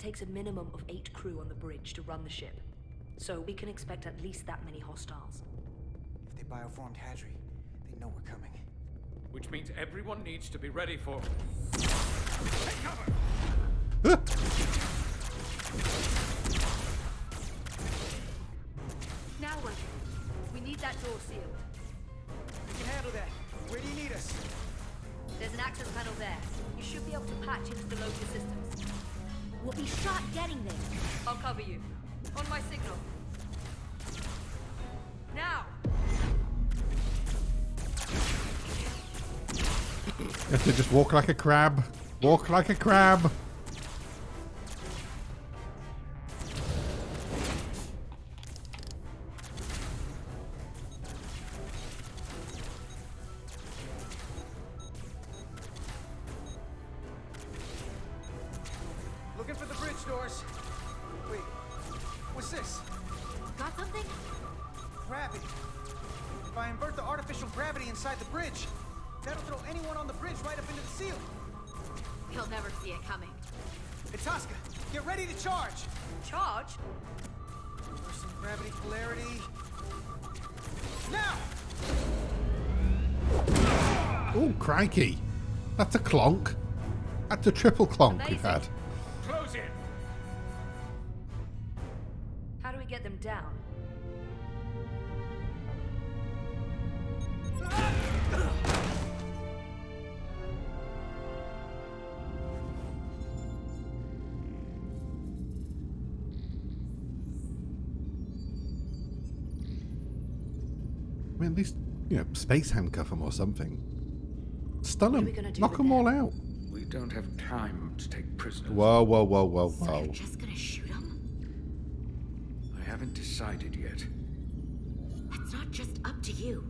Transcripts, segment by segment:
takes a minimum of 8 crew on the bridge to run the ship. So we can expect at least that many hostiles. If they bioformed Hadri, they know we're coming. Which means everyone needs to be ready for... Take cover! Now what? We need that door sealed. We can handle that. Where do you need us? There's an access panel there. You should be able to patch into the local systems. We'll be shot getting there. I'll cover you. On my signal. Now! You have to just walk like a crab. Walk like a crab. Looking for the bridge doors. Wait, what's this? Got something? Gravity. If I invert the artificial gravity inside the bridge, that'll throw anyone on the bridge right up into the ceiling. He'll never see it coming. Hey, Tosca, get ready to charge. Charge? Reversing gravity polarity. Now! Oh, crikey. That's a clonk. That's a triple clonk we've had. Close in! How do we get them down? I mean, at least, you know, space handcuff them or something. Stun What are them. we gonna do Knock with them all them? out. We don't have time to take prisoners. Whoa, whoa, whoa, whoa, So whoa. you're just gonna shoot him? I haven't decided yet. That's not just up to you.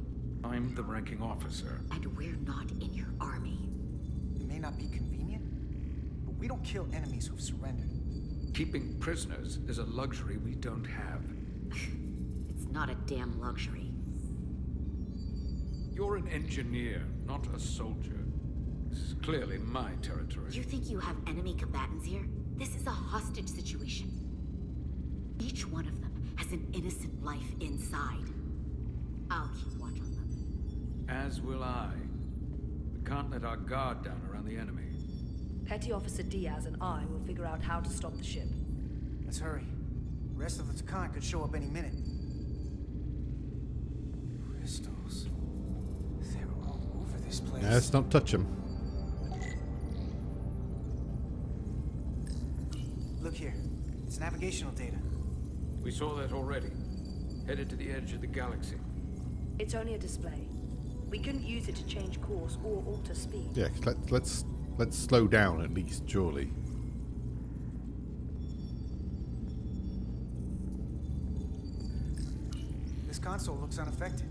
I'm the ranking officer. And we're not in your army. It may not be convenient, but we don't kill enemies who've surrendered. Keeping prisoners is a luxury we don't have. It's not a damn luxury. You're an engineer, not a soldier. This is clearly my territory. You think you have enemy combatants here? This is a hostage situation. Each one of them has an innocent life inside. I'll keep watch on them. As will I. We can't let our guard down around the enemy. Petty Officer Diaz and I will figure out how to stop the ship. Let's hurry. The rest of the Takan could show up any minute. Crystals. They were all over this place. Yeah, let's not touch them. Look here. It's navigational data. We saw that already. Headed to the edge of the galaxy. It's only a display. We couldn't use it to change course or alter speed. Yeah, let's slow down at least, surely. This console looks unaffected.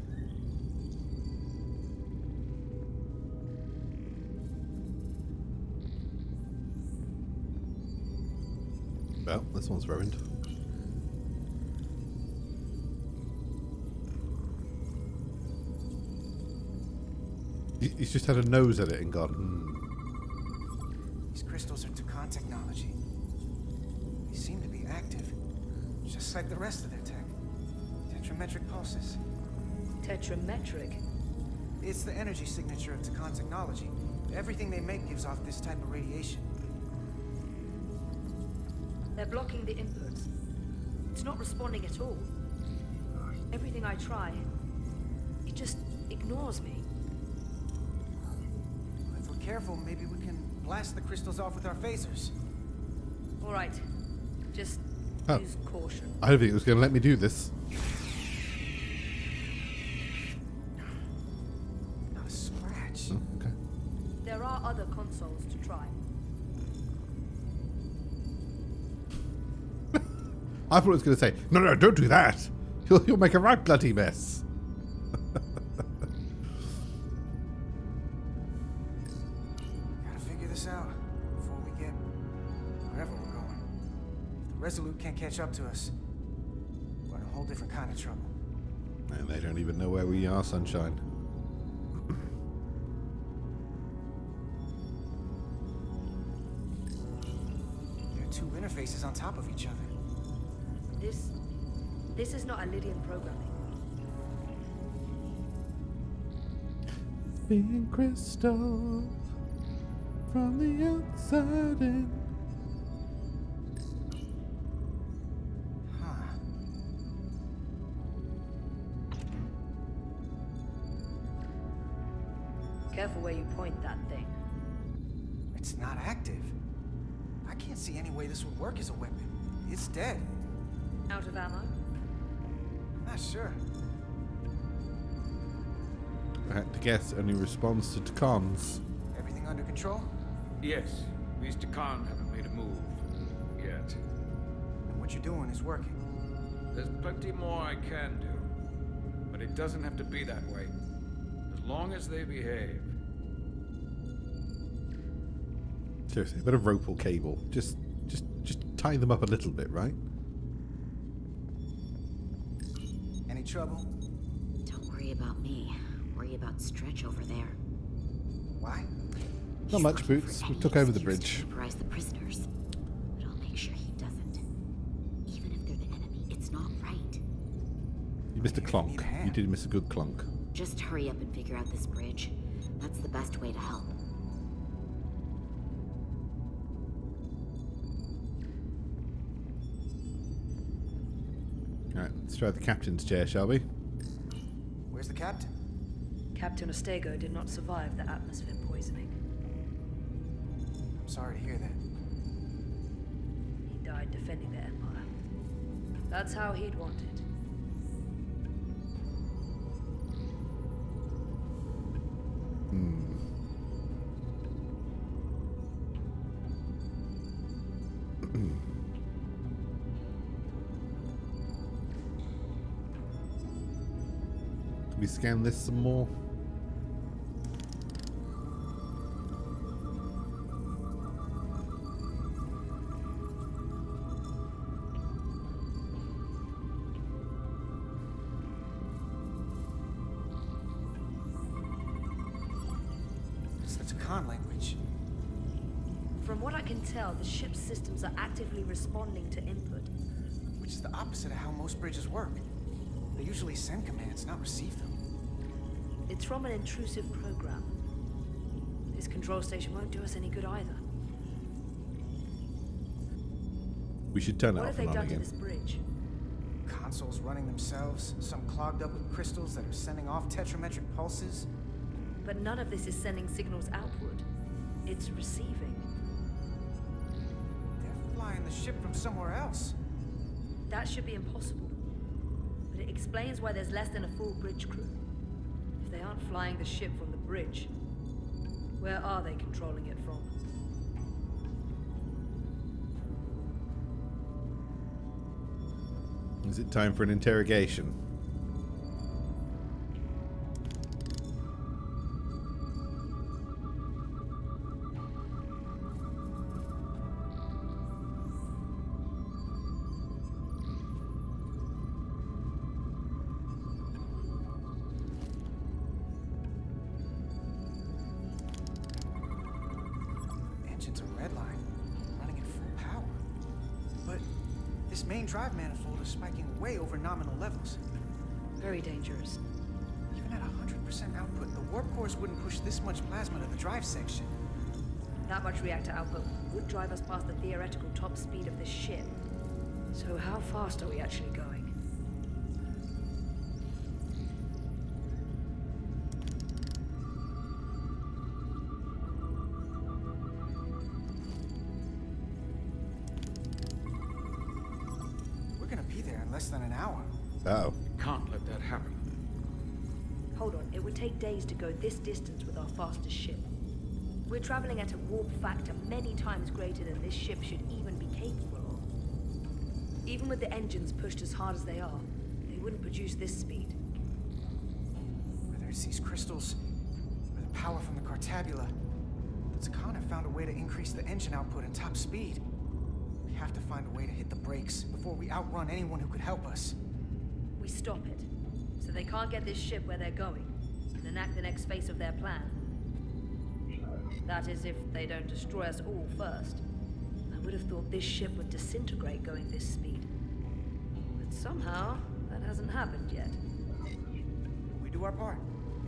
Well, this one's ruined. He's just had a nose at it and gone, These crystals are Takan technology. They seem to be active, just like the rest of their tech. Tetrametric pulses. Tetrametric? It's the energy signature of Takan technology. Everything they make gives off this type of radiation. They're blocking the inputs. It's not responding at all. Everything I try, it just ignores me. If we're careful, maybe we can blast the crystals off with our phasers. All right, just Oh. use caution. I don't think it was going to let me do this. Not a scratch. Oh, okay. There are other consoles to try. I thought it was going to say, no, don't do that. You'll make a right bloody mess. Gotta figure this out before we get wherever we're going. If the Resolute can't catch up to us, we're in a whole different kind of trouble. And they don't even know where we are, sunshine. There are two interfaces on top of each other. This is not Lydian programming. Being crystal from the outside in. Huh. Careful where you point that thing. It's not active. I can't see any way this would work as a weapon. It's dead. Out of ammo? Not sure. I had to guess only responds to cons. Everything under control? Yes, these Takan haven't made a move yet. And what you're doing is working. There's plenty more I can do, but it doesn't have to be that way. As long as they behave. Seriously, a bit of rope or cable. Just tie them up a little bit, right? Any trouble? Don't worry about me. Worry about Stretch over there. Why? Not He's much, looking for Boots. We any took over the excuse bridge. to vaporize the prisoners. But I'll make sure he doesn't. Even if they're the enemy, it's not right. You missed a Maybe clonk. need a hand. You did miss a good clonk. Just hurry up and figure out this bridge. That's the best way to help. Alright, let's try the captain's chair, shall we? Where's the captain? Captain Ostego did not survive the atmosphere poisoning. I'm sorry to hear that. He died defending the Empire. That's how he'd want it. Can we scan this some more? It's the Takan language. From what I can tell, the ship's systems are actively responding to input. Which is the opposite of how most bridges work. They usually send commands, not receive them. It's from an intrusive program. This control station won't do us any good either. We should turn it What off have they and on done to again. this bridge? Consoles running themselves, some clogged up with crystals that are sending off tetrametric pulses. But none of this is sending signals outward. It's receiving. They're flying the ship from somewhere else. That should be impossible. But it explains why there's less than a full bridge crew. If they aren't flying the ship from the bridge, where are they controlling it from? Is it time for an interrogation? Engine's a red line, running at full power. But this main drive manifold is spiking way over nominal levels. Very dangerous. Even at 100% output, the warp cores wouldn't push this much plasma to the drive section. That much reactor output would drive us past the theoretical top speed of this ship. So how fast are we actually going? We're gonna be there in less than an hour. Oh. Can't let that happen. Hold on, it would take days to go this distance with our fastest ship. We're traveling at a warp factor many times greater than this ship should even be capable of. Even with the engines pushed as hard as they are, they wouldn't produce this speed. Whether it's these crystals or the power from the Cartabula, the Takan have found a way to increase the engine output and top speed. We have to find a way to hit the brakes before we outrun anyone who could help us. We stop it, so they can't get this ship where they're going, and enact the next phase of their plan. That is, if they don't destroy us all first. And would have thought this ship would disintegrate going this speed. But somehow, that hasn't happened yet. We do our part,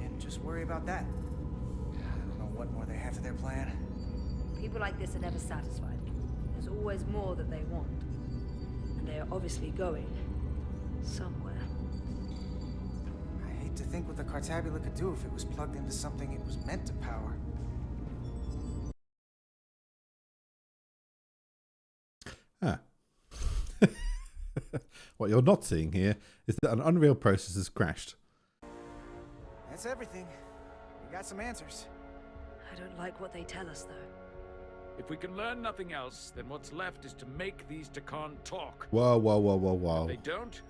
and just worry about that. I don't know what more they have to their plan. People like this are never satisfied. There's always more that they want. And they are obviously going somewhere. I hate to think what the Cartabula could do if it was plugged into something it was meant to power. Ah. What you're not seeing here is that an Unreal process has crashed. That's everything. We got some answers. I don't like what they tell us, though. If we can learn nothing else, then what's left is to make these Takan talk. Whoa, whoa, whoa, whoa, whoa. If they don't,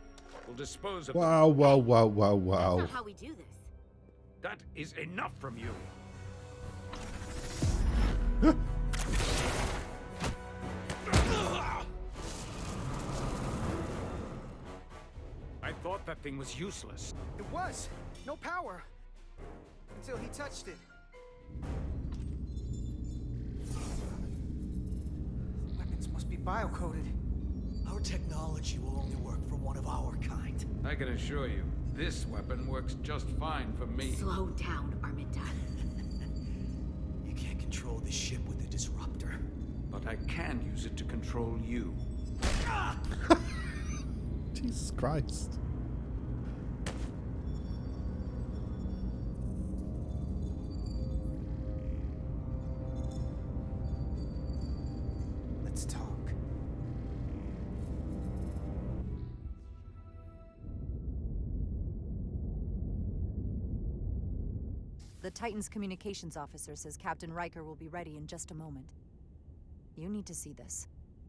we'll dispose of them. Wow, whoa, whoa, whoa, That's whoa. not how we do this. That is enough from you. I thought that thing was useless. It was. No power. Until he touched it. The weapons must be bio-coded. Our technology will only work for one of our kind. I can assure you, this weapon works just fine for me. Slow down, Arminda. You can't control this ship with a disruptor. But I can use it to control you. Jesus Christ. Let's talk. The Titan's communications officer says Captain Riker will be ready in just a moment. You need to see this.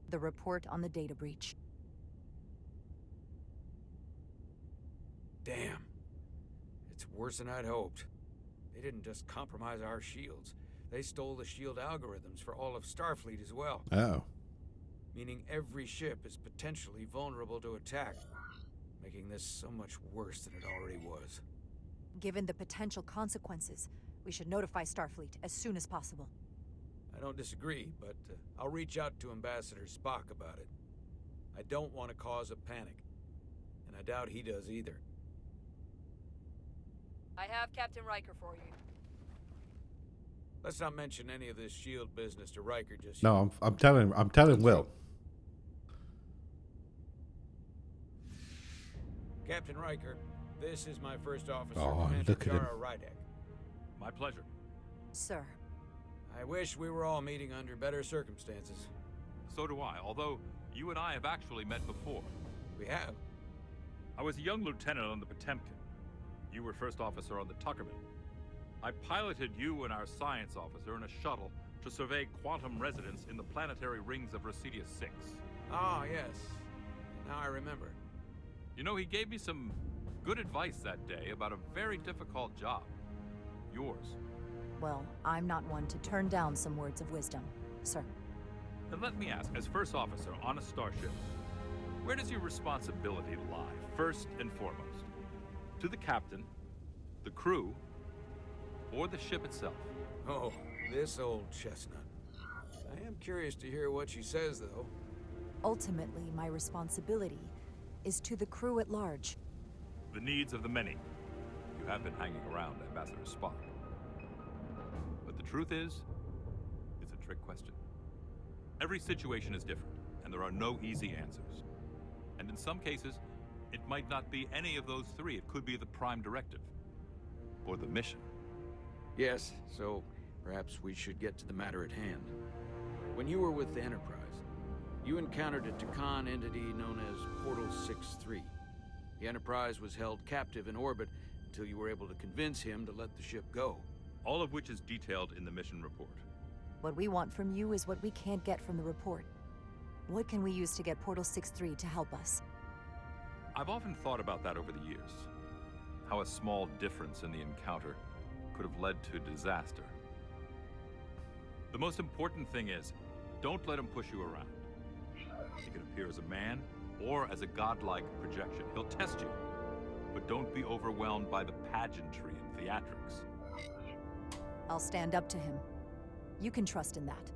The report on the data breach. Damn. It's worse than I'd hoped. They didn't just compromise our shields. They stole the shield algorithms for all of Starfleet as well. Oh. Meaning every ship is potentially vulnerable to attack, making this so much worse than it already was. Given the potential consequences, we should notify Starfleet as soon as possible. I don't disagree, but I'll reach out to Ambassador Spock about it. I don't want to cause a panic, and I doubt he does either. I have Captain Riker for you. Let's not mention any of this shield business to Riker just yet. No, I'm telling Will. Captain Riker, this is my first officer, Oh, Commander look at him. Jara Rydek. My pleasure. Sir, I wish we were all meeting under better circumstances. So do I, although you and I have actually met before. We have. I was a young lieutenant on the Potemkin. You were first officer on the Tuckerman. I piloted you and our science officer in a shuttle to survey quantum resonance in the planetary rings of Residius 6. Ah, yes. Now I remember. You know, he gave me some good advice that day about a very difficult job. Yours. well, I'm not one to turn down some words of wisdom, sir. And let me ask, as first officer on a starship, where does your responsibility lie, first and foremost? To the captain, the crew, or the ship itself? Oh, this old chestnut. I am curious to hear what she says, though. Ultimately, my responsibility is to the crew at large. The needs of the many. You have been hanging around Ambassador Spock. But the truth is, it's a trick question. Every situation is different, and there are no easy answers. And in some cases, it might not be any of those three. It could be the prime directive, or the mission. Yes, so perhaps we should get to the matter at hand. When you were with the Enterprise, you encountered a Takan entity known as Portal 6-3. The Enterprise was held captive in orbit until you were able to convince him to let the ship go. All of which is detailed in the mission report. What we want from you is what we can't get from the report. What can we use to get Portal 6-3 to help us? I've often thought about that over the years. How a small difference in the encounter could have led to disaster. The most important thing is, don't let him push you around. He can appear as a man or as a godlike projection. He'll test you, but don't be overwhelmed by the pageantry and theatrics. I'll stand up to him. You can trust in that.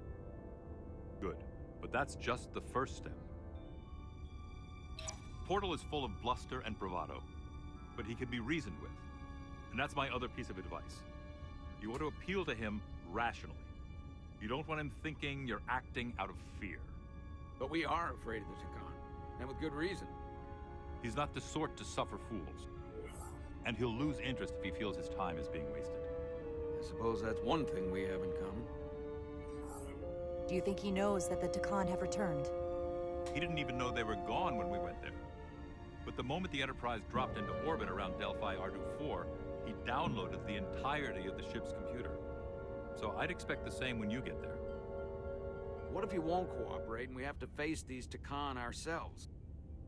Good. But that's just the first step. Portal is full of bluster and bravado, but he can be reasoned with. And that's my other piece of advice. You want to appeal to him rationally. You don't want him thinking you're acting out of fear. But we are afraid of the Takan, and with good reason. He's not the sort to suffer fools. And he'll lose interest if he feels his time is being wasted. I suppose that's one thing we have in common. Do you think he knows that the Takan have returned? He didn't even know they were gone when we went there. But the moment the Enterprise dropped into orbit around Delphi Ardu 4, he downloaded the entirety of the ship's computer. So I'd expect the same when you get there. What if he won't cooperate and we have to face these Takan ourselves?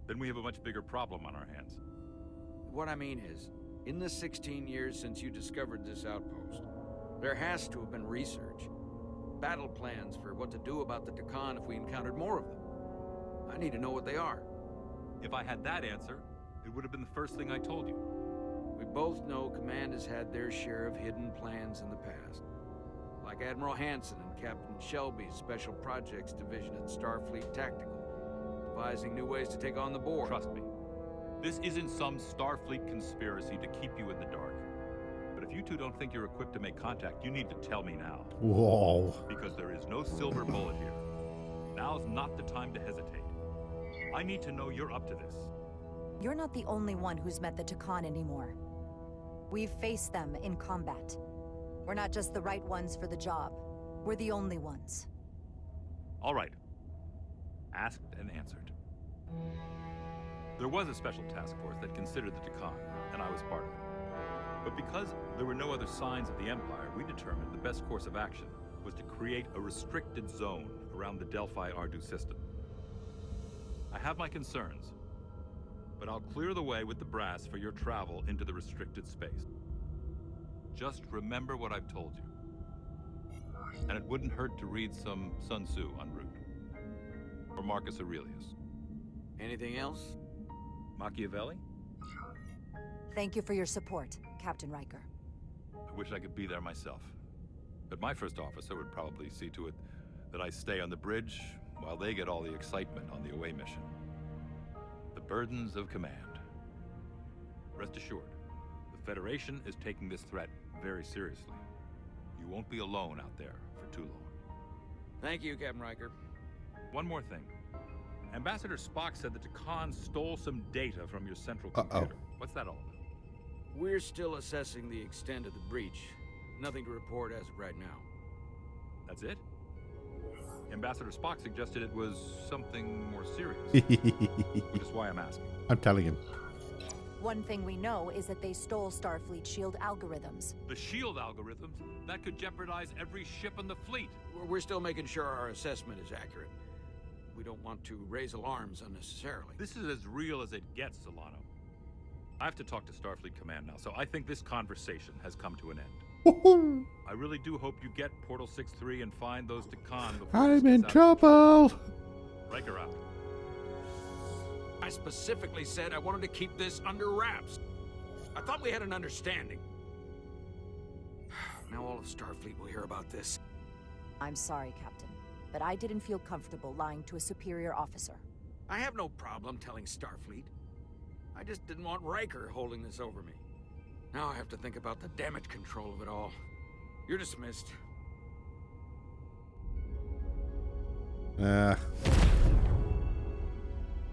Then we have a much bigger problem on our hands. What I mean is, in the 16 years since you discovered this outpost, there has to have been research. Battle plans for what to do about the Takan if we encountered more of them. I need to know what they are. If I had that answer, it would have been the first thing I told you. We both know Command has had their share of hidden plans in the past. Like Admiral Hansen and Captain Shelby's Special Projects Division at Starfleet Tactical, devising new ways to take on the Borg. Trust me, this isn't some Starfleet conspiracy to keep you in the dark. But if you two don't think you're equipped to make contact, you need to tell me now. Whoa. Because there is no silver bullet here. Now's not the time to hesitate. I need to know you're up to this. You're not the only one who's met the Takan anymore. We've faced them in combat. We're not just the right ones for the job. We're the only ones. All right. Asked and answered. There was a special task force that considered the Takan, and I was part of it. But because there were no other signs of the Empire, we determined the best course of action was to create a restricted zone around the Delphi Ardu system. I have my concerns, but I'll clear the way with the brass for your travel into the restricted space. Just remember what I've told you. And it wouldn't hurt to read some Sun Tzu en route. Or Marcus Aurelius. Anything else? Machiavelli? Thank you for your support, Captain Riker. I wish I could be there myself. But my first officer would probably see to it that I stay on the bridge while they get all the excitement on the away mission. The burdens of command. Rest assured, the Federation is taking this threat very seriously. You won't be alone out there for too long. Thank you, Captain Riker. One more thing. Ambassador Spock said that Takan stole some data from your central computer. What's that all about? We're still assessing the extent of the breach. Nothing to report as of right now. That's it? Ambassador Spock suggested it was something more serious. Which is why I'm asking. I'm telling him. One thing we know is that they stole Starfleet shield algorithms. The shield algorithms? That could jeopardize every ship in the fleet. We're still making sure our assessment is accurate. We don't want to raise alarms unnecessarily. This is as real as it gets, Solano. I have to talk to Starfleet Command now, so I think this conversation has come to an end. I really do hope you get Portal 6-3 and find those Takan before I'm in trouble. Riker out. I specifically said I wanted to keep this under wraps. I thought we had an understanding. Now all of Starfleet will hear about this. I'm sorry, Captain, but I didn't feel comfortable lying to a superior officer. I have no problem telling Starfleet. I just didn't want Riker holding this over me. Now I have to think about the damage control of it all. You're dismissed.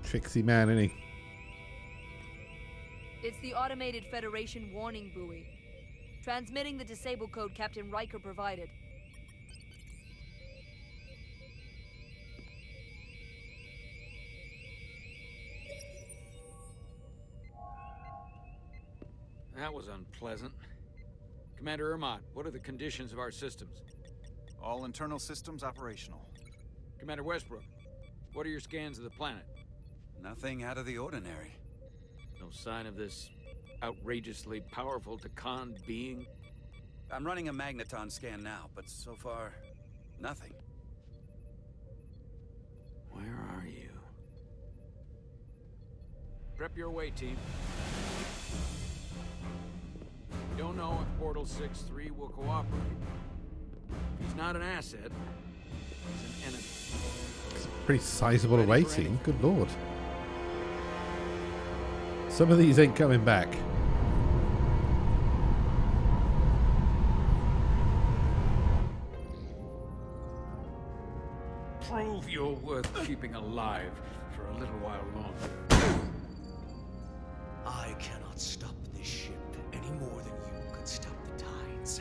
Tricksy man, isn't he? It's the automated Federation warning buoy. Transmitting the disable code Captain Riker provided. That was unpleasant. Commander Ermont, what are the conditions of our systems? All internal systems operational. Commander Westbrook, what are your scans of the planet? Nothing out of the ordinary. No sign of this outrageously powerful Takan being? I'm running a magneton scan now, but so far, nothing. Where are you? Prep your way, team. We don't know if Portal 6-3 will cooperate. If he's not an asset, he's an enemy. Pretty sizable away team. Good lord. Some of these ain't coming back. Prove you're worth keeping alive for a little while longer. I cannot stop this ship any more than you could stop the tides.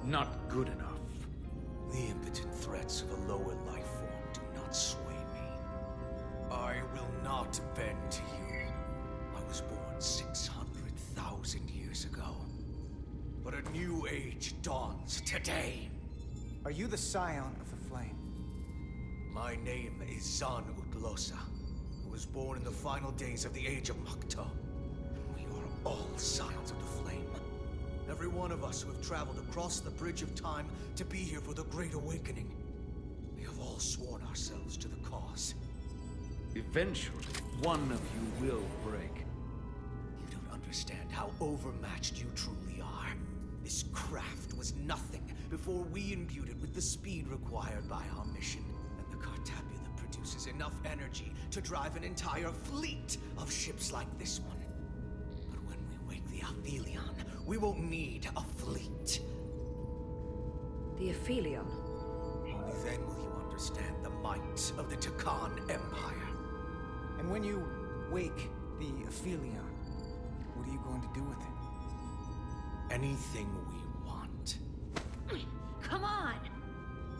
Not good enough. The impotent threats of a lower life form do not sway me. I will not bend to you. I was born 600,000 years ago. But a new age dawns today. Are you the scion of the flame? My name is Zan Utlosa. I was born in the final days of the Age of Makto. We are all scions of the flame. Every one of us who have traveled across the bridge of time to be here for the Great Awakening. We have all sworn ourselves to the cause. Eventually, one of you will break. You don't understand how overmatched you truly are. This craft was nothing before we imbued it with the speed required by our mission. And the Cartabula produces enough energy to drive an entire fleet of ships like this one. But when we wake the Aphelion, we won't need a fleet. The Aphelion? Only then will you understand the might of the Takan Empire. And when you wake the Aphelion, what are you going to do with it? Anything we want. Come on!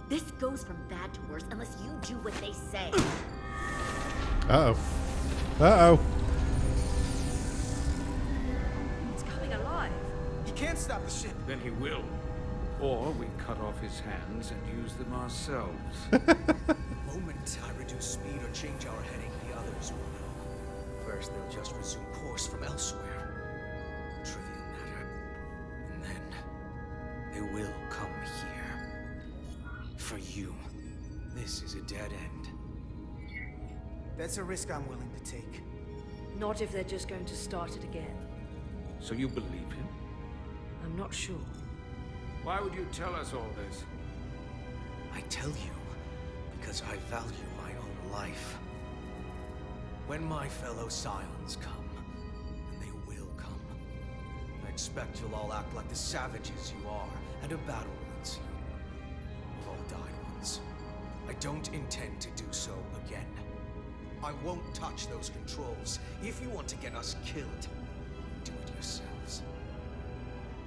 This goes from bad to worse unless you do what they say. Uh-oh. Uh-oh. It's coming alive. He can't stop the ship. Then he will. Or we cut off his hands and use them ourselves. The moment I reduce speed or change our heading, the others will know. First, they'll just resume course from elsewhere. Trivial matter. And then, they will come here. For you, this is a dead end. That's a risk I'm willing to take. Not if they're just going to start it again. So you believe him? I'm not sure. Why would you tell us all this? I tell you, because I value my own life. When my fellow scions come, and they will come, I expect you'll all act like the savages you are, and a battle will ensue. We've all died once. I don't intend to do so again. I won't touch those controls. If you want to get us killed, do it yourselves.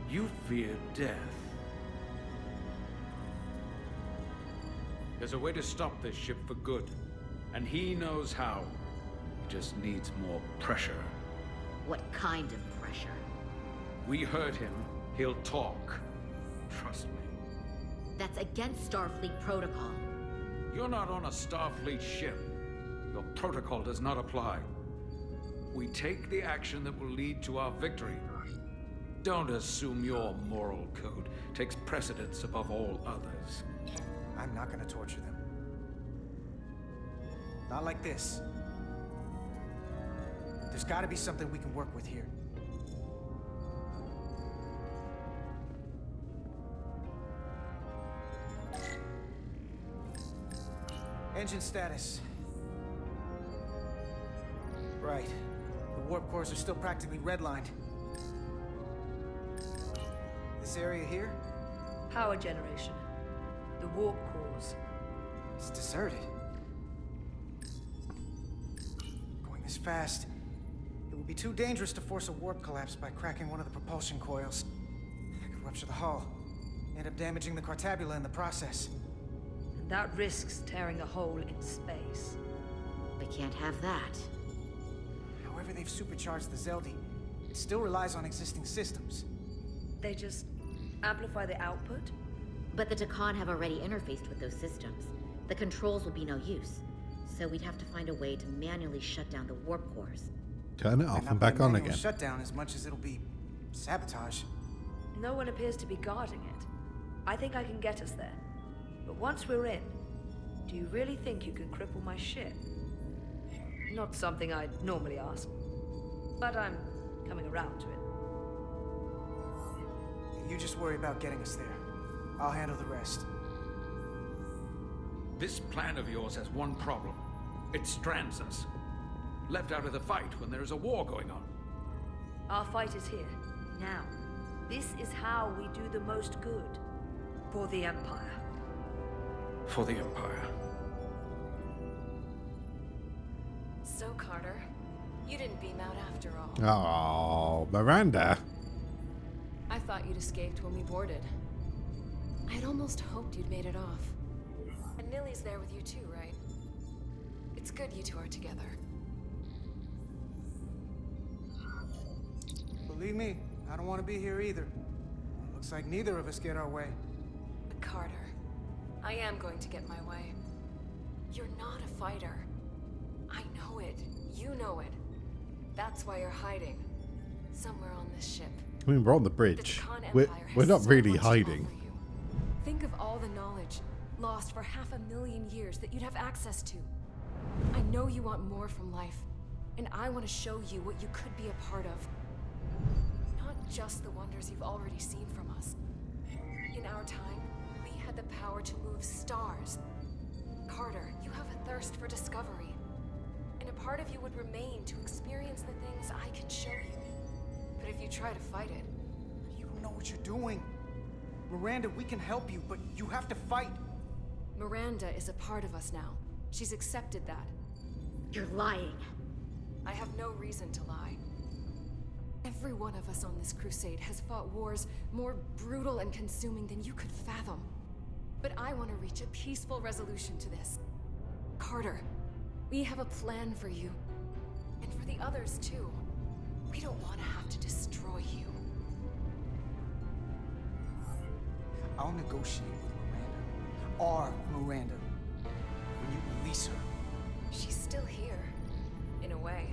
You fear death. There's a way to stop this ship for good, and he knows how. He just needs more pressure. What kind of pressure? We hurt him, he'll talk. Trust me. That's against Starfleet protocol. You're not on a Starfleet ship. Your protocol does not apply. We take the action that will lead to our victory. Don't assume your moral code takes precedence above all others. I'm not gonna torture them. Not like this. There's gotta be something we can work with here. Engine status. Right. The warp cores are still practically redlined. This area here? Power generation. The warp cores. It's deserted. Going this fast, it would be too dangerous to force a warp collapse by cracking one of the propulsion coils. I could rupture the hull, end up damaging the Cartabula in the process. And that risks tearing a hole in space. We can't have that. However they've supercharged the Zeldi, it still relies on existing systems. They just amplify the output? But the Takan have already interfaced with those systems. The controls will be no use. So we'd have to find a way to manually shut down the warp cores. Turn it off Might and not back be a on manual again. shutdown as much as it'll be sabotage. No one appears to be guarding it. I think I can get us there. But once we're in, do you really think you can cripple my ship? Not something I'd normally ask. But I'm coming around to it. You just worry about getting us there. I'll handle the rest. This plan of yours has one problem. It strands us. Left out of the fight when there is a war going on. Our fight is here, now. This is how we do the most good. For the Empire. For the Empire. So, Carter, you didn't beam out after all. Oh, Miranda. I thought you'd escaped when we boarded. I'd almost hoped you'd made it off. And Nilly's there with you too, right? It's good you two are together. Believe me, I don't want to be here either. Looks like neither of us get our way. But Carter, I am going to get my way. You're not a fighter. I know it. You know it. That's why you're hiding. Somewhere on this ship. I mean, we're on the bridge. We're not really hiding. Think of all the knowledge lost for 500,000 years that you'd have access to. I know you want more from life, and I want to show you what you could be a part of. Not just the wonders you've already seen from us. In our time, we had the power to move stars. Carter, you have a thirst for discovery. And a part of you would remain to experience the things I can show you. But if you try to fight it... You don't know what you're doing. Miranda, we can help you, but you have to fight. Miranda is a part of us now. She's accepted that. You're lying. I have no reason to lie. Every one of us on this crusade has fought wars more brutal and consuming than you could fathom. But I want to reach a peaceful resolution to this. Carter, we have a plan for you. And for the others, too. We don't want to have to destroy you. I'll negotiate with Miranda. Our Miranda. When you release her. She's still here. In a way.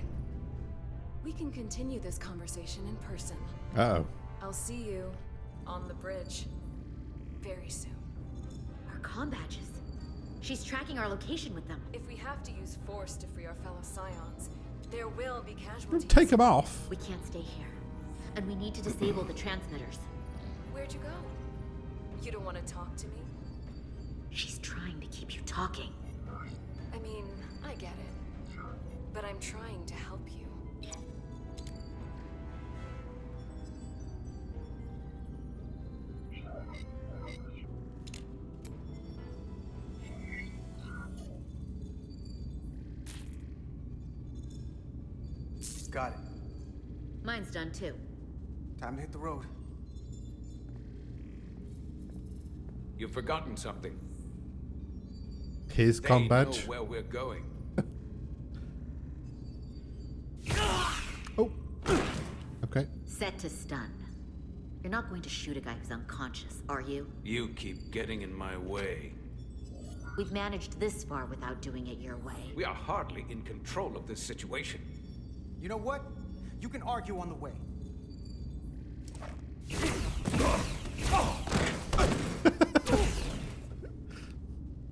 We can continue this conversation in person. Uh-oh. I'll see you on the bridge very soon. Our comm badges. She's tracking our location with them. If we have to use force to free our fellow Scions, there will be casualties. Take him off. We can't stay here. And we need to disable the transmitters. Where'd you go? You don't want to talk to me? She's trying to keep you talking. I mean, I get it. But I'm trying to help you. Got it. Mine's done too. Time to hit the road. You've forgotten something. His comm badge. They know where we're going. Oh. Okay. Set to stun. You're not going to shoot a guy who's unconscious, are you? You keep getting in my way. We've managed this far without doing it your way. We are hardly in control of this situation. You know what? You can argue on the way.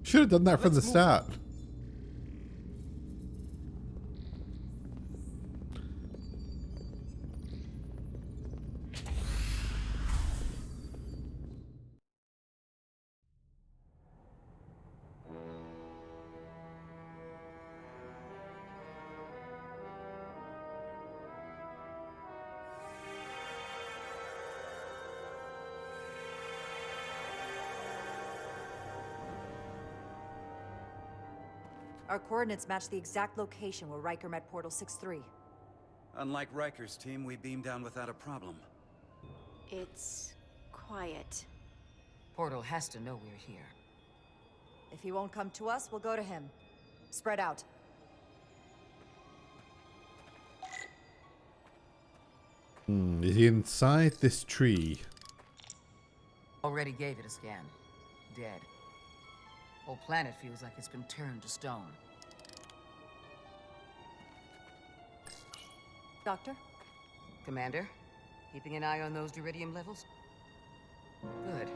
Should have done that from the start. Our coordinates match the exact location where Riker met Portal 6-3. Unlike Riker's team, we beamed down without a problem. It's quiet. Portal has to know we're here. If he won't come to us, we'll go to him. Spread out. Is he inside this tree? Already gave it a scan. Dead. Whole planet feels like it's been turned to stone. Doctor? Commander, keeping an eye on those Duridium levels? Good.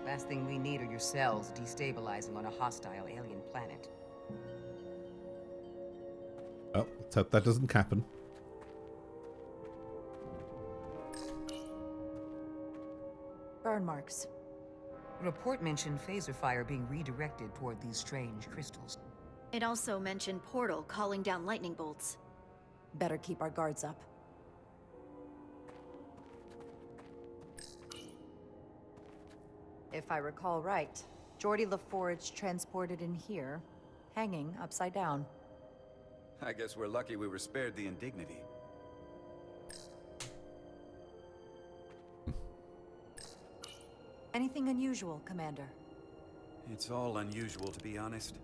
Last thing we need are your cells destabilizing on a hostile alien planet. Oh, let's hope that doesn't happen. Burn marks. Report mentioned phaser fire being redirected toward these strange crystals. It also mentioned Portal calling down lightning bolts. Better keep our guards up. If I recall right, Geordie LaForge transported in here, hanging upside down. I guess we're lucky we were spared the indignity. Anything unusual, Commander? It's all unusual, to be honest.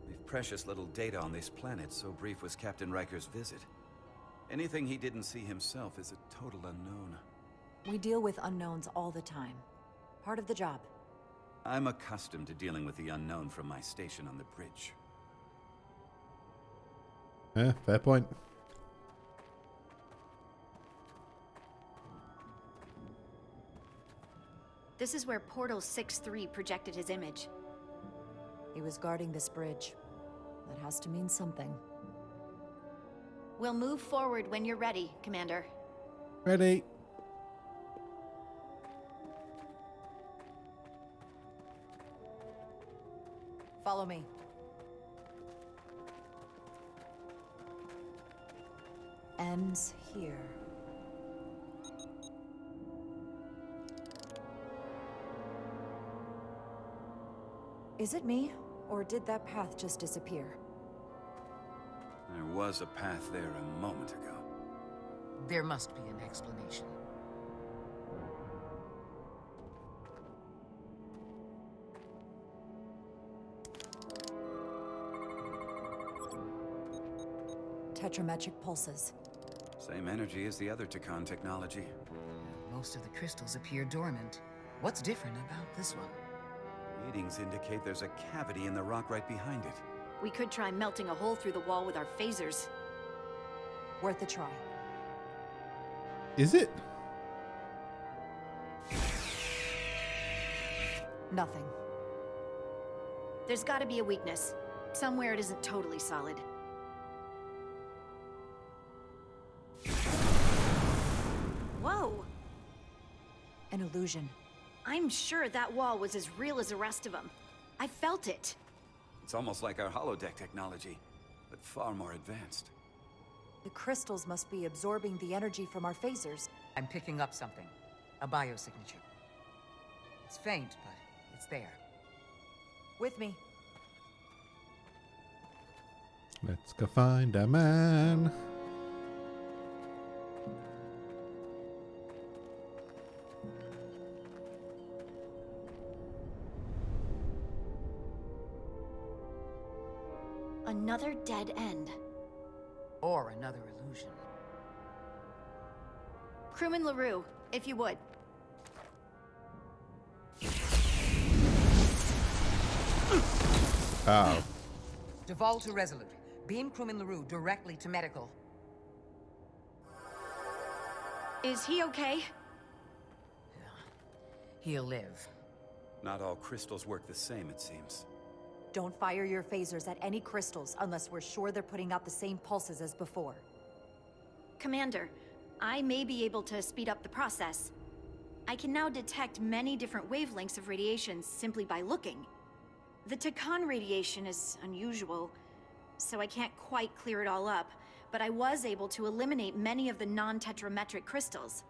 We've precious little data on this planet, so brief was Captain Riker's visit. Anything he didn't see himself is a total unknown. We deal with unknowns all the time. Part of the job. I'm accustomed to dealing with the unknown from my station on the bridge. Yeah, fair point. This is where Portal 6-3 projected his image. He was guarding this bridge. That has to mean something. We'll move forward when you're ready, Commander. Ready. Follow me. Ends here. Is it me, or did that path just disappear? There was a path there a moment ago. There must be an explanation. Tetrametric pulses. Same energy as the other Takan technology. Most of the crystals appear dormant. What's different about this one? Readings indicate there's a cavity in the rock right behind it. We could try melting a hole through the wall with our phasers. Worth a try. Is it? Nothing. There's gotta be a weakness. Somewhere it isn't totally solid. Whoa! An illusion. I'm sure that wall was as real as the rest of them. I felt it. It's almost like our holodeck technology, but far more advanced. The crystals must be absorbing the energy from our phasers. I'm picking up something. A biosignature. It's faint, but it's there. With me. Let's go find a man. Another dead end. Or another illusion. Crewman LaRue, if you would. Oh. Deval to Resolute. Beam crewman LaRue directly to medical. Is he okay? He'll live. Not all crystals work the same, it seems. Don't fire your phasers at any crystals unless we're sure they're putting out the same pulses as before. Commander, I may be able to speed up the process. I can now detect many different wavelengths of radiation simply by looking. The Takan radiation is unusual, so I can't quite clear it all up, but I was able to eliminate many of the non-tetrametric crystals.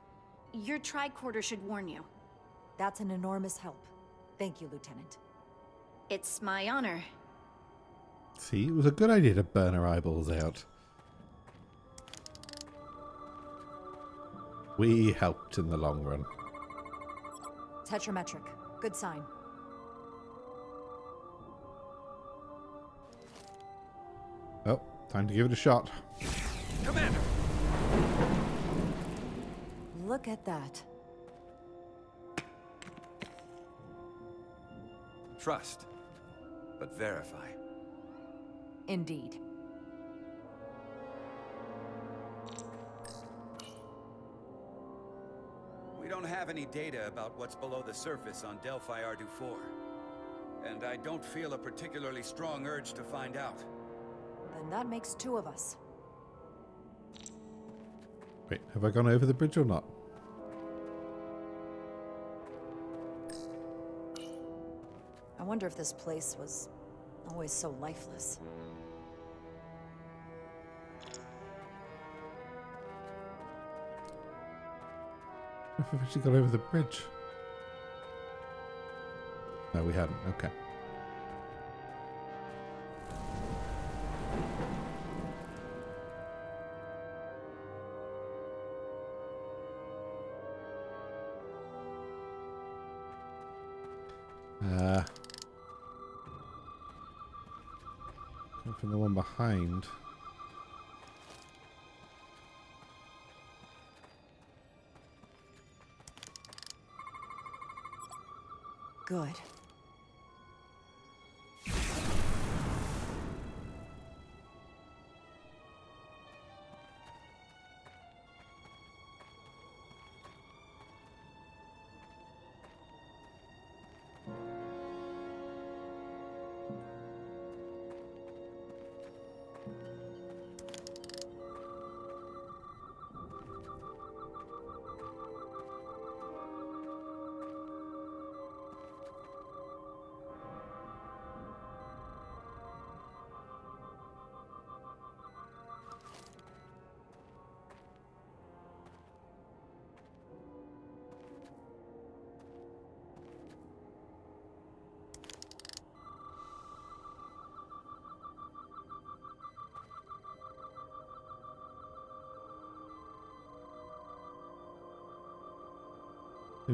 Your tricorder should warn you. That's an enormous help. Thank you, Lieutenant. It's my honor. See, it was a good idea to burn our eyeballs out. We helped in the long run. Tetrametric. Good sign. Oh, time to give it a shot. Commander! Look at that. Trust, but verify. Indeed. We don't have any data about what's below the surface on Delphi Ardu 4. And I don't feel a particularly strong urge to find out. Then that makes two of us. Wait, have I gone over the bridge or not? I wonder if this place was always so lifeless. If we've actually got over the bridge. No, we hadn't. Okay. From the one behind. Good.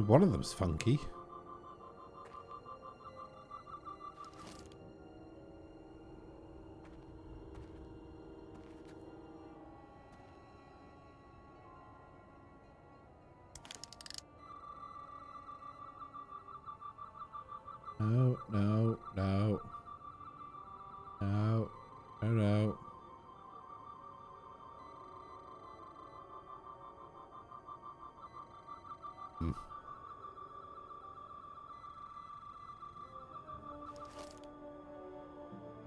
One of them's funky. No, no, no. No, no, no.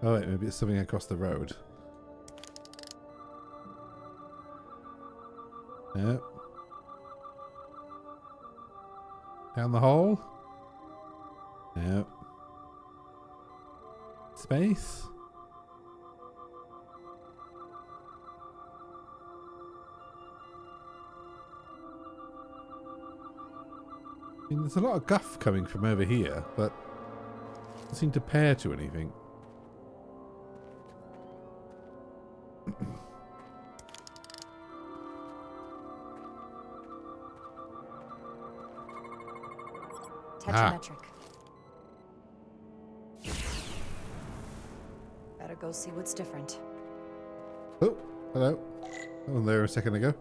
Oh wait, maybe it's something across the road. Yep. Down the hole. Yep. Space. I mean, there's a lot of guff coming from over here, but it doesn't seem to pair to anything. Tetrametric. Better go see what's different. Oh, hello. I was there a second ago.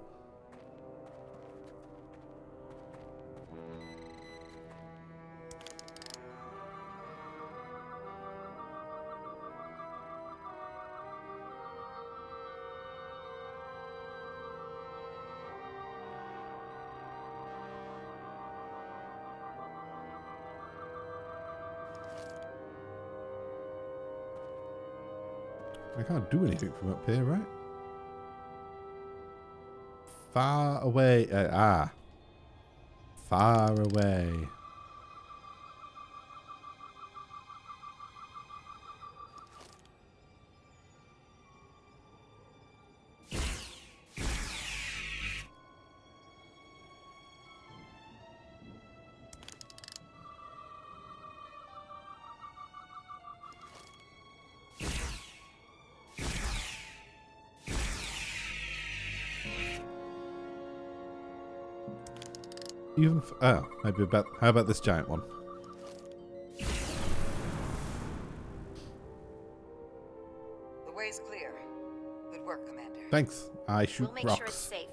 I can't do anything from up here, right? Far away. Far away. Even maybe about how about this giant one? The way's clear. Good work, Commander. Thanks. I shoot We'll make rocks. sure it's safe.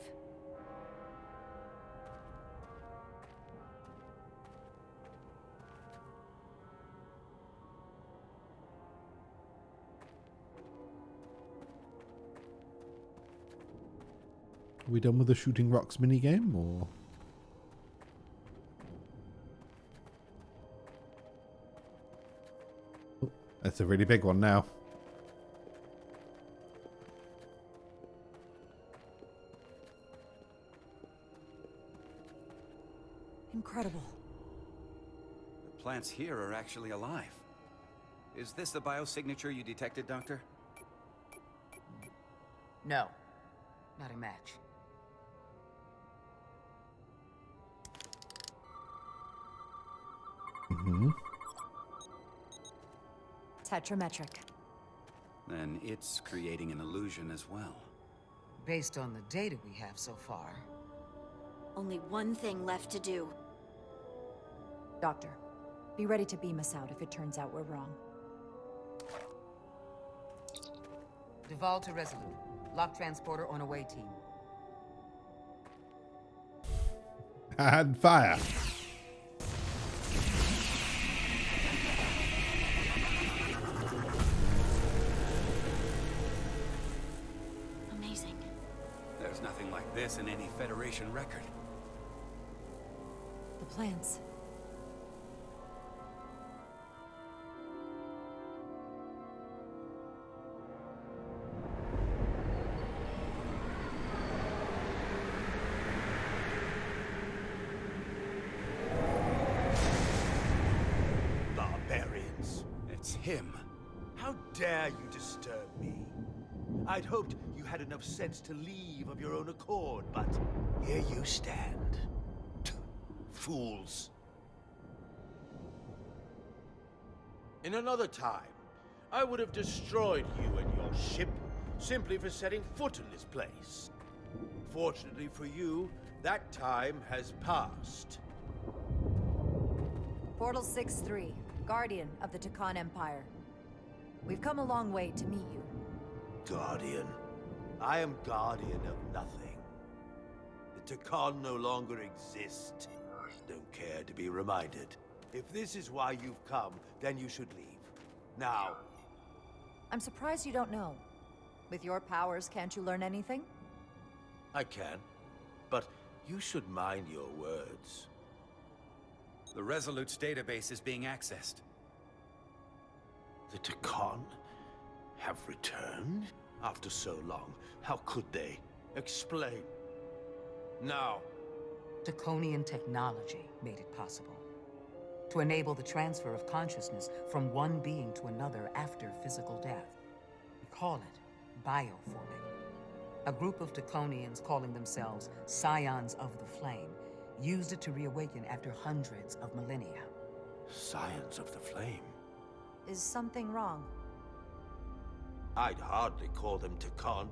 Are we done with the shooting rocks minigame, or? Oh, that's a really big one now. Incredible. The plants here are actually alive. Is this the biosignature you detected, Doctor? No. Not a match. Mm-hmm. Tetrametric. Then it's creating an illusion as well. Based on the data we have so far. Only one thing left to do. Doctor, be ready to beam us out if it turns out we're wrong. Duval to Resolute. Lock transporter on away team. And fire. Amazing. There's nothing like this in any Federation record. The plans. Barbarians. It's him. How dare you disturb me? I'd hoped you had enough sense to leave of your own accord, but here you stand. Fools. In another time, I would have destroyed you and your ship simply for setting foot in this place. Fortunately for you, that time has passed. Portal 6-3, Guardian of the Takan Empire. We've come a long way to meet you. Guardian. I am guardian of nothing. The Takan no longer exist. Don't care to be reminded. If this is why you've come, then you should leave. Now. I'm surprised you don't know. With your powers, can't you learn anything? I can. But you should mind your words. The Resolute's database is being accessed. The Takan have returned? After so long, how could they? Explain. Now. Draconian technology made it possible. To enable the transfer of consciousness from one being to another after physical death. We call it bioforming. A group of Draconians calling themselves Scions of the Flame used it to reawaken after hundreds of millennia. Scions of the Flame? Is something wrong? I'd hardly call them Takan.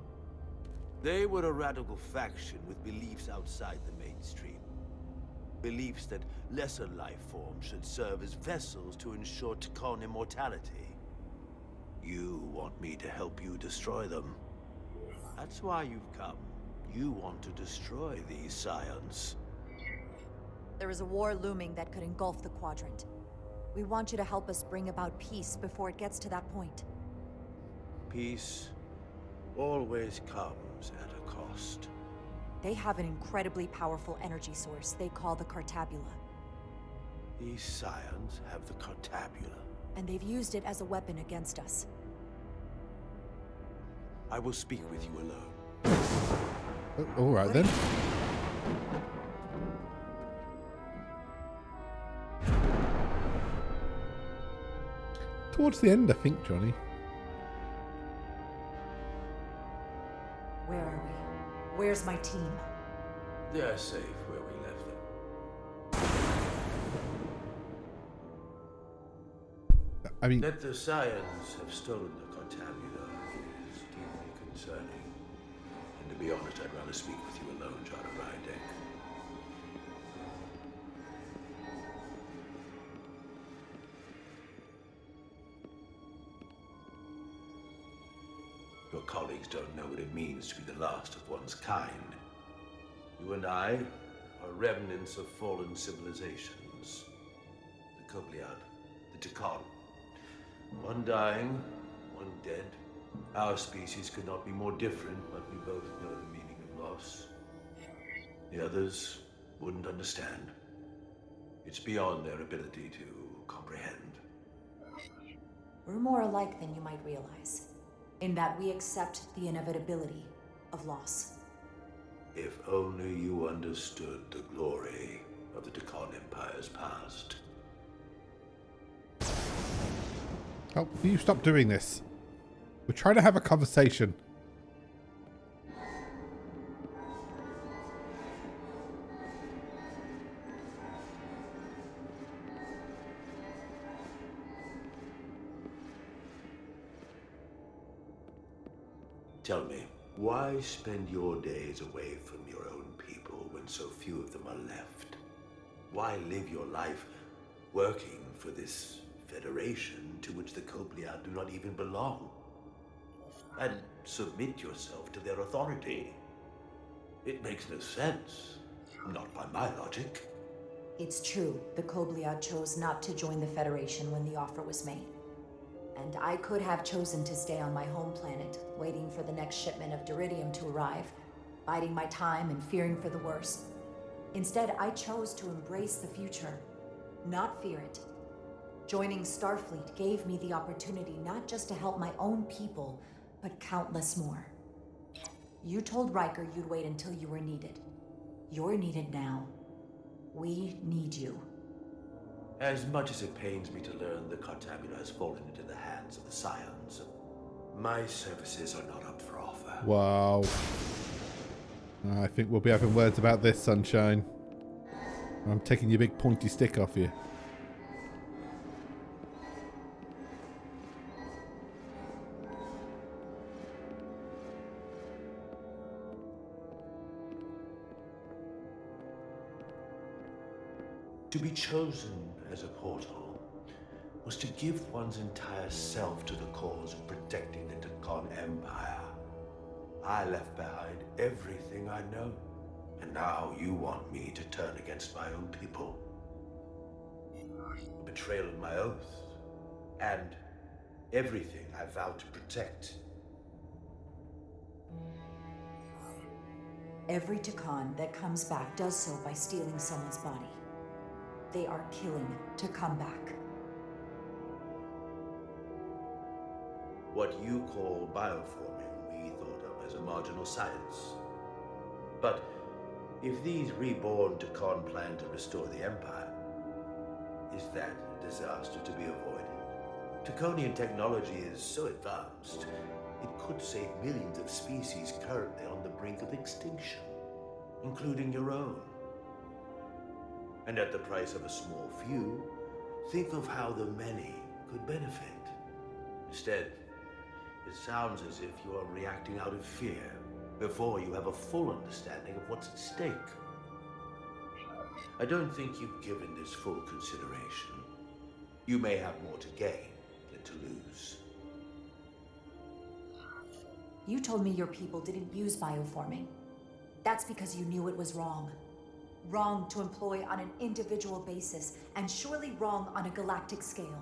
They were a radical faction with beliefs outside the mainstream. Beliefs that lesser life forms should serve as vessels to ensure Takan immortality. You want me to help you destroy them. That's why you've come. You want to destroy these scions. There is a war looming that could engulf the Quadrant. We want you to help us bring about peace before it gets to that point. Peace always comes at a cost. They have an incredibly powerful energy source they call the Cartabula. These scions have the Cartabula. And they've used it as a weapon against us. I will speak with you alone. Oh, all right then. Towards the end, I think, Johnny. Where are we? Where's my team? They're safe where we left them. I mean, That the scions have stolen the Cartabula is deeply concerning. And to be honest, I'd rather speak with you alone, John Rydeck. Your colleagues don't know what it means to be the last of one's kind. You and I are remnants of fallen civilizations. The Kobliad, the Takan. One dying, one dead. Our species could not be more different, but we both know the meaning of loss. The others wouldn't understand. It's beyond their ability to comprehend. We're more alike than you might realize, in that we accept the inevitability of loss. If only you understood the glory of the Takan Empire's past. Oh, will you stop doing this? We're trying to have a conversation. Tell me, why spend your days away from your own people when so few of them are left? Why live your life working for this federation to which the Copliad do not even belong? And submit yourself to their authority? It makes no sense. Not by my logic. It's true, the Kobliad chose not to join the Federation when the offer was made. And I could have chosen to stay on my home planet, waiting for the next shipment of Diridium to arrive, biding my time and fearing for the worst. Instead, I chose to embrace the future, not fear it. Joining Starfleet gave me the opportunity not just to help my own people, but countless more. You told Riker you'd wait until you were needed. You're needed now. We need you. As much as it pains me to learn the Cartabula has fallen into the hands of the Scions, my services are not up for offer. Wow. I think we'll be having words about this, Sunshine. I'm taking your big pointy stick off you. To be chosen as a portal was to give one's entire self to the cause of protecting the Takan Empire. I left behind everything I know, and now you want me to turn against my own people. A betrayal of my oath, and everything I vowed to protect. Every Takan that comes back does so by stealing someone's body. They are killing to come back. What you call bioforming, we thought of as a marginal science. But if these reborn Takan plan to restore the Empire, is that a disaster to be avoided? Taconian technology is so advanced, it could save millions of species currently on the brink of extinction, including your own. And at the price of a small few, think of how the many could benefit. Instead, it sounds as if you are reacting out of fear before you have a full understanding of what's at stake. I don't think you've given this full consideration. You may have more to gain than to lose. You told me your people didn't use bioforming. That's because you knew it was wrong. Wrong to employ on an individual basis, and surely wrong on a galactic scale.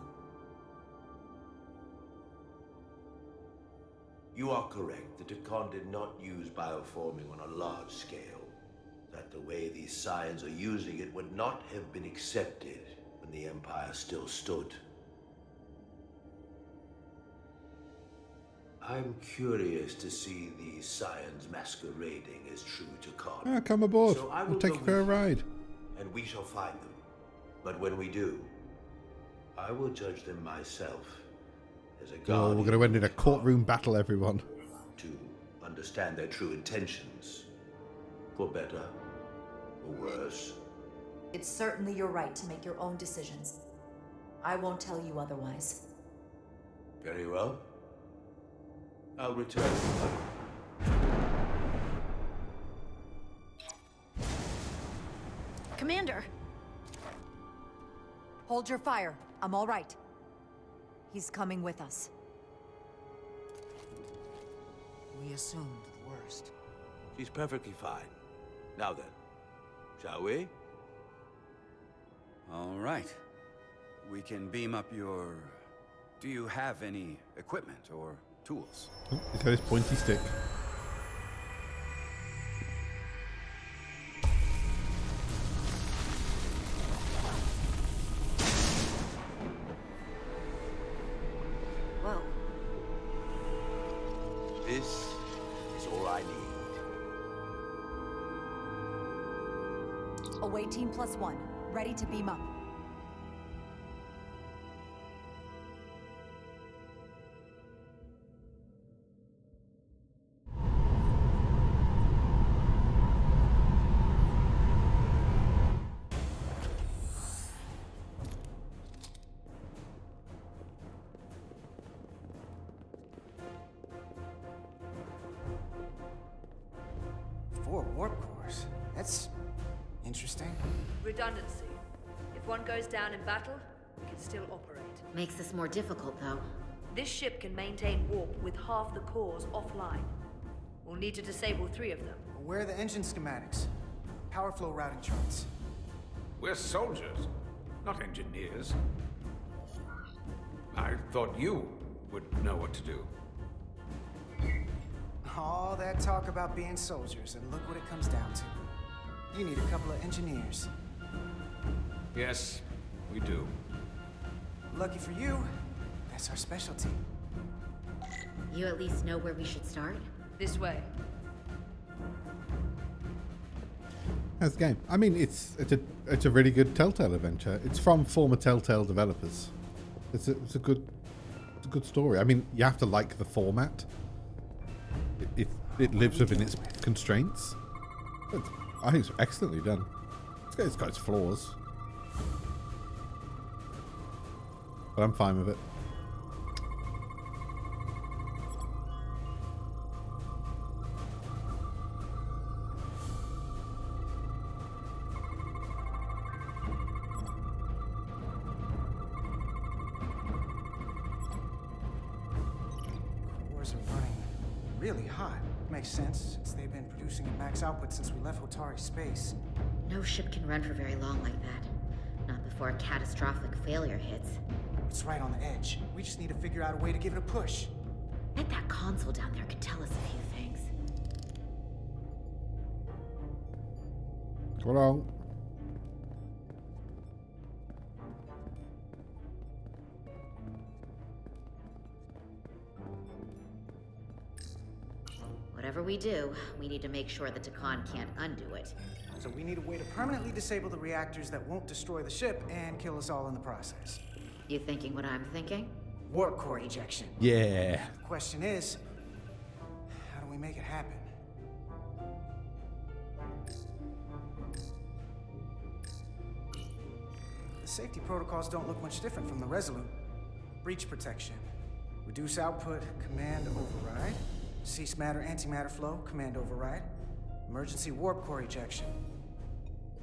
You are correct. The Takan did not use bioforming on a large scale. That the way these Scions are using it would not have been accepted when the Empire still stood. I'm curious to see these Scions masquerading as true Takan. Ah, come aboard. So I I'll will take go you for a with ride. And we shall find them. But when we do, I will judge them myself as a Oh, guardian. we're going to end in a courtroom battle, everyone. To understand their true intentions. For better or worse. It's certainly your right to make your own decisions. I won't tell you otherwise. Very well. I'll return. Commander! Hold your fire. I'm all right. He's coming with us. We assumed the worst. She's perfectly fine. Now then, shall we? All right. We can beam up your... Do you have any equipment or tools? Oh, he's got his pointy stick. Whoa. This is all I need. Away team +1, ready to beam up. 4 warp cores. That's interesting. Redundancy. If one goes down in battle, we can still operate. Makes this more difficult, though. This ship can maintain warp with half the cores offline. We'll need to disable 3 of them. Where are the engine schematics? Power flow routing charts. We're soldiers, not engineers. I thought you would know what to do. All that talk about being soldiers, and look what it comes down to. You need a couple of engineers. Yes, we do. Lucky for you, that's our specialty. You at least know where we should start? This way. How's the game? I mean, it's a really good Telltale adventure. It's from former Telltale developers. It's a good story. I mean, you have to like the format. It lives within its constraints. But I think it's excellently done. It's got its flaws, but I'm fine with it. Cores are running really hot. Makes sense, since they've been producing at max output since we left Hotari space. No ship can run for very long like that. Not before a catastrophic failure hits. It's right on the edge. We just need to figure out a way to give it a push. Bet that console down there could tell us a few things. Come on. Whatever we do, we need to make sure the Takan can't undo it. So we need a way to permanently disable the reactors that won't destroy the ship and kill us all in the process. You thinking what I'm thinking? Warp core ejection. Yeah. The question is, how do we make it happen? The safety protocols don't look much different from the Resolute. Breach protection. Reduce output, command override. Cease matter, antimatter flow, command override. Emergency warp core ejection.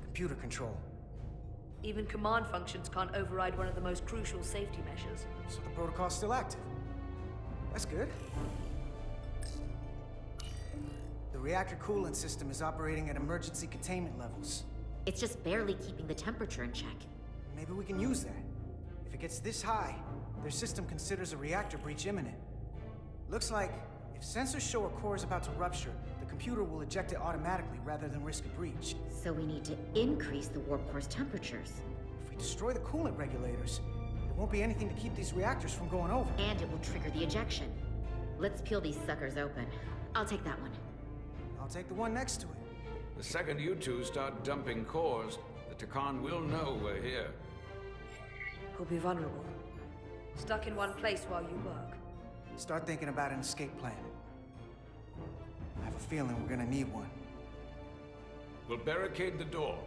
Computer control. Even command functions can't override one of the most crucial safety measures. So the protocol's still active. That's good. The reactor coolant system is operating at emergency containment levels. It's just barely keeping the temperature in check. Maybe we can use that. If it gets this high, their system considers a reactor breach imminent. Looks like if sensors show a core is about to rupture, the computer will eject it automatically rather than risk a breach. So we need to increase the warp core's temperatures. If we destroy the coolant regulators, there won't be anything to keep these reactors from going over. And it will trigger the ejection. Let's peel these suckers open. I'll take that one. I'll take the one next to it. The second you two start dumping cores, the Takan will know we're here. We'll be vulnerable. Stuck in one place while you work. Start thinking about an escape plan. I have a feeling we're gonna need one. We'll barricade the door.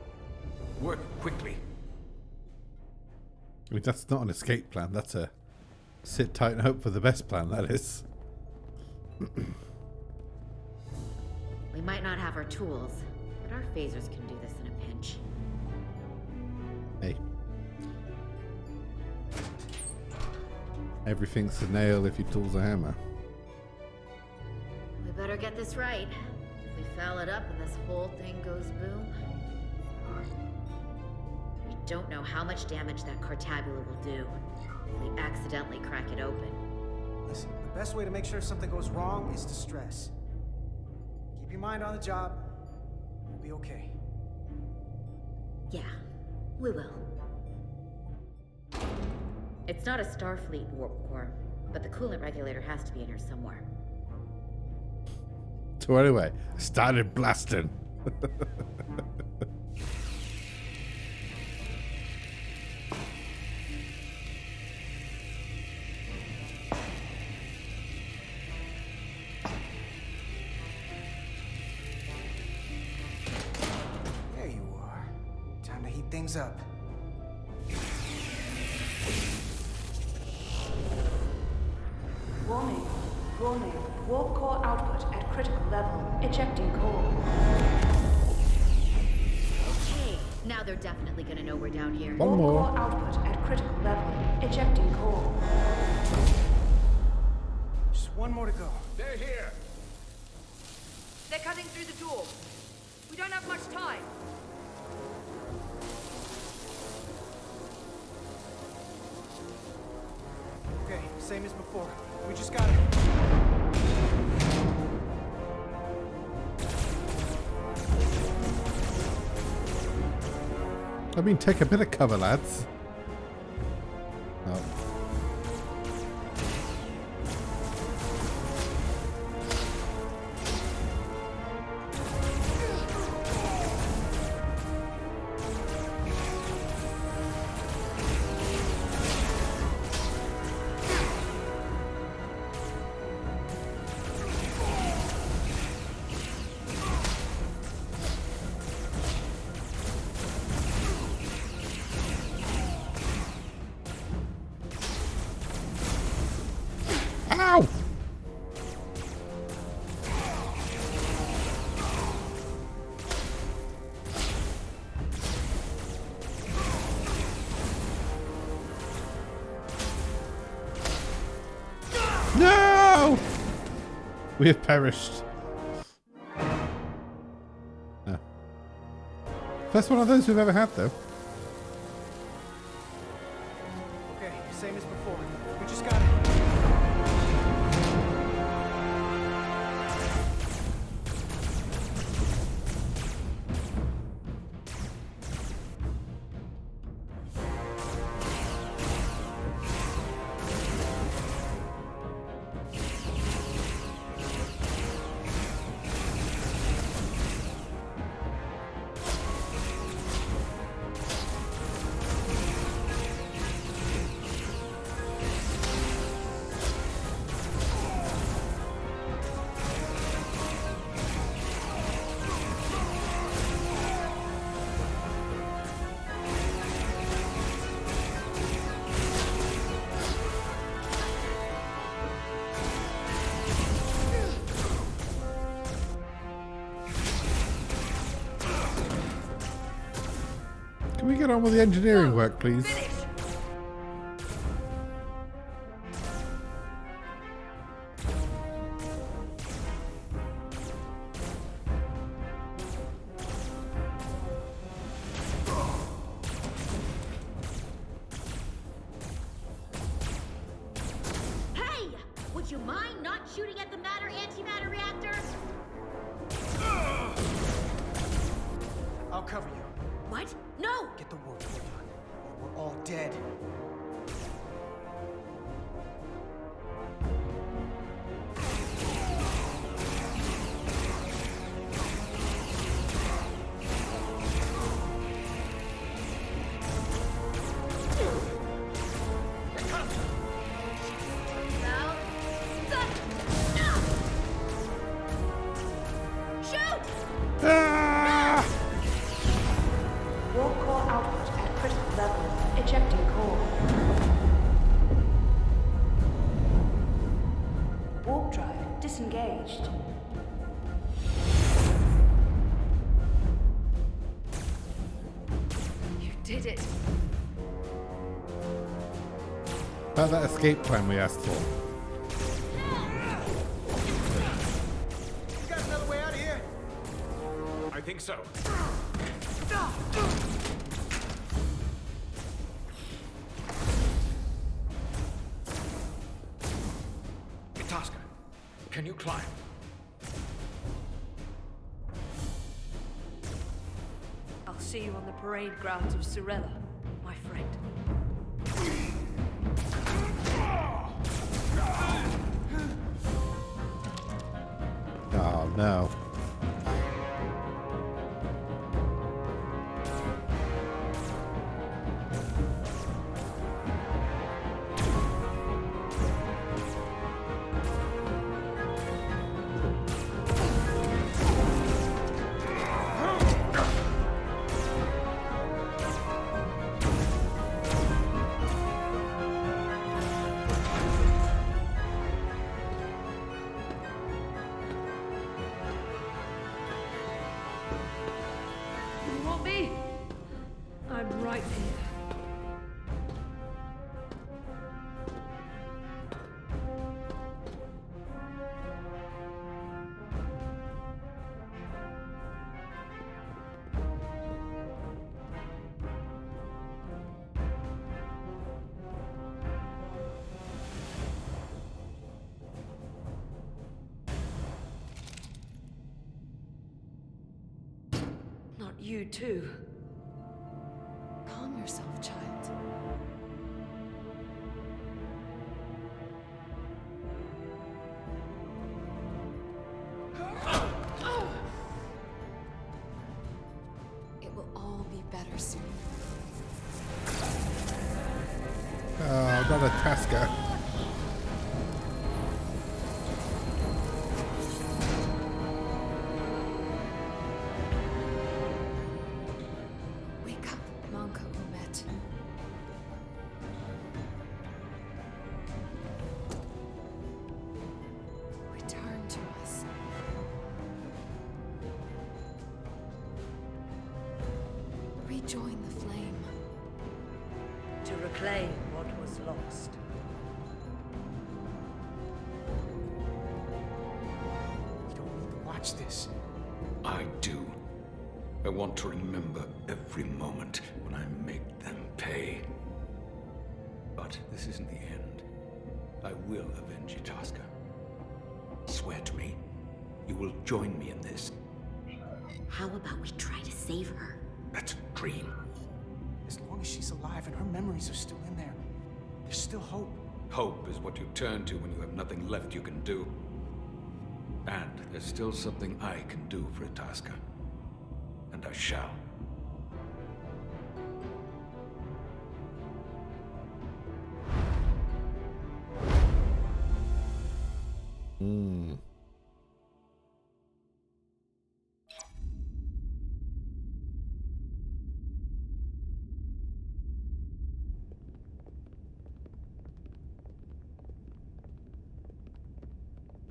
Work quickly. I mean, that's not an escape plan. That's a sit tight and hope for the best plan, that is. We might not have our tools, but our phasers can do this in a pinch. Hey. Everything's a nail if your tool's a hammer. We better get this right. If we foul it up and this whole thing goes boom... We don't know how much damage that Cartabula will do if we accidentally crack it open. Listen, the best way to make sure something goes wrong is to stress. Keep your mind on the job. We'll be okay. Yeah, we will. It's not a Starfleet warp core, but the coolant regulator has to be in here somewhere. So anyway, started blasting. There you are. Time to heat things up. Warning. Warning. Warp core output at critical level. Ejecting core. Okay, now they're definitely gonna know we're down here. One more. Warp core output at critical level. Ejecting core. Just one more to go. They're here. They're cutting through the door. We don't have much time. Okay, same as before. We just gotta... I mean, take a bit of cover, lads. Oh. Ow! No! We have perished. No. First one of those we've ever had, though. Okay, same as before. We just gotta... Can we get on with the engineering work, please? Hey! Would you mind not shooting at the matter-antimatter reactor? I'll cover you. What? No! Get the warp core done, or we're all dead. Ah! Warp core output at critical level. Ejecting core. Warp drive disengaged. You did it. About that escape plan we asked for. You got another way out of here? I think so. Itaska, can you climb? I'll see you on the parade grounds of Sorella, my friend. Oh no. me? I'm right here. Not you too. Calm yourself, child. It will all be better soon. Oh, not a Tasker. Wake up, Manka Umet. Return to us. Rejoin the flame. To reclaim what was lost. You don't need to watch this. I do. I want to remember every moment when I make them pay. But this isn't the end. I will avenge Itasca. Swear to me, you will join me in this. How about we try to save her? That's a dream. As long as she's alive and her memories are still in there, there's still hope. Hope is what you turn to when you have nothing left you can do. And there's still something I can do for Itasca. And I shall.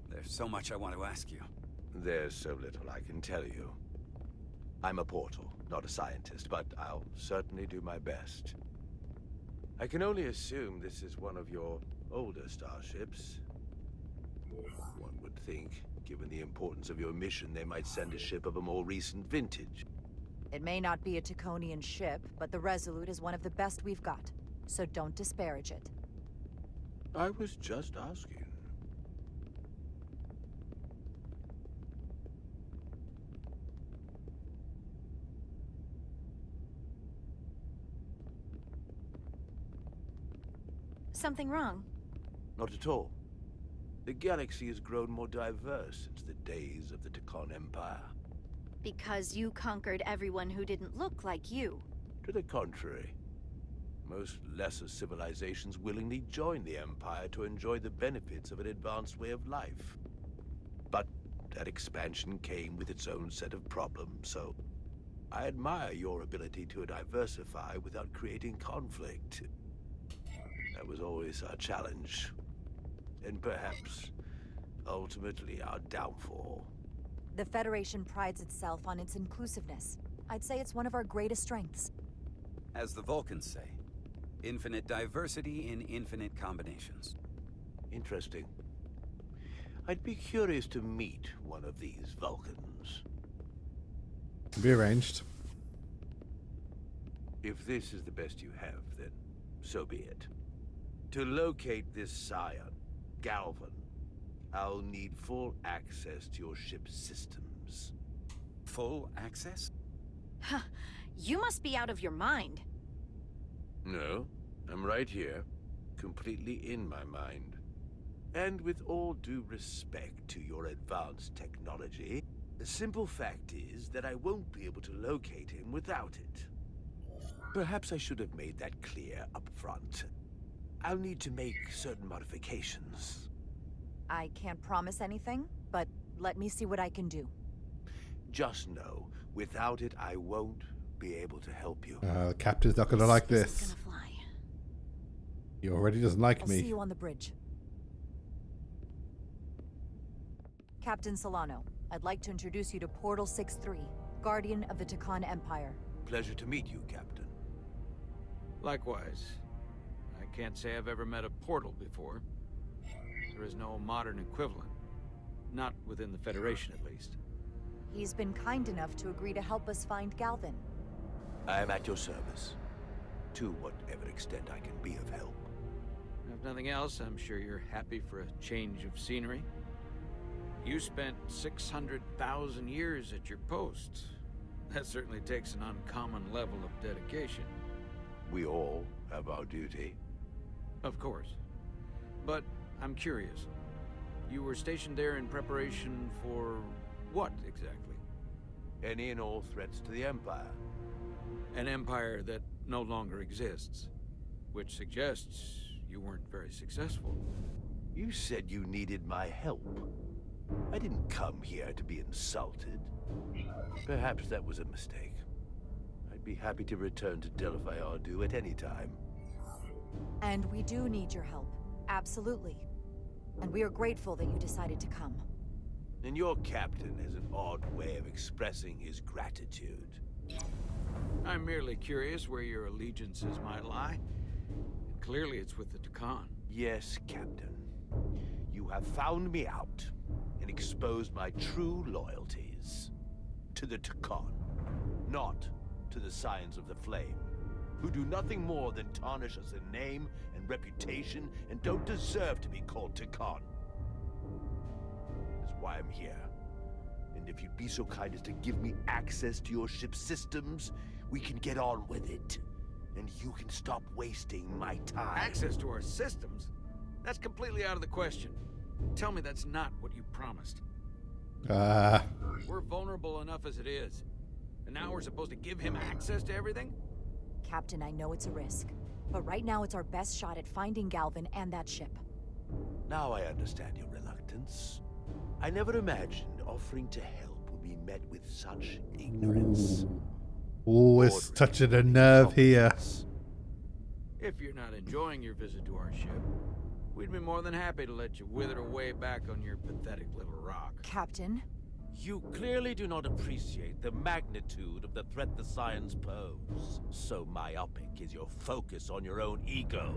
There's so much I want to ask you. There's so little I can tell you. I'm a portal, not a scientist, but I'll certainly do my best. I can only assume this is one of your older starships. One would think, given the importance of your mission, they might send a ship of a more recent vintage. It may not be a Taconian ship, but the Resolute is one of the best we've got. So don't disparage it. I was just asking. Something wrong? Not at all. The galaxy has grown more diverse since the days of the Tacon Empire. Because you conquered everyone who didn't look like you. To the contrary. Most lesser civilizations willingly join the Empire to enjoy the benefits of an advanced way of life. But that expansion came with its own set of problems, so I admire your ability to diversify without creating conflict. That was always our challenge. And perhaps, ultimately, our downfall. The Federation prides itself on its inclusiveness. I'd say it's one of our greatest strengths. As the Vulcans say, infinite diversity in infinite combinations. Interesting. I'd be curious to meet one of these Vulcans. Be arranged. If this is the best you have, then so be it. To locate this scion, Galvan, I'll need full access to your ship's systems. Full access? Huh. You must be out of your mind. No, I'm right here, completely in my mind. And with all due respect to your advanced technology, the simple fact is that I won't be able to locate him without it. Perhaps I should have made that clear up front. I'll need to make certain modifications. I can't promise anything, but let me see what I can do. Just know, without it, I won't be able to help you. The captain's not gonna like this. Gonna fly. He already doesn't like I'll me. see you on the bridge. Captain Solano, I'd like to introduce you to Portal 6-3, Guardian of the Tacon Empire. Pleasure to meet you, Captain. Likewise. I can't say I've ever met a portal before. There is no modern equivalent. Not within the Federation, at least. He's been kind enough to agree to help us find Galvin. I am at your service. To whatever extent I can be of help. If nothing else, I'm sure you're happy for a change of scenery. You spent 600,000 years at your post. That certainly takes an uncommon level of dedication. We all have our duty. Of course. But I'm curious. You were stationed there in preparation for what, exactly? Any and all threats to the Empire. An empire that no longer exists. Which suggests you weren't very successful. You said you needed my help. I didn't come here to be insulted. Perhaps that was a mistake. I'd be happy to return to Delphi Ardu at any time. And we do need your help. Absolutely. And we are grateful that you decided to come. And your captain has an odd way of expressing his gratitude. I'm merely curious where your allegiances might lie. And clearly it's with the Takan. Yes, Captain. You have found me out and exposed my true loyalties. To the Takan, not to the Scions of the Flame, who do nothing more than tarnish us in name and reputation and don't deserve to be called Takan. That's why I'm here. And if you'd be so kind as to give me access to your ship's systems, we can get on with it. And you can stop wasting my time. Access to our systems? That's completely out of the question. Tell me that's not what you promised. We're vulnerable enough as it is. And now we're supposed to give him access to everything? Captain, I know it's a risk. But right now it's our best shot at finding Galvin and that ship. Now I understand your reluctance. I never imagined offering to help would be met with such ignorance. Oh, it's touching a nerve here. If you're not enjoying your visit to our ship, we'd be more than happy to let you wither away back on your pathetic little rock. Captain? You clearly do not appreciate the magnitude of the threat the Scions pose. So myopic is your focus on your own ego.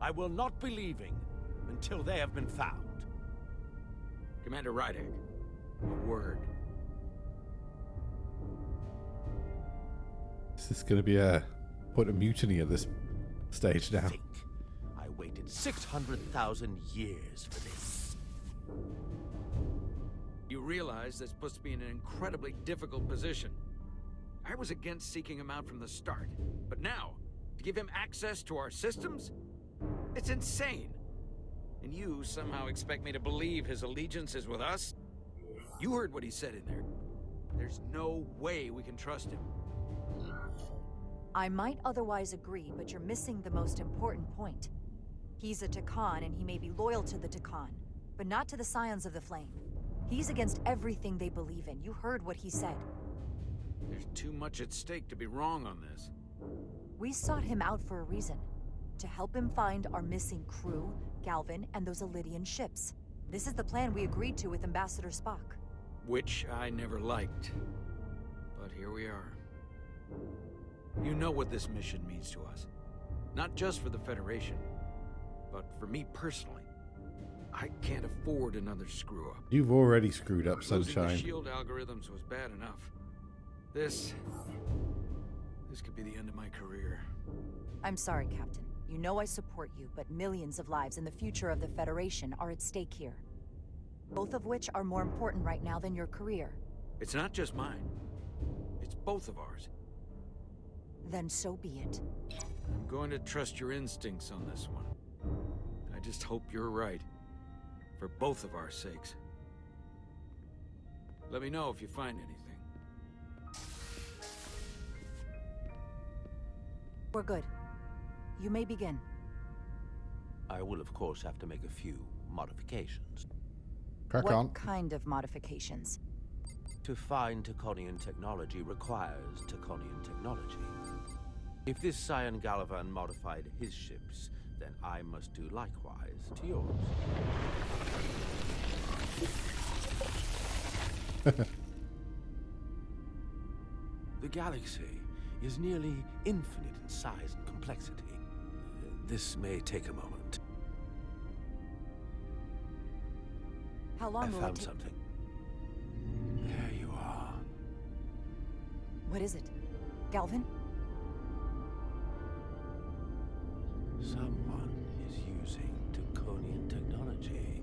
I will not be leaving until they have been found. Commander Rydek, a word. This is going to be a point of mutiny at this stage now. Think. I waited 600,000 years for this. You realize that's supposed to be in an incredibly difficult position. I was against seeking him out from the start, but now, to give him access to our systems? It's insane. And you somehow expect me to believe his allegiance is with us? You heard what he said in there. There's no way we can trust him. I might otherwise agree, but you're missing the most important point. He's a Takan, and he may be loyal to the Takan, but not to the Scions of the Flame. He's against everything they believe in. You heard what he said. There's too much at stake to be wrong on this. We sought him out for a reason. To help him find our missing crew, Galvin, and those Elydian ships. This is the plan we agreed to with Ambassador Spock. Which I never liked. But here we are. You know what this mission means to us. Not just for the Federation, but for me personally. I can't afford another screw-up. You've already screwed up, Losing Sunshine. the shield algorithms was bad enough. This could be the end of my career. I'm sorry, Captain. You know I support you, but millions of lives and the future of the Federation are at stake here. Both of which are more important right now than your career. It's not just mine. It's both of ours. Then so be it. I'm going to trust your instincts on this one. I just hope you're right. For both of our sakes. Let me know if you find anything. We're good. You may begin. I will, of course, have to make a few modifications. Crack what on. kind of modifications? To find Taconian technology requires Taconian technology. If this Scion Galavan modified his ships, then I must do likewise to yours. The galaxy is nearly infinite in size and complexity. This may take a moment. How long I will found it take? something. There you are. What is it? Galvin? Someone is using Draconian technology.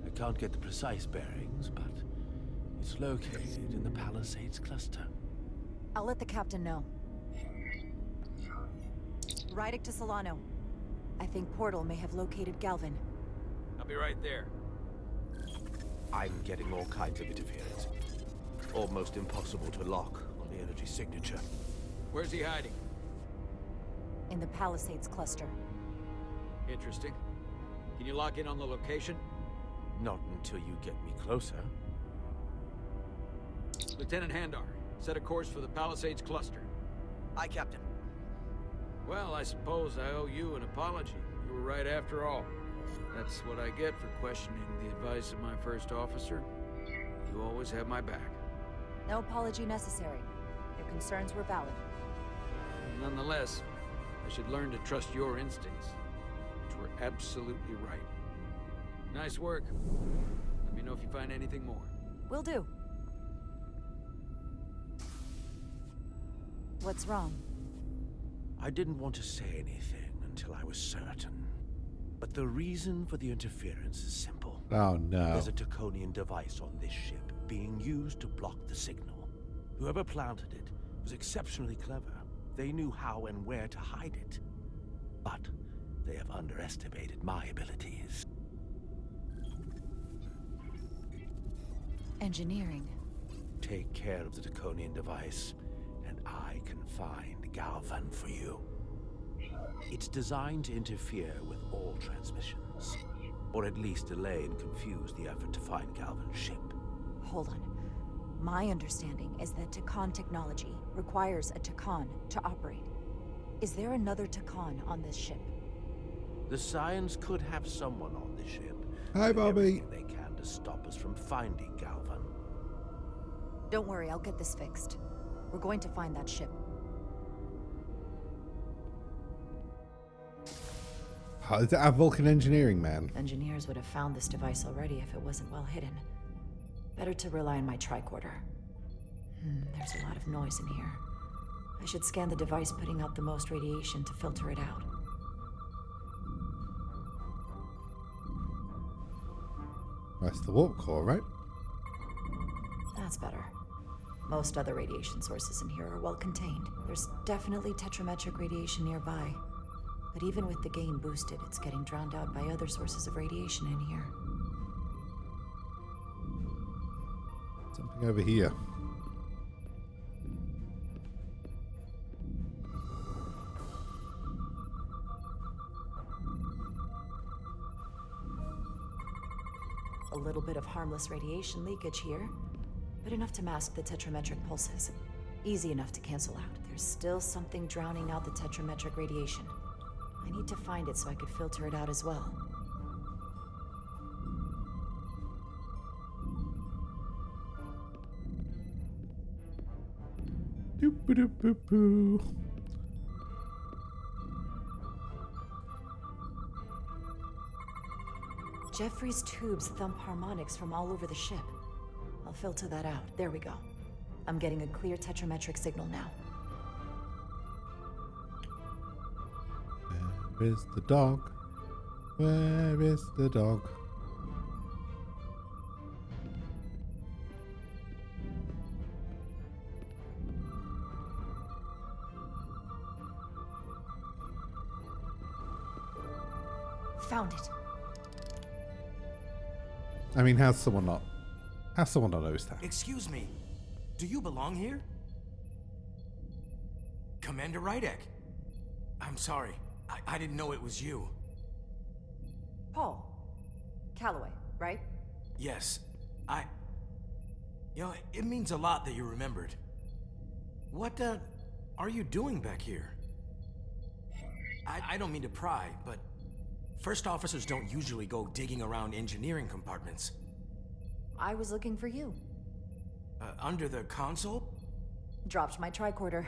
I can't get the precise bearings, but it's located in the Palisades cluster. I'll let the captain know. Rydick to Solano. I think Portal may have located Galvin. I'll be right there. I'm getting all kinds of interference. Almost impossible to lock on the energy signature. Where's he hiding? In the Palisades cluster. Interesting. Can you lock in on the location? Not until you get me closer. Lieutenant Handar, set a course for the Palisades cluster. Aye, Captain. Well, I suppose I owe you an apology. You were right after all. That's what I get for questioning the advice of my first officer. You always have my back. No apology necessary. Your concerns were valid. Nonetheless, I should learn to trust your instincts, which were absolutely right. Nice work. Let me know if you find anything more. Will do. What's wrong? I didn't want to say anything until I was certain. But the reason for the interference is simple. Oh no. There's a Draconian device on this ship being used to block the signal. Whoever planted it was exceptionally clever. They knew how and where to hide it. But they have underestimated my abilities. Engineering. Take care of the Draconian device, and I can find Galvin for you. It's designed to interfere with all transmissions, or at least delay and confuse the effort to find Galvin's ship. Hold on. My understanding is that Takan technology requires a Takan to operate. Is there another Takan on this ship? The Scions could have someone on the ship. Hi, doing Bobby. everything they can to stop us from finding Galvin. Don't worry, I'll get this fixed. We're going to find that ship. Is that our Vulcan engineering man? Engineers would have found this device already if it wasn't well hidden. Better to rely on my tricorder. There's a lot of noise in here. I should scan the device putting out the most radiation to filter it out. That's the warp core, right? That's better. Most other radiation sources in here are well contained. There's definitely tetrametric radiation nearby. But even with the gain boosted, it's getting drowned out by other sources of radiation in here. Something over here. A little bit of harmless radiation leakage here, but enough to mask the tetrametric pulses. Easy enough to cancel out. There's still something drowning out the tetrametric radiation. I need to find it so I could filter it out as well. Doop-a-doop-boop-boo. Jeffrey's tubes thump harmonics from all over the ship. I'll filter that out. There we go. I'm getting a clear tetrametric signal now. Where is the dog? Where is the dog? Found it. I mean, how's someone not noticed that? Excuse me. Do you belong here? Commander Rydick. I'm sorry. I didn't know it was you. Paul. Calloway, right? Yes. You know, it means a lot that you remembered. What, are you doing back here? I don't mean to pry, but first officers don't usually go digging around engineering compartments. I was looking for you. Under the console? Dropped my tricorder.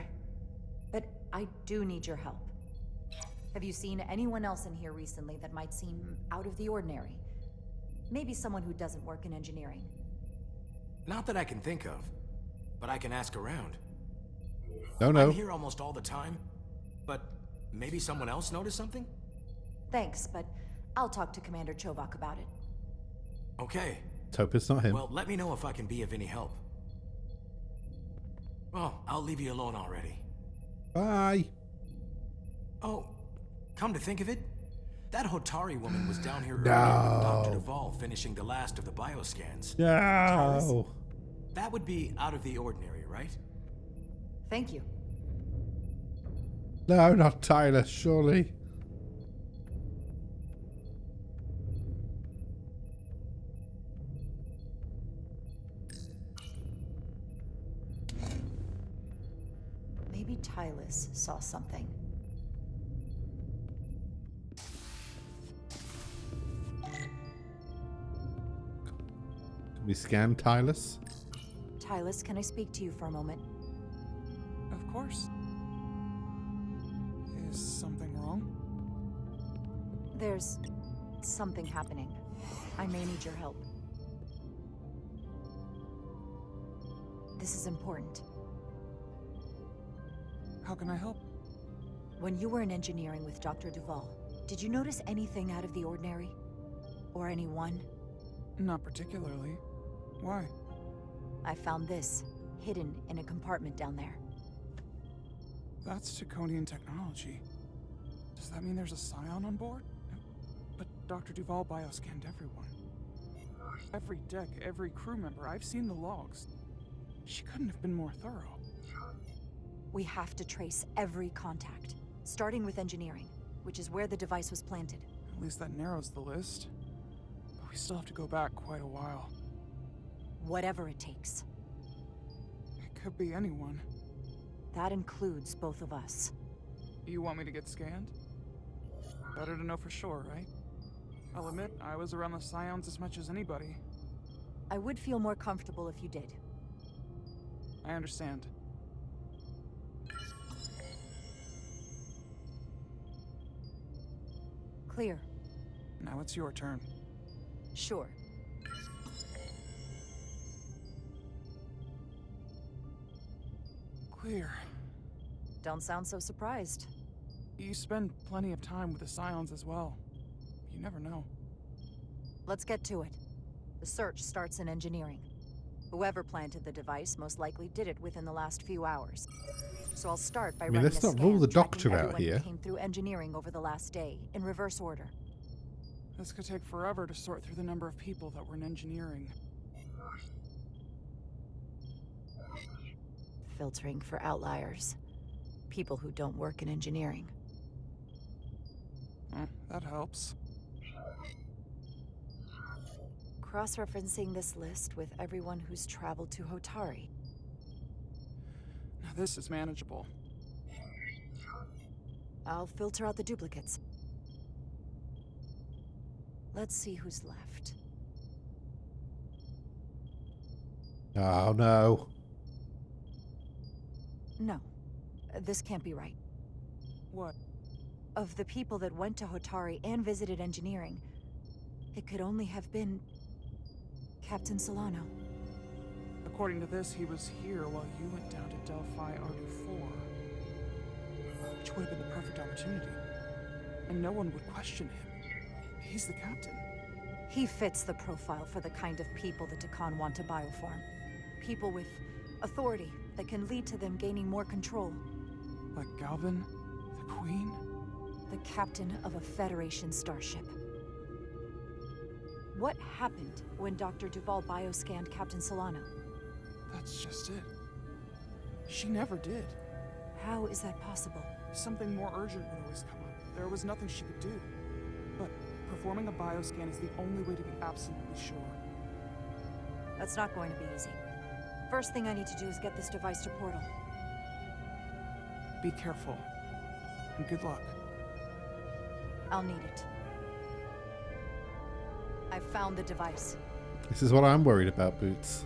But I do need your help. Have you seen anyone else in here recently that might seem out of the ordinary? Maybe someone who doesn't work in engineering. Not that I can think of, but I can ask around. No. I'm here almost all the time, but maybe someone else noticed something? Thanks, but I'll talk to Commander Chovak about it. Okay. Let's hope it's not him. Well, let me know if I can be of any help. Well, I'll leave you alone already. Bye. Oh, come to think of it, that Hotari woman was down here No. earlier with Dr. Duvall finishing the last of the bioscans. No. That would be out of the ordinary, right? Thank you. No, not Tyler, surely. Maybe Tylus saw something. Can we scan Tylus? Tylus, can I speak to you for a moment? Of course. Is something wrong? There's something happening. I may need your help. This is important. How can I help? When you were in engineering with Dr. Duvall, did you notice anything out of the ordinary? Or anyone? Not particularly. Why? I found this, hidden in a compartment down there. That's Taconian technology. Does that mean there's a Scion on board? But Dr. Duvall bioscanned everyone. Every deck, every crew member. I've seen the logs. She couldn't have been more thorough. We have to trace every contact, starting with engineering, which is where the device was planted. At least that narrows the list. But we still have to go back quite a while. Whatever it takes. It could be anyone. That includes both of us. You want me to get scanned? Better to know for sure, right? I'll admit, I was around the Scions as much as anybody. I would feel more comfortable if you did. I understand. Clear. Now it's your turn. Sure. Clear. Don't sound so surprised. You spend plenty of time with the Scions as well. You never know. Let's get to it. The search starts in engineering. Whoever planted the device most likely did it within the last few hours. So I'll start by running let's a not scan rule the tracking doctor out everyone who here. came through engineering over the last day, in reverse order. This could take forever to sort through the number of people that were in engineering. Filtering for outliers. People who don't work in engineering. That helps. Cross-referencing this list with everyone who's traveled to Hotari. Now this is manageable. I'll filter out the duplicates. Let's see who's left. Oh, no. No. This can't be right. What? Of the people that went to Hotari and visited engineering, it could only have been Captain Solano. According to this, he was here while you went down to Delphi RD4. Which would have been the perfect opportunity. And no one would question him. He's the captain. He fits the profile for the kind of people the Takan want to bioform. People with authority that can lead to them gaining more control. Like Galvin, the Queen? The captain of a Federation starship. What happened when Dr. Duvall bioscanned Captain Solano? That's just it. She never did. How is that possible? Something more urgent would always come up. There was nothing she could do. But performing a bioscan is the only way to be absolutely sure. That's not going to be easy. First thing I need to do is get this device to Portal. Be careful. And good luck. I'll need it. I've found the device. This is what I'm worried about, Boots.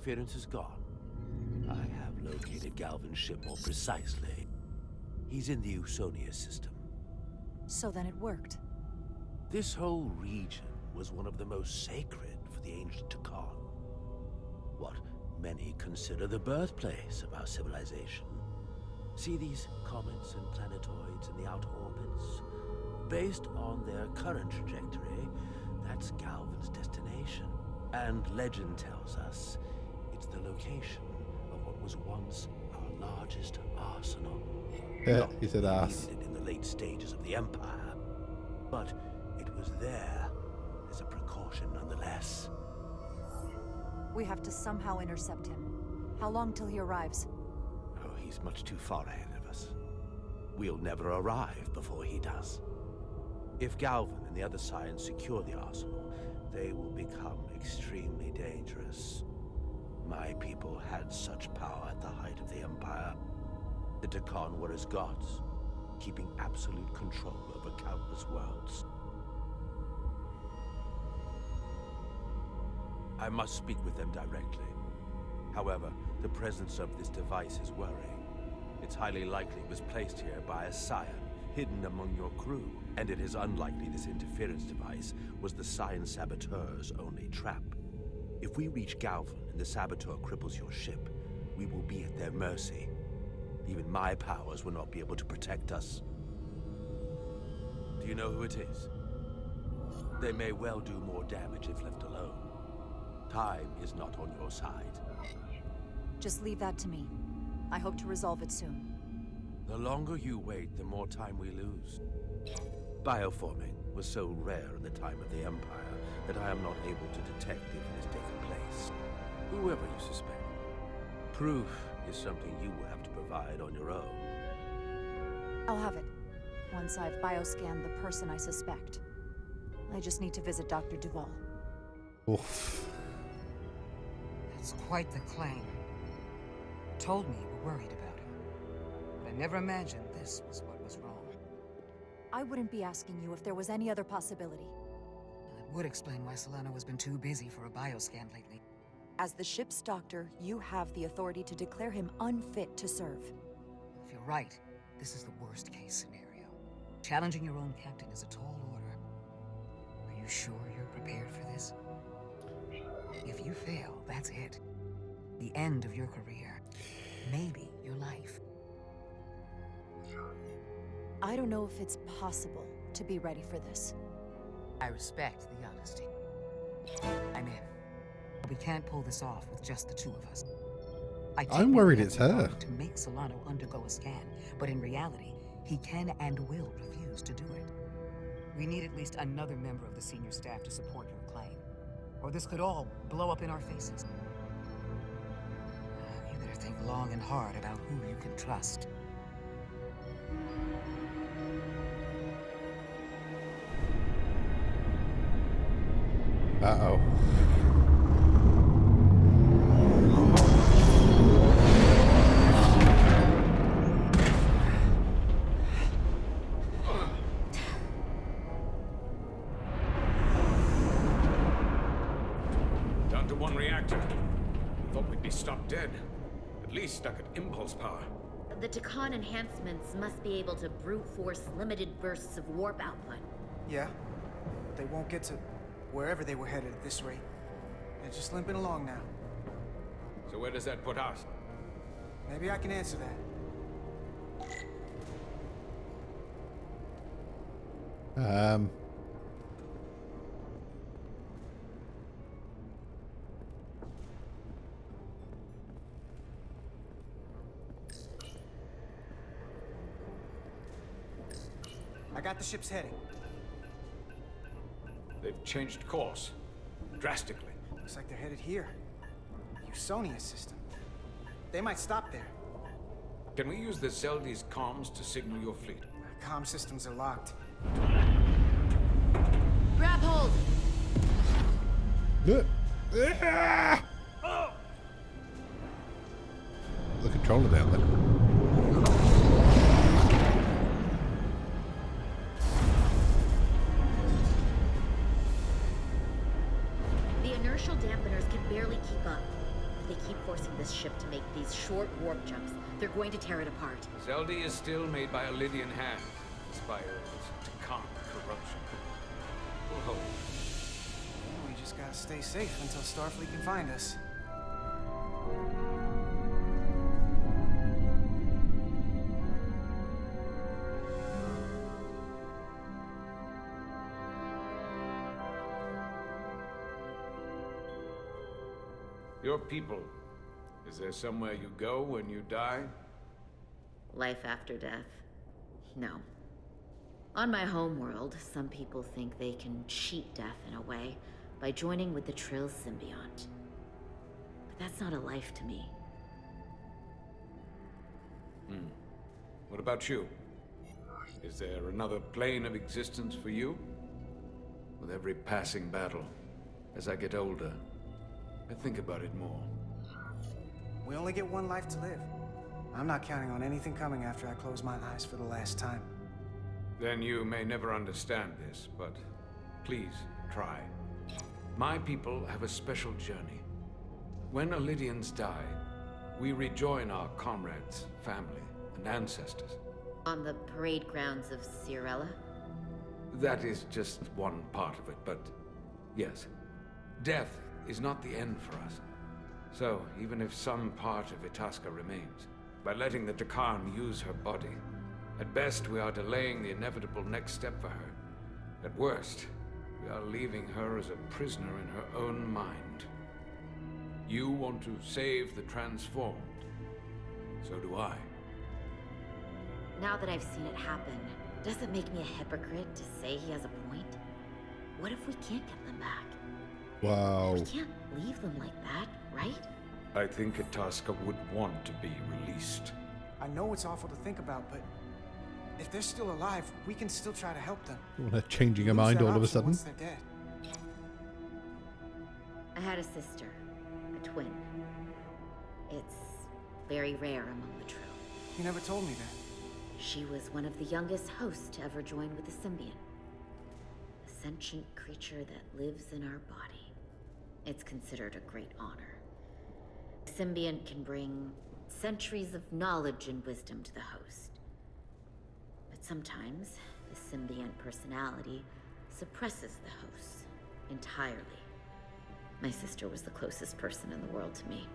interference is gone. I have located Galvin's ship more precisely. He's in the Usonia system. So then it worked. This whole region was one of the most sacred for the ancient Takan. What many consider the birthplace of our civilization. See these comets and planetoids in the outer orbits? Based on their current trajectory, that's Galvin's destination. And legend tells us it's the location of what was once our largest arsenal. Yeah, he said ass. In the late stages of the Empire, but it was there as a precaution nonetheless. We have to somehow intercept him. How long till he arrives? Oh, he's much too far ahead of us. We'll never arrive before he does. If Galvin and the other Scions secure the arsenal, they will become extremely dangerous. My people had such power at the height of the Empire. The Takan were as gods, keeping absolute control over countless worlds. I must speak with them directly. However, the presence of this device is worrying. It's highly likely it was placed here by a Scion, hidden among your crew. And it is unlikely this interference device was the Scion Saboteur's only trap. If we reach Galvin and the Saboteur cripples your ship, we will be at their mercy. Even my powers will not be able to protect us. Do you know who it is? They may well do more damage if left alone. Time is not on your side. Just leave that to me. I hope to resolve it soon. The longer you wait, the more time we lose. Bioforming was so rare in the time of the Empire that I am not able to detect if it has taken place. Whoever you suspect, proof is something you will have to provide on your own. I'll have it, once I've bioscanned the person I suspect. I just need to visit Dr. Duval. Oof. That's quite the claim. Told me you were worried about him. But I never imagined this was what was wrong. I wouldn't be asking you if there was any other possibility. Well, it would explain why Solano has been too busy for a bioscan lately. As the ship's doctor, you have the authority to declare him unfit to serve. If you're right, this is the worst case scenario. Challenging your own captain is a tall order. Are you sure you're prepared for this? If you fail, that's it. The end of your career. Maybe your life. I don't know if it's possible to be ready for this. I respect the honesty. I'm in. We can't pull this off with just the two of us. I'm worried it's her. To make Solano undergo a scan, but in reality, he can and will refuse to do it. We need at least another member of the senior staff to support your claim, or this could all blow up in our faces. You better think long and hard about who you can trust. Uh-oh. Down to one reactor. Thought we'd be stopped dead. At least stuck at impulse power. The Takan enhancements must be able to brute force limited bursts of warp output. Yeah, but they won't get to wherever they were headed at this rate. They're just limping along now. So where does that put us? Maybe I can answer that. I got the ship's heading. They've changed course. Drastically. Looks like they're headed here. Usonia system. They might stop there. Can we use the Zeldi's comms to signal your fleet? Comm systems are locked. Grab hold! The controller down there. The inertial dampeners can barely keep up. If they They're going to tear it apart. Zeldi is still made by a Lydian hand, inspired to calm corruption. We'll hold. We just gotta stay safe until Starfleet can find us. Your people. Is there somewhere you go when you die? Life after death? No. On my homeworld, some people think they can cheat death in a way by joining with the Trill symbiont. But that's not a life to me. What about you? Is there another plane of existence for you? With every passing battle, as I get older, I think about it more. We only get one life to live. I'm not counting on anything coming after I close my eyes for the last time. Then you may never understand this, but please try. My people have a special journey. When Lydians die, we rejoin our comrades, family, and ancestors. On the parade grounds of Cirella? That is just one part of it, but yes. Death is not the end for us. So, even if some part of Itasca remains, by letting the Dakan use her body, at best we are delaying the inevitable next step for her. At worst, we are leaving her as a prisoner in her own mind. You want to save the transformed. So do I. Now that I've seen it happen, does it make me a hypocrite to say he has a point? What if we can't get them back? Wow. We can't leave them like that, right? I think Itasca would want to be released. I know it's awful to think about, but if they're still alive, we can still try to help them. They're changing her mind all of a sudden. Once they're dead. I had a sister, a twin. It's very rare among the Trill. You never told me that. She was one of the youngest hosts to ever join with the symbiont. A sentient creature that lives in our body. It's considered a great honor. The symbiont can bring centuries of knowledge and wisdom to the host. But sometimes, the symbiont personality suppresses the host entirely. My sister was the closest person in the world to me.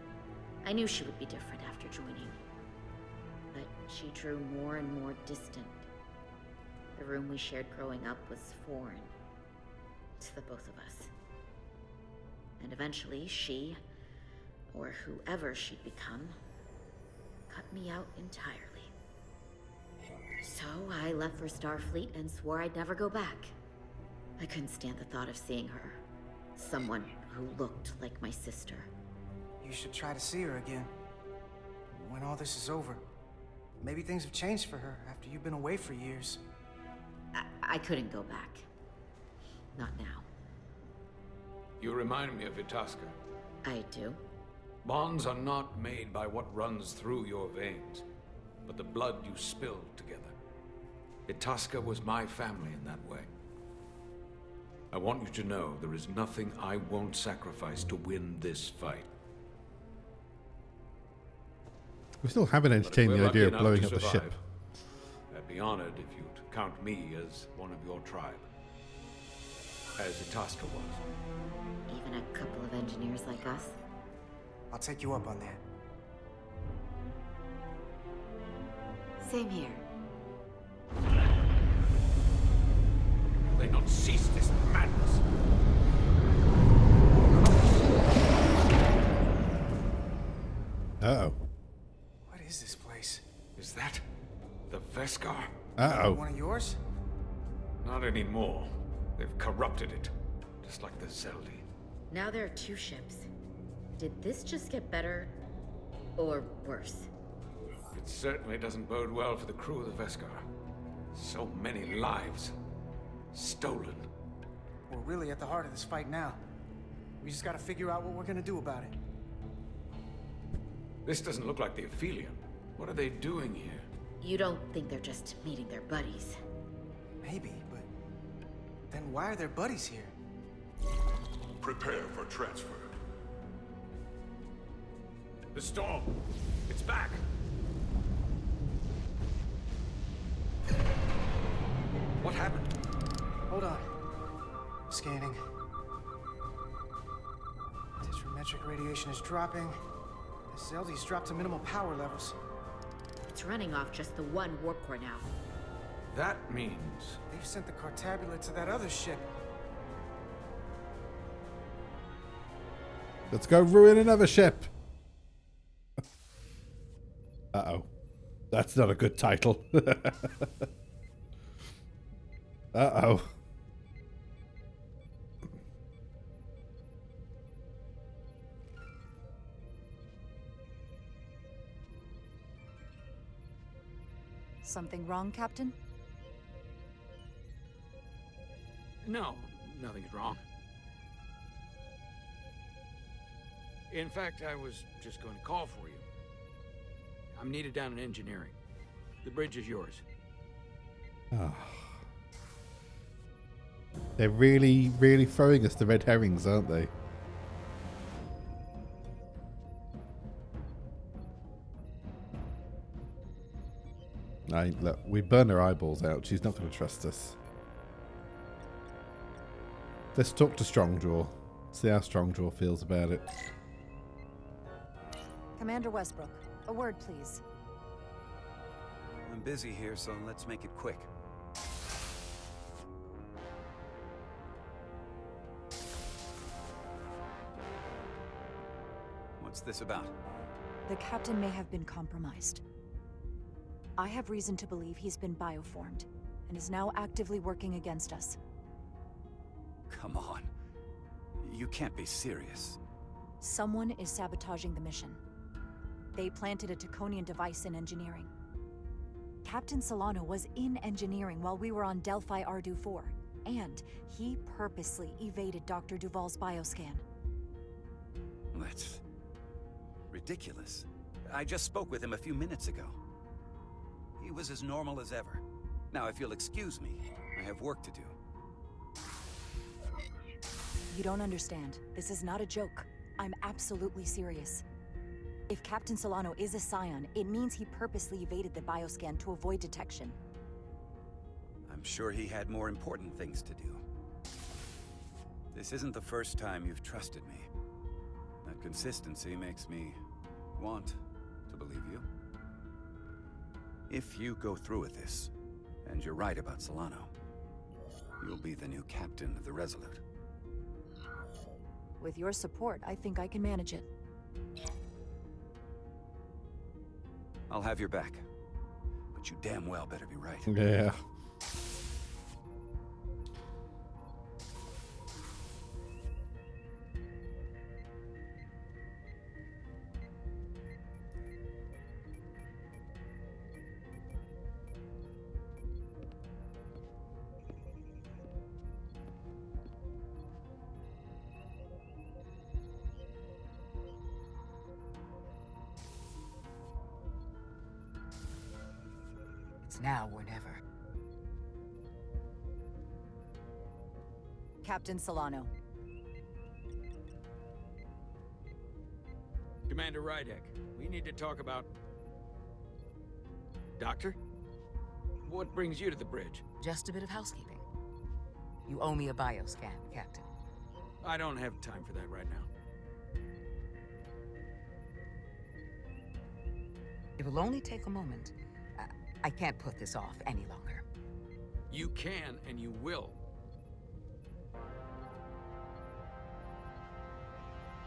I knew she would be different after joining. But she drew more and more distant. The room we shared growing up was foreign to the both of us. And eventually she, or whoever she'd become, cut me out entirely. So I left for Starfleet and swore I'd never go back. I couldn't stand the thought of seeing her. Someone who looked like my sister. You should try to see her again. When all this is over. Maybe things have changed for her after you've been away for years. I couldn't go back. Not now. You remind me of Itasca. I do? Bonds are not made by what runs through your veins, but the blood you spill together. Itasca was my family in that way. I want you to know there is nothing I won't sacrifice to win this fight. We still haven't entertained the idea of blowing up the ship. I'd be honored if you'd count me as one of your tribe. As Itasca was. Even a couple of engineers like us? I'll take you up on that. Same here. Will they not cease this madness? Uh-oh. What is this place? Is that the Veskar? Uh-oh. One of yours? Not anymore. They've corrupted it, just like the Zeldi. Now there are two ships. Did this just get better, or worse? It certainly doesn't bode well for the crew of the Veskar. So many lives stolen. We're really at the heart of this fight now. We just gotta figure out what we're gonna do about it. This doesn't look like the Aphelion. What are they doing here? You don't think they're just meeting their buddies? Maybe, but then why are their buddies here? Prepare for transfer. The storm! It's back! Hold on. Scanning. Disrometric radiation is dropping. The Zeldy's dropped to minimal power levels. It's running off just the one warp core now. That means... They've sent the Cartabula to that other ship. Let's go ruin another ship. Uh-oh. That's not a good title. Uh-oh. Something wrong, Captain? No, nothing's wrong. In fact, I was just going to call for you. I'm needed down in engineering. The bridge is yours. Oh. They're really, really throwing us the red herrings, aren't they? Look, we burn her eyeballs out. She's not going to trust us. Let's talk to Strongjaw. See how Strongjaw feels about it. Commander Westbrook, a word, please. I'm busy here, so let's make it quick. What's this about? The captain may have been compromised. I have reason to believe he's been bioformed and is now actively working against us. Come on. You can't be serious. Someone is sabotaging the mission. They planted a Taconian device in engineering. Captain Solano was in engineering while we were on Delphi Ardu 4, and he purposely evaded Dr. Duval's bioscan. That's ridiculous. I just spoke with him a few minutes ago. He was as normal as ever. Now, if you'll excuse me, I have work to do. You don't understand. This is not a joke. I'm absolutely serious. If Captain Solano is a Scion, it means he purposely evaded the bioscan to avoid detection. I'm sure he had more important things to do. This isn't the first time you've trusted me. That consistency makes me want to believe you. If you go through with this, and you're right about Solano, you'll be the new captain of the Resolute. With your support, I think I can manage it. I'll have your back. But you damn well better be right. Yeah. Now or never. Captain Solano. Commander Rydek, we need to talk about... Doctor? What brings you to the bridge? Just a bit of housekeeping. You owe me a bioscan, Captain. I don't have time for that right now. It will only take a moment. I can't put this off any longer. You can, and you will.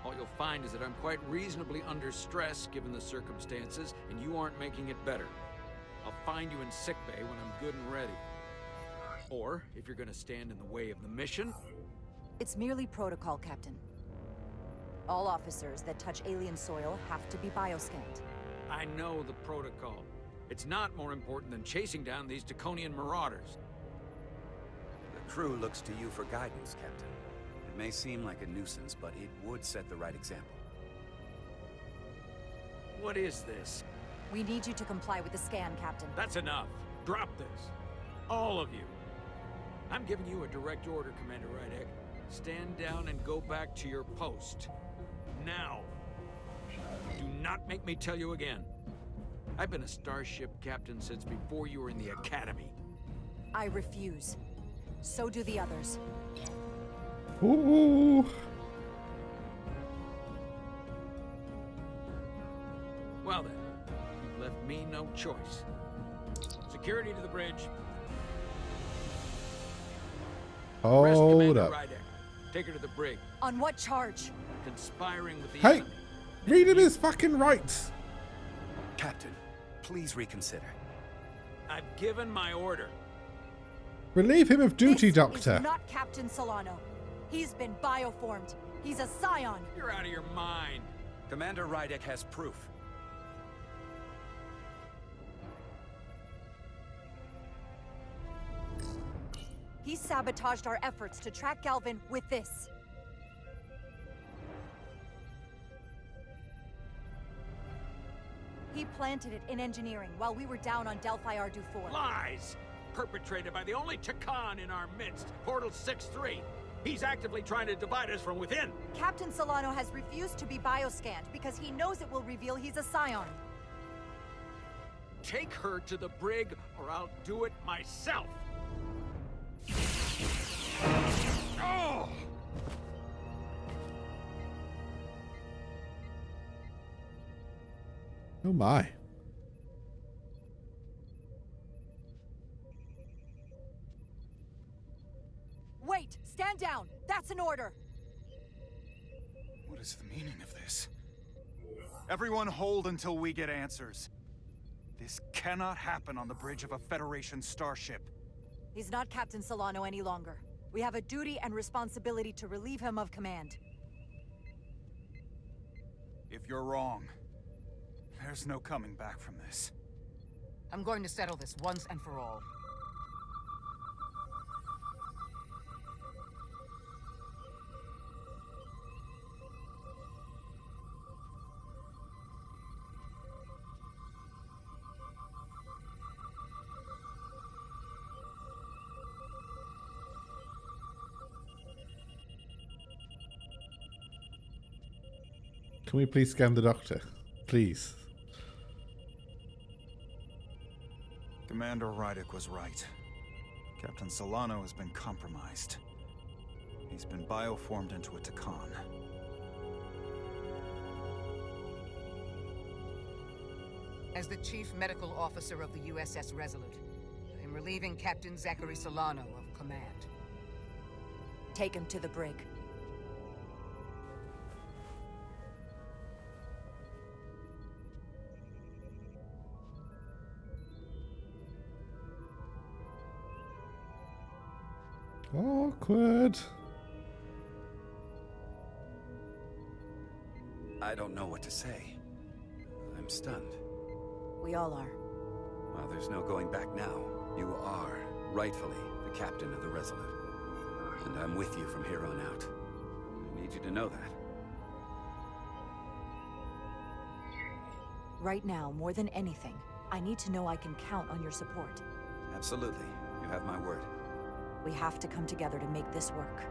All you'll find is that I'm quite reasonably under stress given the circumstances, and you aren't making it better. I'll find you in sickbay when I'm good and ready. Or, if you're gonna stand in the way of the mission... It's merely protocol, Captain. All officers that touch alien soil have to be bioscanned. I know the protocol. It's not more important than chasing down these Taconian marauders. The crew looks to you for guidance, Captain. It may seem like a nuisance, but it would set the right example. What is this? We need you to comply with the scan, Captain. That's enough. Drop this. All of you. I'm giving you a direct order, Commander Rydek. Stand down and go back to your post. Now. Do not make me tell you again. I've been a starship captain since before you were in the academy. I refuse. So do the others. Ooh. Well then, you've left me no choice. Security to the bridge. Arrest Hold Commander up. Rydek. Take her to the brig. On what charge? Conspiring with the Hey, enemy. read him his fucking rights. Captain, please reconsider. I've given my order. Relieve him of duty, This Doctor. is not Captain Solano. He's been bioformed. He's a scion. You're out of your mind. Commander Rydek has proof. He sabotaged our efforts to track Galvin with this. He planted it in engineering while we were down on Delphi Ardu 4. Lies! Perpetrated by the only Takan in our midst, Portal 6-3. He's actively trying to divide us from within. Captain Solano has refused to be bioscanned because he knows it will reveal he's a scion. Take her to the brig, or I'll do it myself. Oh! Oh my. Wait! Stand down! That's an order! What is the meaning of this? Everyone hold until we get answers. This cannot happen on the bridge of a Federation starship. He's not Captain Solano any longer. We have a duty and responsibility to relieve him of command. If you're wrong, there's no coming back from this. I'm going to settle this once and for all. Can we please scan the Doctor? Please. Commander Rydek was right. Captain Solano has been compromised. He's been bioformed into a Takan. As the Chief Medical Officer of the USS Resolute, I am relieving Captain Zachary Solano of command. Take him to the brig. Awkward. I don't know what to say. I'm stunned. We all are. Well, there's no going back now. You are, rightfully, the captain of the Resolute. And I'm with you from here on out. I need you to know that. Right now, more than anything, I need to know I can count on your support. Absolutely. You have my word. We have to come together to make this work.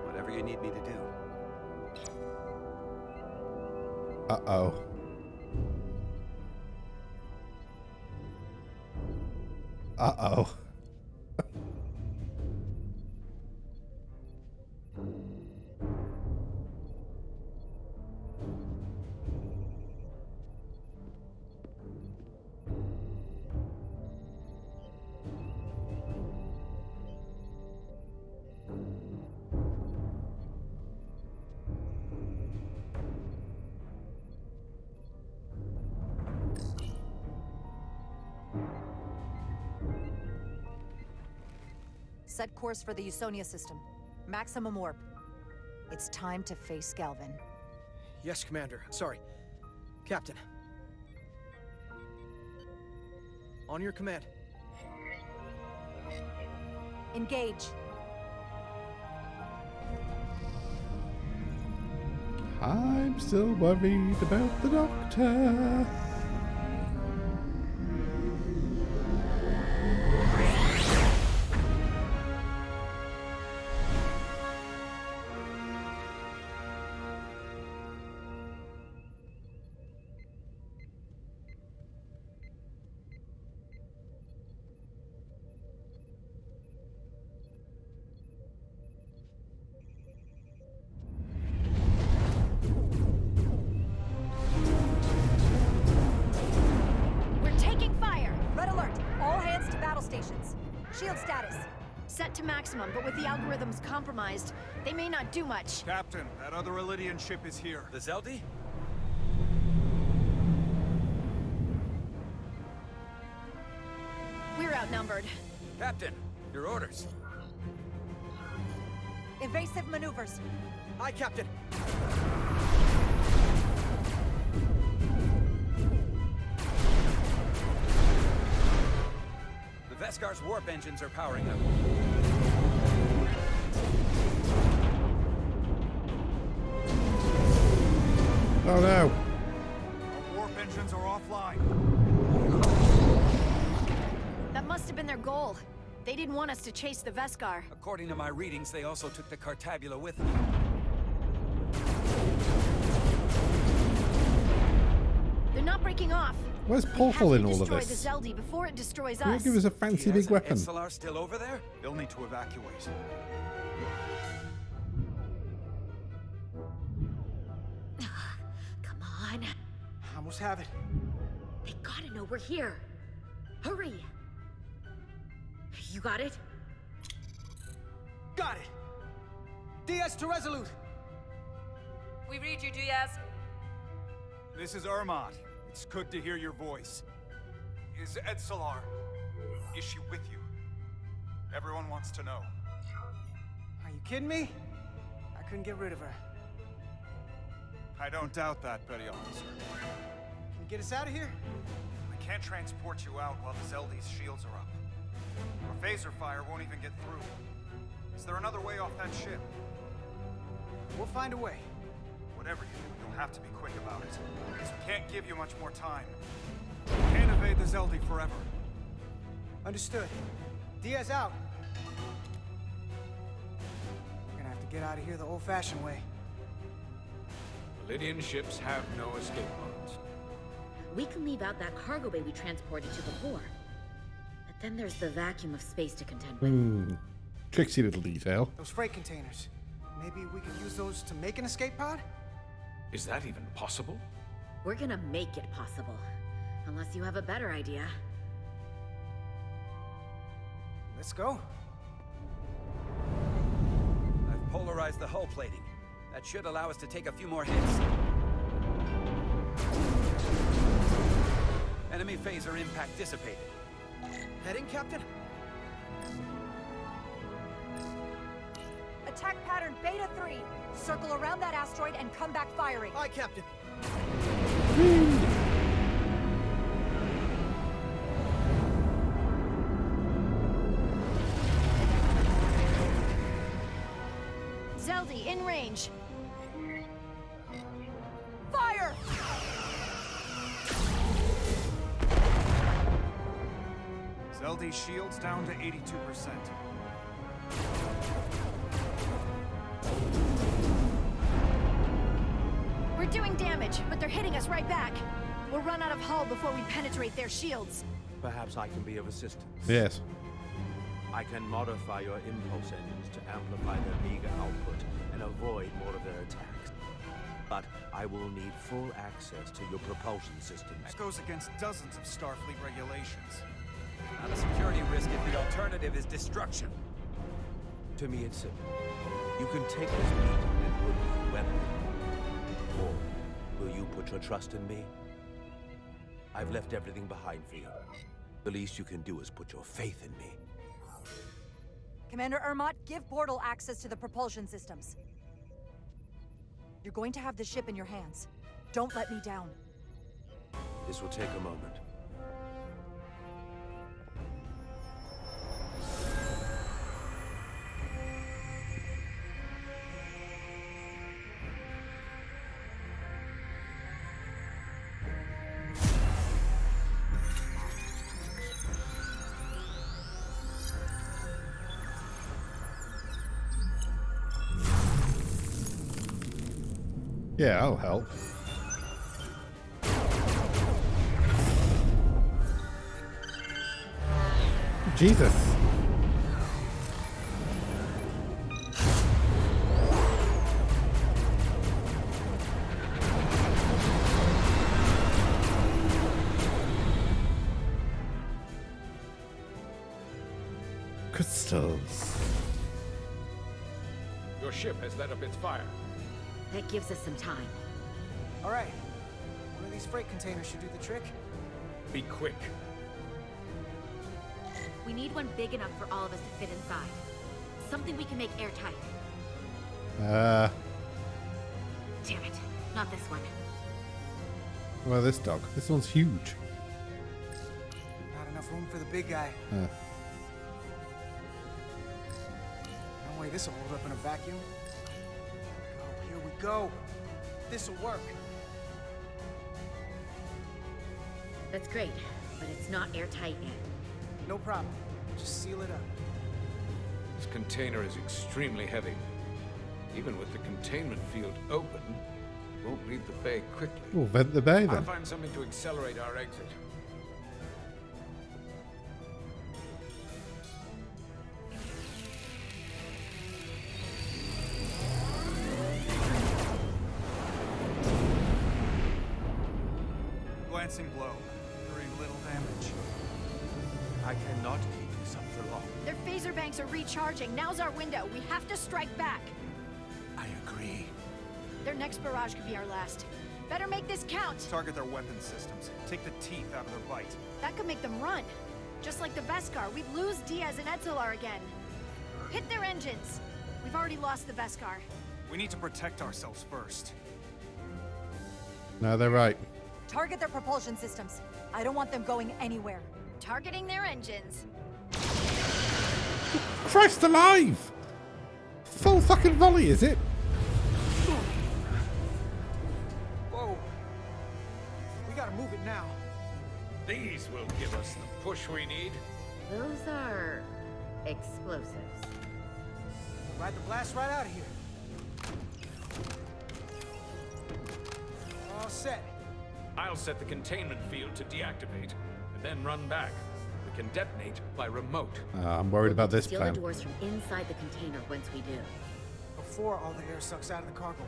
Whatever you need me to do. Uh-oh. Uh-oh. Set course for the Usonia system. Maximum warp. It's time to face Galvin. Yes, Commander. Sorry. Captain. On your command. Engage. I'm still worried about the Doctor. shield status? Set to maximum, but with the algorithms compromised, they may not do much. Captain, that other Elydian ship is here. The Zeldi? We're outnumbered. Captain, your orders. Evasive maneuvers. Aye, Captain. The Veskar's warp engines are powering up. Oh no. Our warp engines are offline. That must have been their goal. They didn't want us to chase the Veskar. According to my readings, they also took the Cartabula with them. They're not breaking off. Where's Portal in all of this? Destroy the Zeldi before it destroys Can you us. give us a fancy big weapon? Solar still over there? They'll need to evacuate. Come on. I almost have it. They gotta know we're here. Hurry. You got it? Got it. Diaz to Resolute. We read you, Diaz. This is Ermot. It's good to hear your voice. Is Edsolar... is she with you? Everyone wants to know. Are you kidding me? I couldn't get rid of her. I don't doubt that, Petty Officer. Can you get us out of here? We can't transport you out while the Zeldi's shields are up. Our phaser fire won't even get through. Is there another way off that ship? We'll find a way. Whatever you do, you'll have to be quick about it. Because we can't give you much more time. We can't evade the Zeldi forever. Understood. Diaz out. We're gonna have to get out of here the old-fashioned way. Lydian ships have no escape pods. We can leave out that cargo bay we transported you before. But then there's the vacuum of space to contend with. Tricksy little detail. Those freight containers. Maybe we could use those to make an escape pod? Is that even possible? We're gonna make it possible. Unless you have a better idea. Let's go. I've polarized the hull plating. That should allow us to take a few more hits. Enemy phaser impact dissipated. Heading, Captain? Attack pattern Beta 3. Circle around that asteroid and come back firing. Aye, Captain. Zeldi, in range. Fire! Zeldi's shields down to 82%. We're doing damage, but they're hitting us right back. We'll run out of hull before we penetrate their shields. Perhaps I can be of assistance. Yes. I can modify your impulse engines to amplify their meager output and avoid more of their attacks. But I will need full access to your propulsion systems. That goes against dozens of Starfleet regulations. Not a security risk if the alternative is destruction. To me, it's simple. You can take this beat and put it in weapon. Or will you put your trust in me? I've left everything behind for you. The least you can do is put your faith in me. Commander Ermot, give Portal access to the propulsion systems. You're going to have the ship in your hands. Don't let me down. This will take a moment. Yeah, I'll help. Jesus. crystals. Your ship has let up its fire. That gives us some time. All right. One of these freight containers should do the trick. Be quick. We need one big enough for all of us to fit inside. Something we can make airtight. Damn it. Not this one. Well, this dog. This one's huge. Not enough room for the big guy. No way this will hold up in a vacuum. Oh, here we go. This'll work. That's great, but it's not airtight yet. No problem. Just seal it up. This container is extremely heavy. Even with the containment field open, it won't leave the bay quickly. We'll vent the bay I'll then. find something to accelerate our exit. Glancing blow. Very little damage. I cannot keep this up for long. Their phaser banks are recharging. Now's our window. We have to strike back. I agree. Their next barrage could be our last. Better make this count. Target their weapon systems. Take the teeth out of their bite. That could make them run. Just like the Veskar, we'd lose Diaz and Etzelar again. Hit their engines. We've already lost the Veskar. We need to protect ourselves first. No, they're right. Target their propulsion systems. I don't want them going anywhere. Targeting their engines. Christ alive! Full fucking volley, is it? Whoa. We gotta move it now. These will give us the push we need. Those are explosives. We'll ride the blast right out of here. All set. I'll set the containment field to deactivate, and then run back. We can detonate by remote. I'm worried about this Seal plan. the doors from inside the container once we do. Before all the air sucks out of the cargo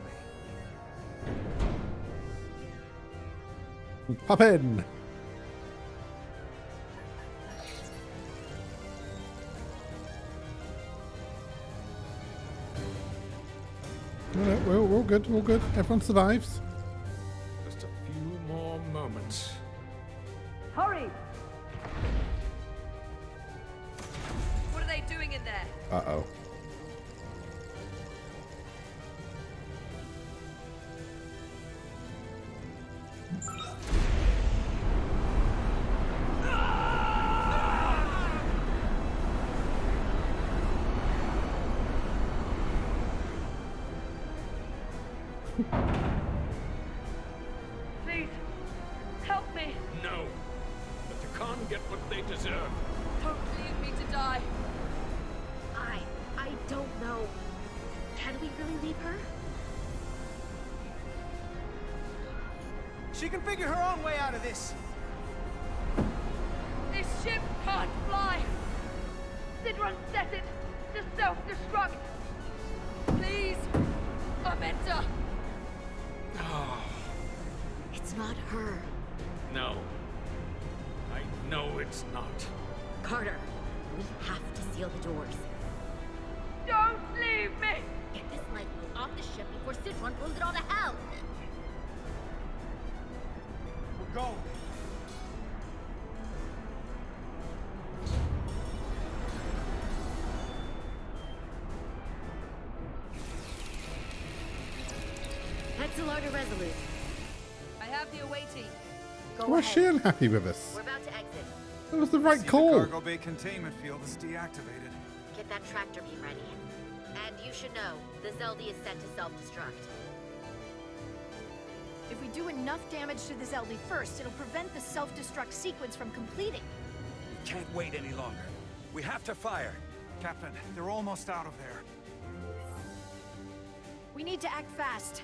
bay. Hop in! Alright, we're all good, we're all good. Everyone survives. Just a few more moments. Hurry! What are they doing in there? Uh-oh. Please, help me. No. Let the Khan get what they deserve. Don't leave me to die. I don't know. Can we really leave her? She can figure her own way out of this. This ship can't fly. Sidron set it to self-destruct. Please, Amenta. It's not her. No. I know it's not. Carter, we have to seal the doors. Don't leave me! Get this lifeboat off the ship before Sidron blows it all to hell! We're going. Etzelar to Resolute. I have the awaiting. Go Why is ahead. she unhappy with us? We're about to exit. That was the right See, call. the cargo bay containment field is deactivated. Get that tractor beam ready. And you should know, the Zeldi is set to self-destruct. If we do enough damage to the Zeldi first, it'll prevent the self-destruct sequence from completing. We can't wait any longer. We have to fire. Captain, they're almost out of there. We need to act fast.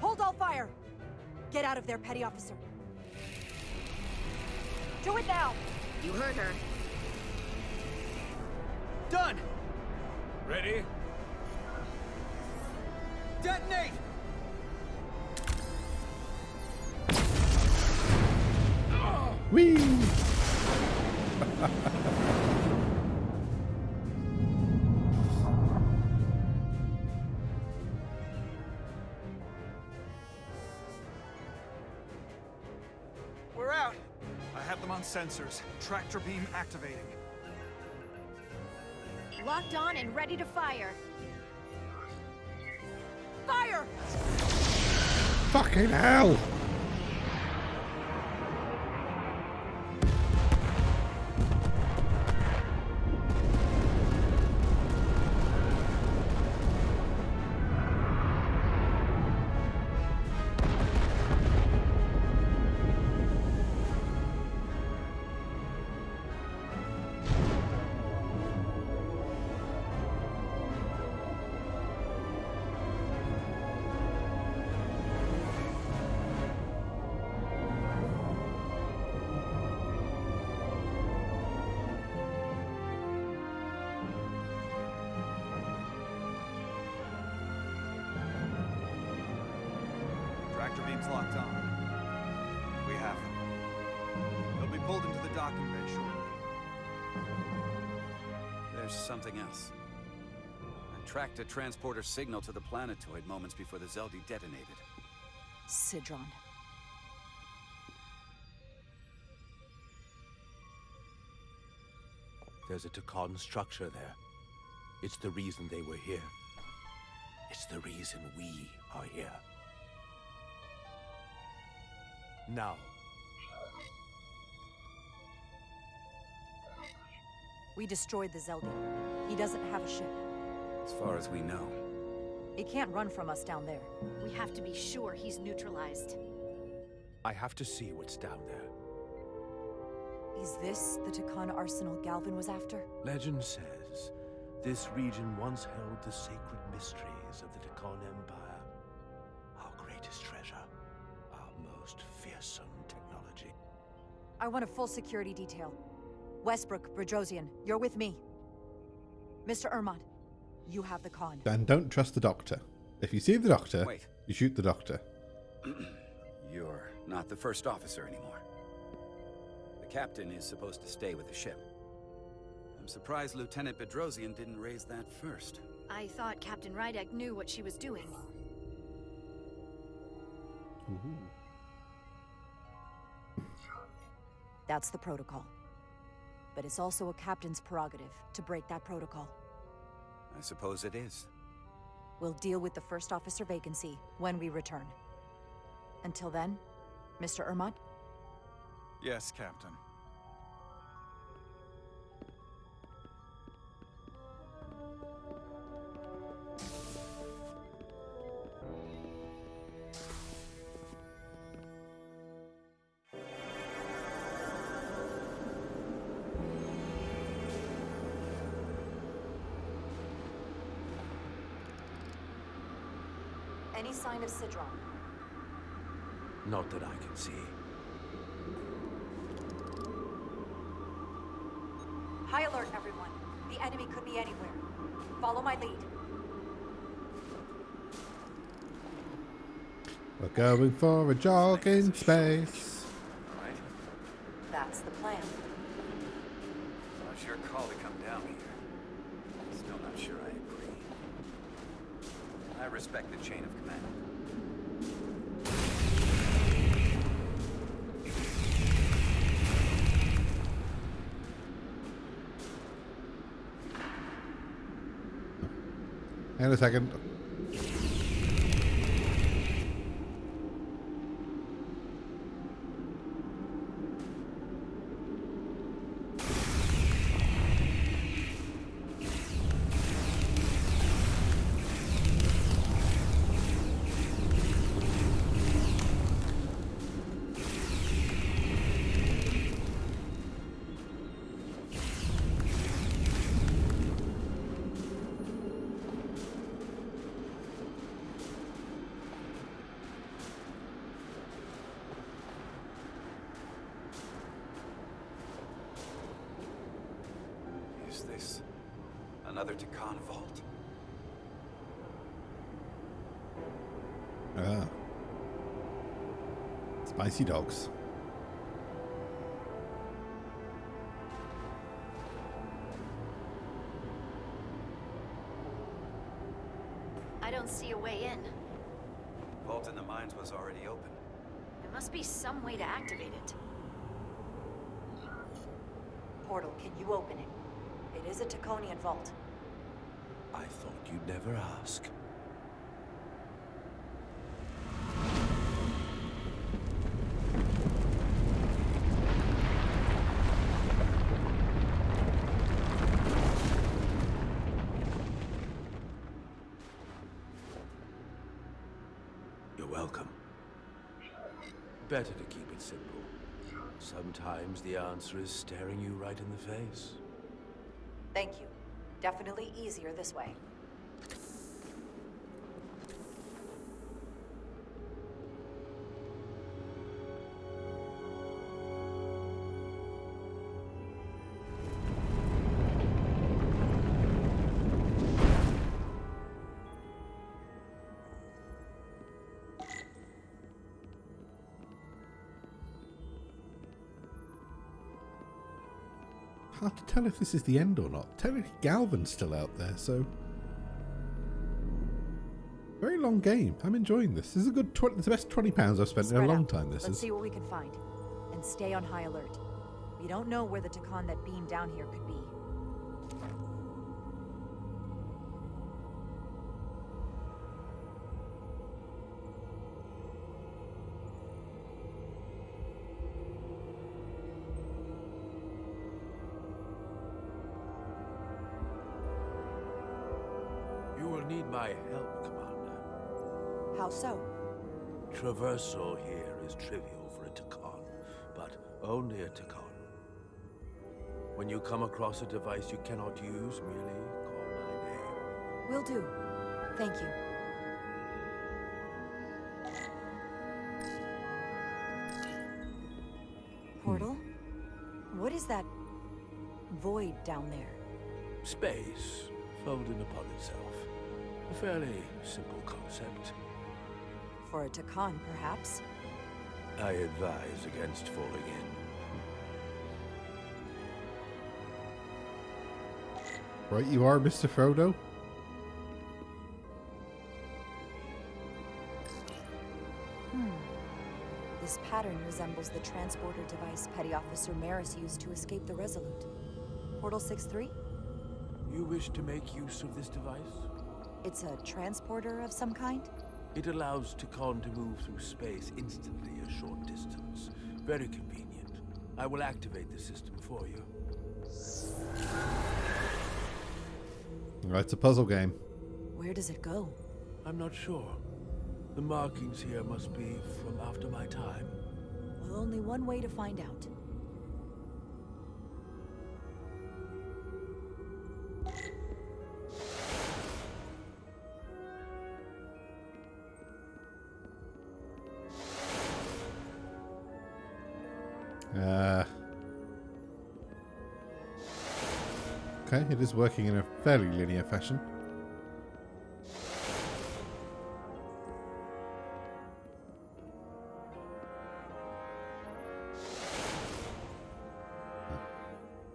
Hold all fire! Get out of there, Petty Officer. Do it now! You heard her. Done! Ready? Detonate! Whee! sensors. Tractor beam activating. Locked on and ready to fire. Fire! Fucking hell! Tractor beam's locked on. We have them. They'll be pulled into the docking bay shortly. There's something else. I tracked a transporter signal to the planetoid moments before the Zeldi detonated. Sidron. There's a Takan structure there. It's the reason they were here. It's the reason we are here. Now. We destroyed the Zeldi. He doesn't have a ship. As far as we know. He can't run from us down there. We have to be sure he's neutralized. I have to see what's down there. Is this the Takan arsenal Galvin was after? Legend says this region once held the sacred mysteries of the Takan Empire. Our greatest treasure. Our most fearsome technology. I want a full security detail. Westbrook, Bredrosian, you're with me. Mr. Ermont, you have the con. And don't trust the doctor. If you see the doctor, Wait. you shoot the doctor. You're not the first officer anymore. The captain is supposed to stay with the ship. I'm surprised Lieutenant Bedrosian didn't raise that first. I thought Captain Rydek knew what she was doing. Ooh. That's the protocol. But it's also a captain's prerogative to break that protocol. I suppose it is. We'll deal with the first officer vacancy when we return. Until then, Mr. Ermont? Yes, Captain. Any sign of Sidron? Not that I can see. High alert, everyone. The enemy could be anywhere. Follow my lead. We're going for a jog in space. Right? That's the plan. Well, it's your call to come down here. Still not sure I agree. I respect the chain of command. Hang on a second. Is this another Takan vault? Ah. Spicy dogs. I don't see a way in. Vault in the mines was already open. There must be some way to activate it. portal. Can you open it? It is a Taconian vault. I thought you'd never ask. You're welcome. Better to keep it simple. Sometimes the answer is staring you right in the face. Thank you. Definitely easier this way. Hard to tell if this is the end or not. Technically, Galvan's still out there, so very long game. I'm enjoying this. This is a good. It's the best £20 I've spent in a long time. Let's see what we can find, and stay on high alert. We don't know where the Takan that beamed down here could be. You will need my help, Commander. How so? Traversal here is trivial for a Takan, but only a Takan. When you come across a device you cannot use, merely call my name. Will do. Thank you. Portal? What is that void down there? Space, folding upon itself. A fairly simple concept. For a Takan, perhaps? I advise against falling in. Right, you are, Mr. Frodo. This pattern resembles the transporter device Petty Officer Maris used to escape the Resolute. Portal 6-3? You wish to make use of this device? It's a transporter of some kind? It allows Takan to move through space instantly a short distance. Very convenient. I will activate the system for you. Right, it's a puzzle game. Where does it go? I'm not sure. The markings here must be from after my time. Well, only one way to find out. Okay, it is working in a fairly linear fashion.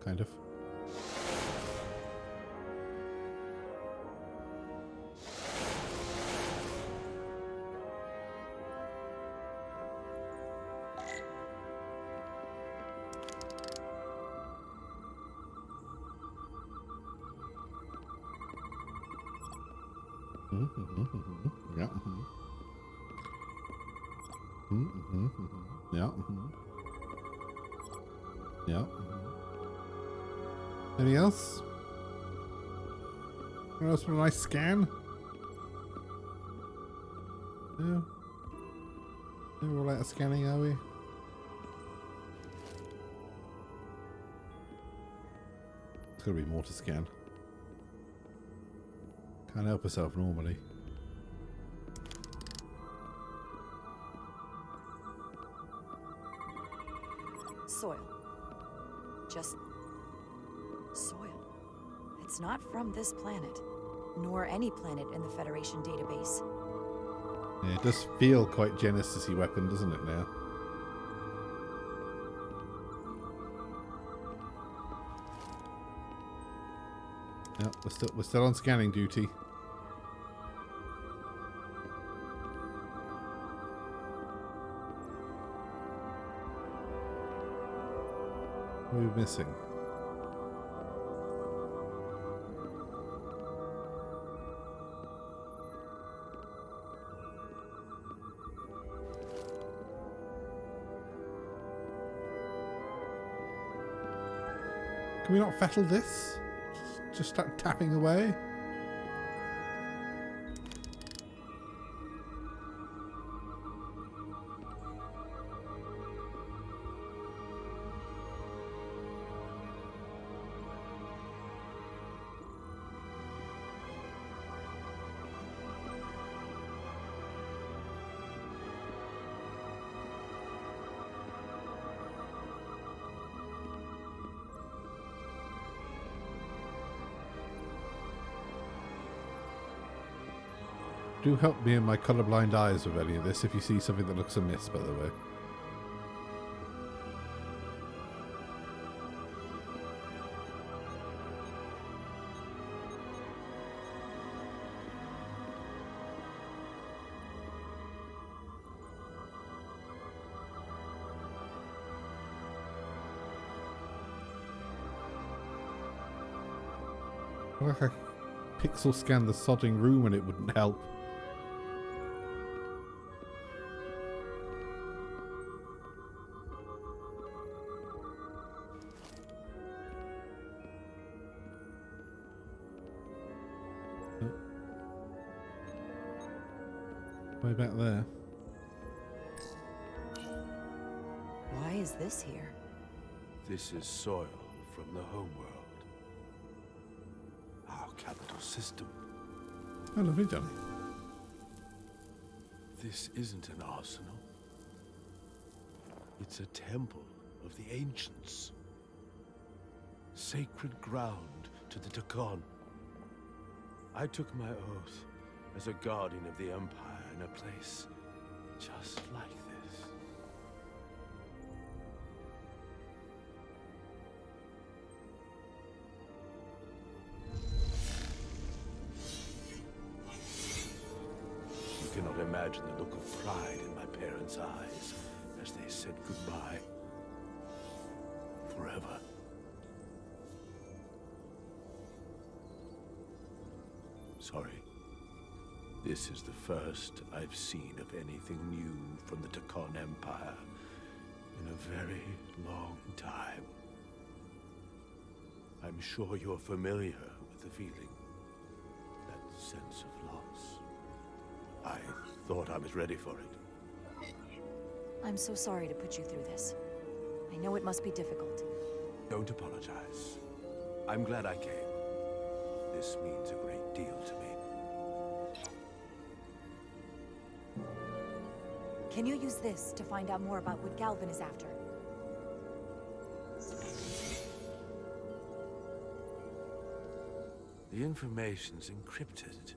Kind of. Yeah. Yeah. Yeah. Anything else? Anything else for a nice scan? No. We're all out of scanning, are we? There's gotta be more to scan. Can't help herself normally. Soil. Just soil. It's not from this planet, nor any planet in the Federation database. Yeah, it does feel quite Genesis-y weapon, doesn't it now? Yep, we're still on scanning duty. What are we missing? Can we not fettle this? Just start tapping away? Do help me in my colourblind eyes with any of this if you see something that looks amiss, by the way. Like I pixel scan the sodding room and it wouldn't help. Way back there. Why is this here? This is soil from the homeworld. Our capital system. Oh, lovely, Johnny. This isn't an arsenal. It's a temple of the ancients. Sacred ground to the Takon. I took my oath as a guardian of the Empire in a place just like this. You cannot imagine the look of pride in my parents' eyes as they said goodbye. Forever. Sorry. This is the first I've seen of anything new from the Takon Empire in a very long time. I'm sure you're familiar with the feeling, that sense of loss. I thought I was ready for it. I'm so sorry to put you through this. I know it must be difficult. Don't apologize. I'm glad I came. This means a great deal to me. Can you use this to find out more about what Galvin is after? The information's encrypted.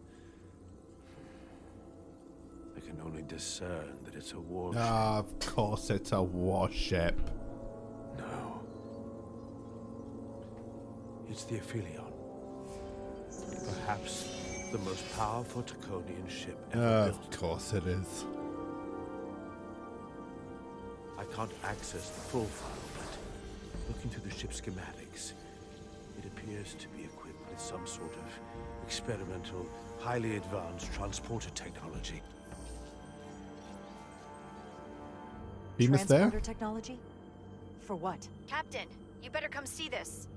I can only discern that it's a warship. Ah, of course it's a warship. No. It's the Aphelion. Perhaps the most powerful Takonian ship ever built. Of course it is. I can't access the full file, but looking through the ship's schematics, it appears to be equipped with some sort of experimental, highly advanced transporter technology. Bemis there? Transporter technology? For what? Captain, you better come see this.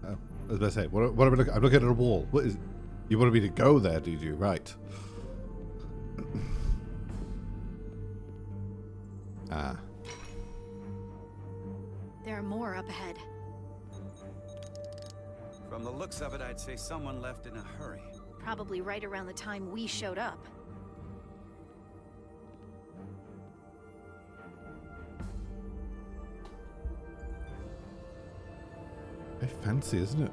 I was about to say, what are we looking? I'm looking at a wall. What is? You wanted me to go there, did you? Right. Ah. There are more up ahead. From the looks of it, I'd say someone left in a hurry. Probably right around the time we showed up. Very fancy, isn't it?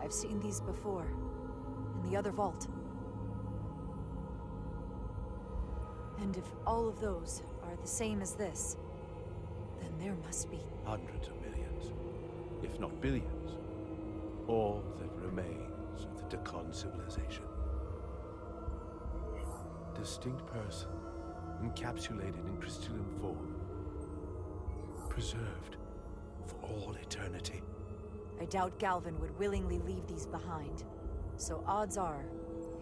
I've seen these before. In the other vault. And if all of those are the same as this, then there must be... Hundreds of millions, if not billions. All that remains of the Takan civilization. Distinct person, encapsulated in crystalline form. Preserved for all eternity. I doubt Galvin would willingly leave these behind. So odds are,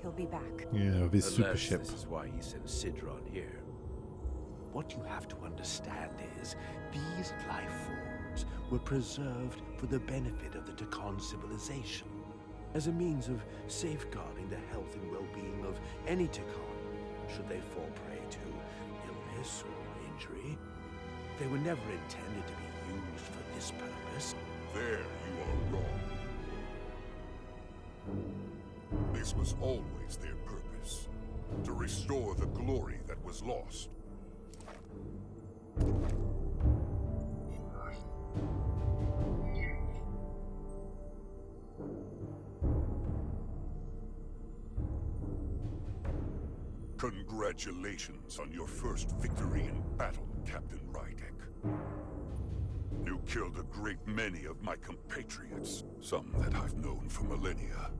he'll be back. Yeah, with his super Unless ship. This is why he sent Sidron here. What you have to understand is, these life forms were preserved for the benefit of the Takan civilization, as a means of safeguarding the health and well-being of any Takan, should they fall prey to illness or injury. They were never intended to be used for this purpose. There you are wrong. This was always their purpose, to restore the glory that was lost. Congratulations on your first victory in battle, Captain Rydek. You killed a great many of my compatriots, some that I've known for millennia.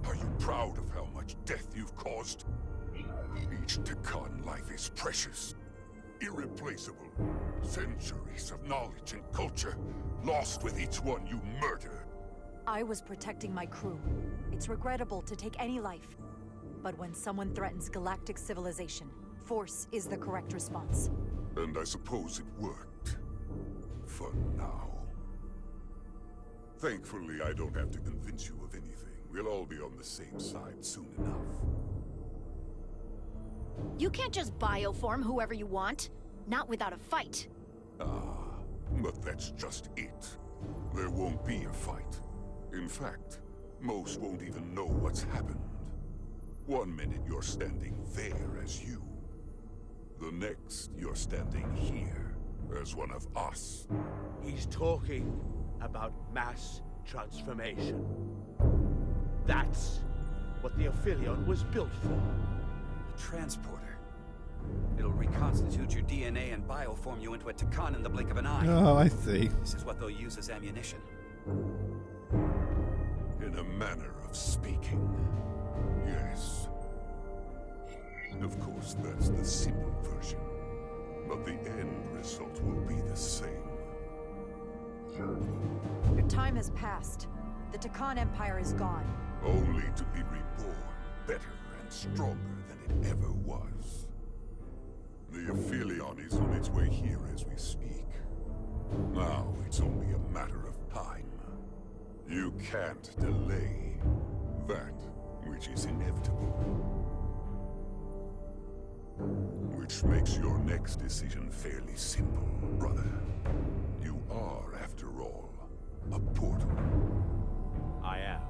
Are you proud of how much death you've caused? Each Takan life is precious, irreplaceable. Centuries of knowledge and culture, lost with each one you murder. I was protecting my crew. It's regrettable to take any life. But when someone threatens galactic civilization, force is the correct response. And I suppose it worked. For now. Thankfully, I don't have to convince you of anything. We'll all be on the same side soon enough. You can't just bioform whoever you want. Not without a fight. Ah, but that's just it. There won't be a fight. In fact, most won't even know what's happened. 1 minute you're standing there as you. The next you're standing here as one of us. He's talking about mass transformation. That's what the Aphelion was built for. A transporter. It'll reconstitute your DNA and bioform you into a Takan in the blink of an eye. Oh, I see. This is what they'll use as ammunition. In a manner of speaking, yes. Of course, that's the simple version. But the end result will be the same. Your time has passed. The Takan Empire is gone. Only to be reborn, better and stronger than it ever was. The Aphelion is on its way here as we speak. Now it's only a matter of time. You can't delay that which is inevitable. Which makes your next decision fairly simple, brother. You are, after all, a portal. I am.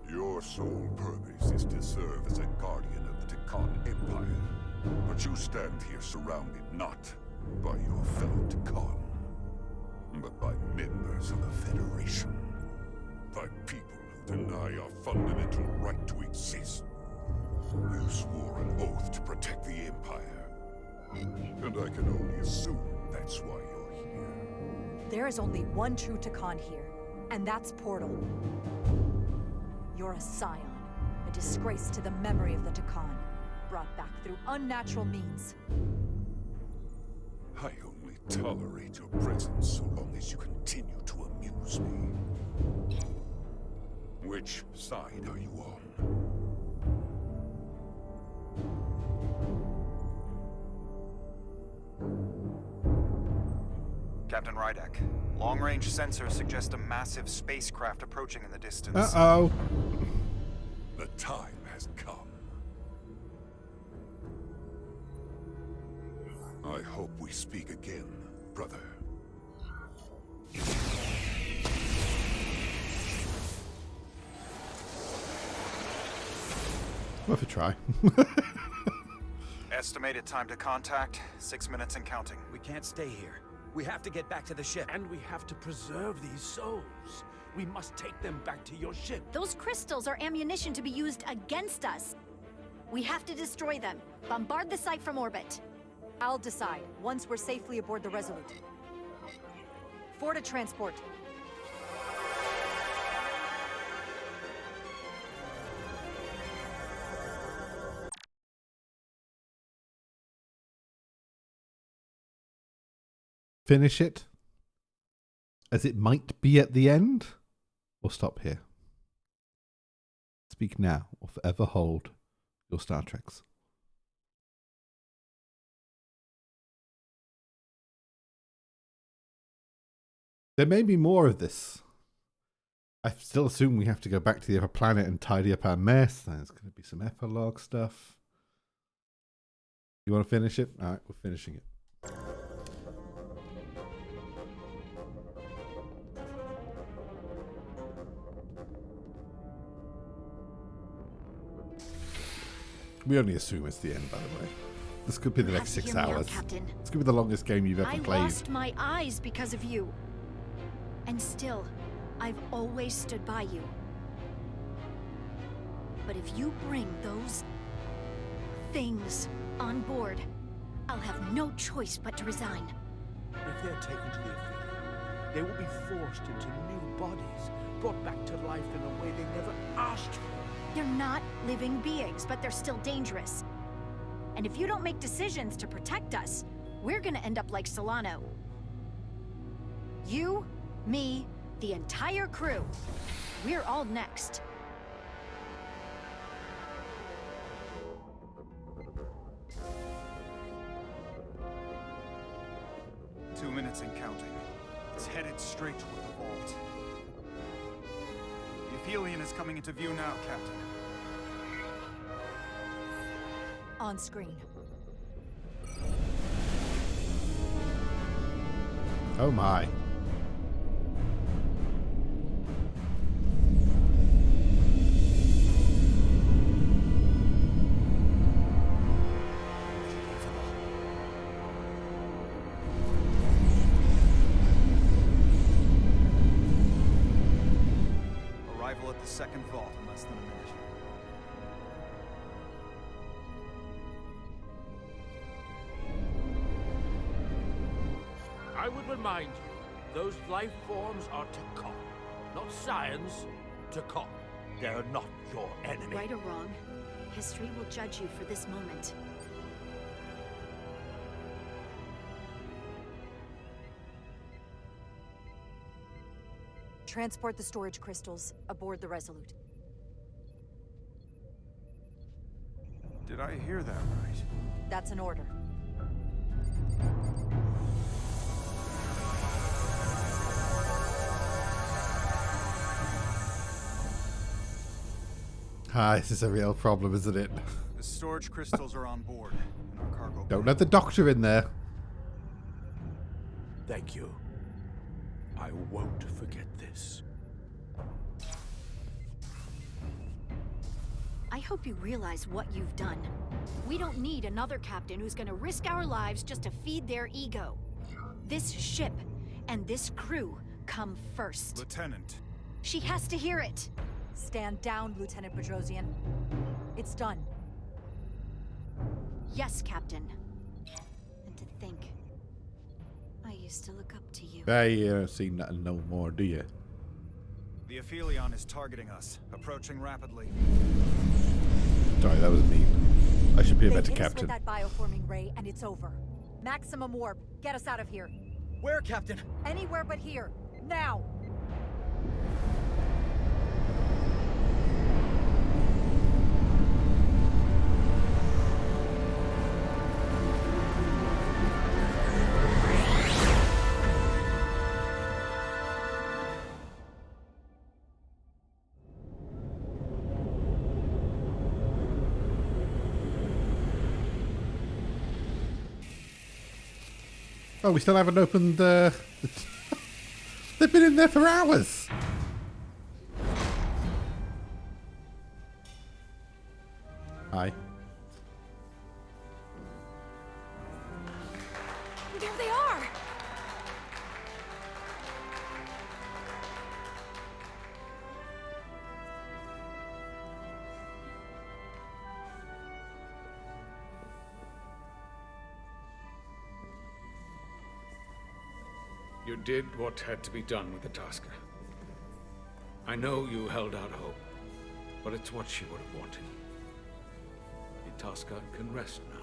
Your sole purpose is to serve as a guardian of the Takan Empire. But you stand here surrounded not by your fellow Takan, but by members of the Federation. By people who deny our fundamental right to exist. You swore an oath to protect the Empire. And I can only assume that's why you're here. There is only one true Takan here, and that's Portal. You're a scion, a disgrace to the memory of the Takan, brought back through unnatural means. I only tolerate your presence so long as you continue to amuse me. Which side are you on? Captain Rydek, long-range sensors suggest a massive spacecraft approaching in the distance. Uh-oh. The time has come. I hope we speak again, brother. Worth a try. Estimated time to contact, 6 minutes and counting. We can't stay here. We have to get back to the ship. And we have to preserve these souls. We must take them back to your ship. Those crystals are ammunition to be used against us. We have to destroy them. Bombard the site from orbit. I'll decide once we're safely aboard the Resolute. Forward to transport. Finish it as it might be at the end, or stop here. Speak now or forever hold your Star Treks. There may be more of this. I still assume we have to go back to the other planet and tidy up our mess. There's going to be some epilogue stuff. You want to finish it? All right, we're finishing it. We only assume it's the end, by the way. This could be the next 6 hours. Captain. This could be the longest game you've ever played. I lost my eyes because of you. And still, I've always stood by you. But if you bring those things on board, I'll have no choice but to resign. If they're taken to the Nvidia, they will be forced into new bodies, brought back to life in a way they never asked for. They're not living beings, but they're still dangerous. And if you don't make decisions to protect us, we're gonna end up like Solano. You, me, the entire crew. We're all next. Two minutes and counting. It's headed straight toward the vault. The Aphelion is coming into view now, Captain. On screen. Oh my. Arrival at the second vault in less than a minute. I would remind you, those life forms are Takon, not science. Takon. They're not your enemy. Right or wrong, history will judge you for this moment. Transport the storage crystals aboard the Resolute. Did I hear that right? That's an order. Ah, this is a real problem, isn't it? The storage crystals are on board in our cargo. Don't let the doctor in there. Thank you. I won't forget this. I hope you realize what you've done. We don't need another captain who's gonna risk our lives just to feed their ego. This ship and this crew come first. Lieutenant. She has to hear it. Stand down, Lieutenant Bedrosian. It's done. Yes, Captain. And to think, I used to look up to you. Hey, you don't see nothing no more, do you? The Aphelion is targeting us, approaching rapidly. Sorry, that was mean. I should be a better They hit us captain. with that bioforming ray, and it's over. Maximum warp. Get us out of here. Where, Captain? Anywhere but here. Now! Oh, we still haven't opened. They've been in there for hours. Hi. There they are! You did what had to be done with the Tasker. I know you held out hope, but it's what she would have wanted. The Tasker can rest now.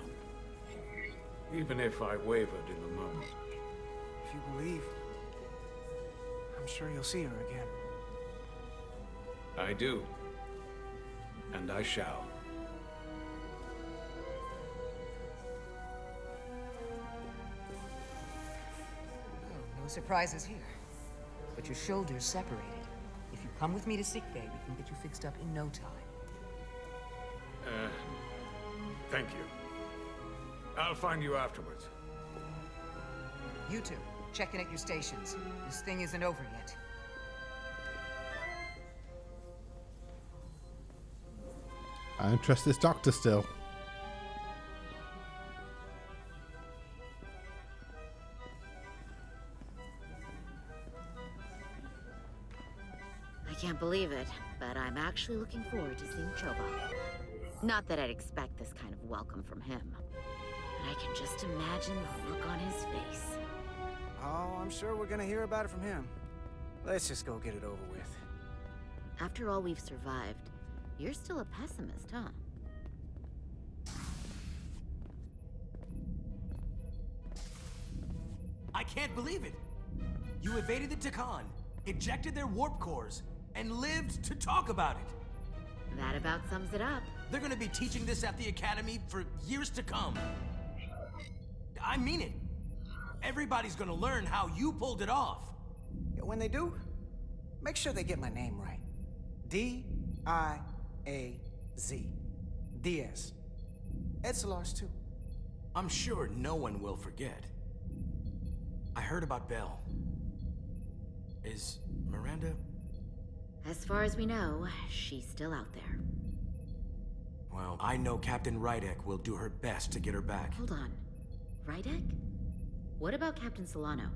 Even if I wavered in the moment. If you believe, I'm sure you'll see her again. I do. And I shall. Oh, no surprises here. But your shoulders separated. If you come with me to sickbay, we can get you fixed up in no time. Thank you. I'll find you afterwards. You two, check in at your stations. This thing isn't over yet. I don't trust this doctor still. I can't believe it, but I'm actually looking forward to seeing Choba. Not that I'd expect this kind of welcome from him, but I can just imagine the look on his face. Oh, I'm sure we're gonna hear about it from him. Let's just go get it over with. After all we've survived, you're still a pessimist, huh? I can't believe it! You evaded the Takan, ejected their warp cores, and lived to talk about it! That about sums it up. They're gonna be teaching this at the Academy for years to come. I mean it. Everybody's gonna learn how you pulled it off. When they do, make sure they get my name right. D-I-A-Z. Diaz. Edsolar's too. I'm sure no one will forget. I heard about Belle. Is Miranda? As far as we know, she's still out there. Well, I know Captain Rydek will do her best to get her back. Hold on. Rydek? What about Captain Solano?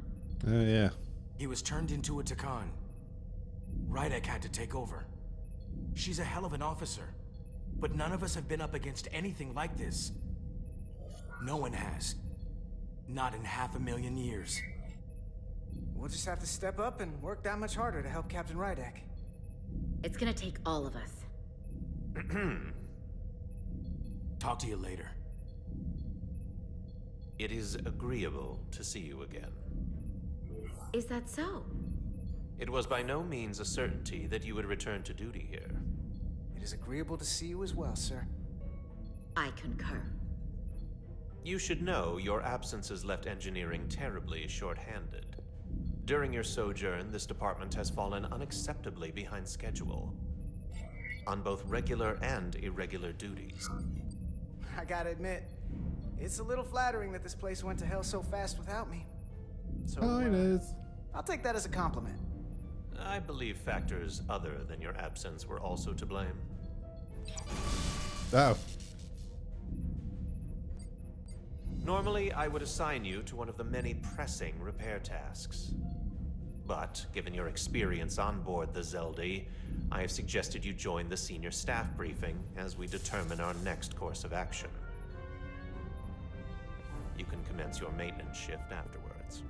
Oh, yeah. He was turned into a Takan. Rydek had to take over. She's a hell of an officer, but none of us have been up against anything like this. No one has. Not in 500,000 years. We'll just have to step up and work that much harder to help Captain Rydek. It's gonna take all of us. Talk to you later. It is agreeable to see you again. Is that so? It was by no means a certainty that you would return to duty here. It is agreeable to see you as well, sir. I concur. You should know your absence has left engineering terribly short-handed. During your sojourn, this department has fallen unacceptably behind schedule on both regular and irregular duties. I gotta admit, it's a little flattering that this place went to hell so fast without me. So, it is. I'll take that as a compliment. I believe factors other than your absence were also to blame. Oh. Normally, I would assign you to one of the many pressing repair tasks. But, given your experience on board the Zeldi, I have suggested you join the senior staff briefing as we determine our next course of action. You can commence your maintenance shift afterwards.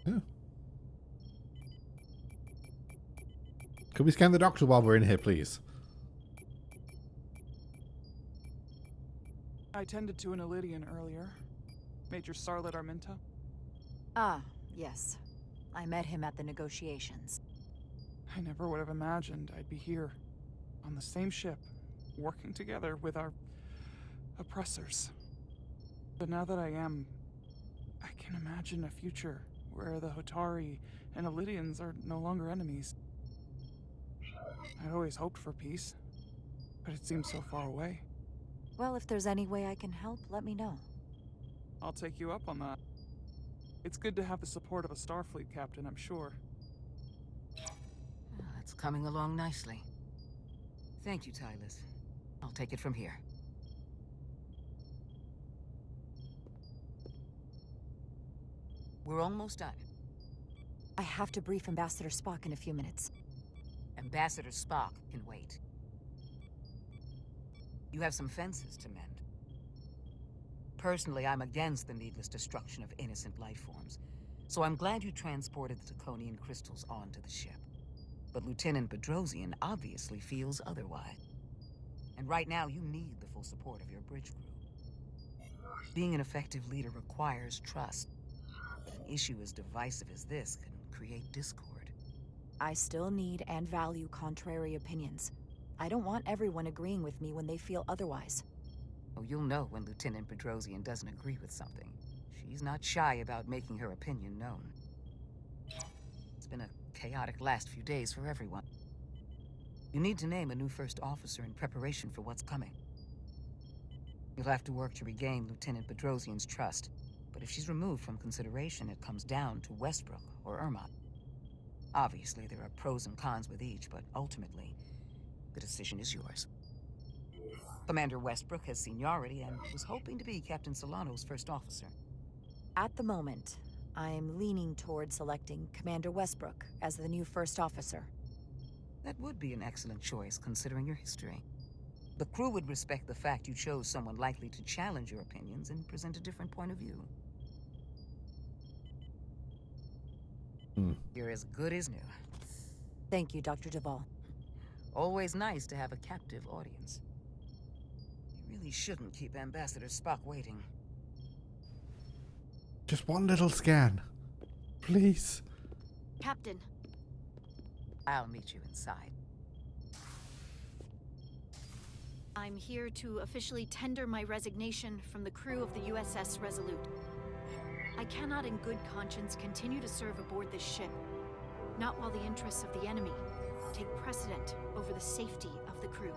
Oh. Could we scan the doctor while we're in here, please? I tended to an Illidian earlier. Major Starlet Arminta. Ah, yes. I met him at the negotiations. I never would have imagined I'd be here, on the same ship, working together with our oppressors. But now that I am, I can imagine a future where the Hotari and Illidians are no longer enemies. I'd always hoped for peace, but it seems so far away. Well, if there's any way I can help, let me know. I'll take you up on that. It's good to have the support of a Starfleet captain, I'm sure. It's coming along nicely. Thank you, Tylus. I'll take it from here. We're almost done. I have to brief Ambassador Spock in a few minutes. Ambassador Spock can wait. You have some fences to mend. Personally, I'm against the needless destruction of innocent life forms, so I'm glad you transported the Draconian crystals onto the ship. But Lieutenant Bedrosian obviously feels otherwise. And right now, you need the full support of your bridge crew. Being an effective leader requires trust, but an issue as divisive as this can create discord. I still need and value contrary opinions. I don't want everyone agreeing with me when they feel otherwise. Oh, you'll know when Lieutenant Bedrosian doesn't agree with something. She's not shy about making her opinion known. It's been a chaotic last few days for everyone. You need to name a new first officer in preparation for what's coming. You'll have to work to regain Lieutenant Bedrosian's trust, but if she's removed from consideration, it comes down to Westbrook or Ermont. Obviously, there are pros and cons with each, but ultimately, the decision is yours. Commander Westbrook has seniority and was hoping to be Captain Solano's first officer. At the moment, I'm leaning toward selecting Commander Westbrook as the new first officer. That would be an excellent choice, considering your history. The crew would respect the fact you chose someone likely to challenge your opinions and present a different point of view. You're as good as new. Thank you, Dr. Duvall. Always nice to have a captive audience. You really shouldn't keep Ambassador Spock waiting. Just one little scan. Please. Captain. I'll meet you inside. I'm here to officially tender my resignation from the crew of the USS Resolute. I cannot in good conscience continue to serve aboard this ship, not while the interests of the enemy take precedent over the safety of the crew.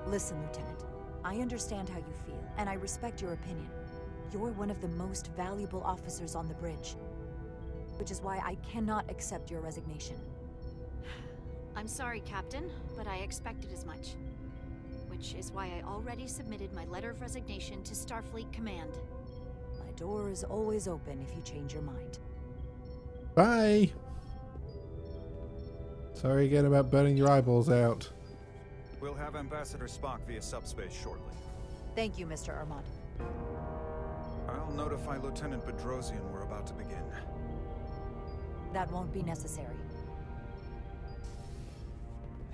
Listen, Lieutenant. I understand how you feel, and I respect your opinion. You're one of the most valuable officers on the bridge, which is why I cannot accept your resignation. I'm sorry, Captain, but I expected as much. Which is why I already submitted my letter of resignation to Starfleet Command. My door is always open if you change your mind. Bye. Sorry again about burning your eyeballs out. We'll have Ambassador Spock via subspace shortly. Thank you, Mr. Ermont. I'll notify Lieutenant Bedrosian we're about to begin. That won't be necessary.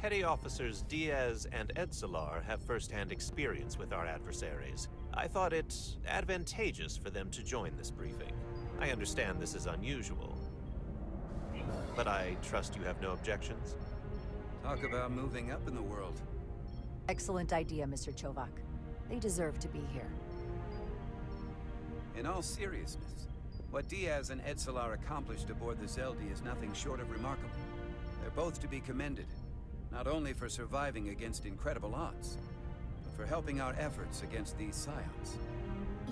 Petty Officers Diaz and Edsalar have first-hand experience with our adversaries. I thought it advantageous for them to join this briefing. I understand this is unusual, but I trust you have no objections? Talk about moving up in the world. Excellent idea, Mr. Chovak. They deserve to be here. In all seriousness, what Diaz and Edsalar accomplished aboard the Zeldi is nothing short of remarkable. They're both to be commended. Not only for surviving against incredible odds, but for helping our efforts against these scions.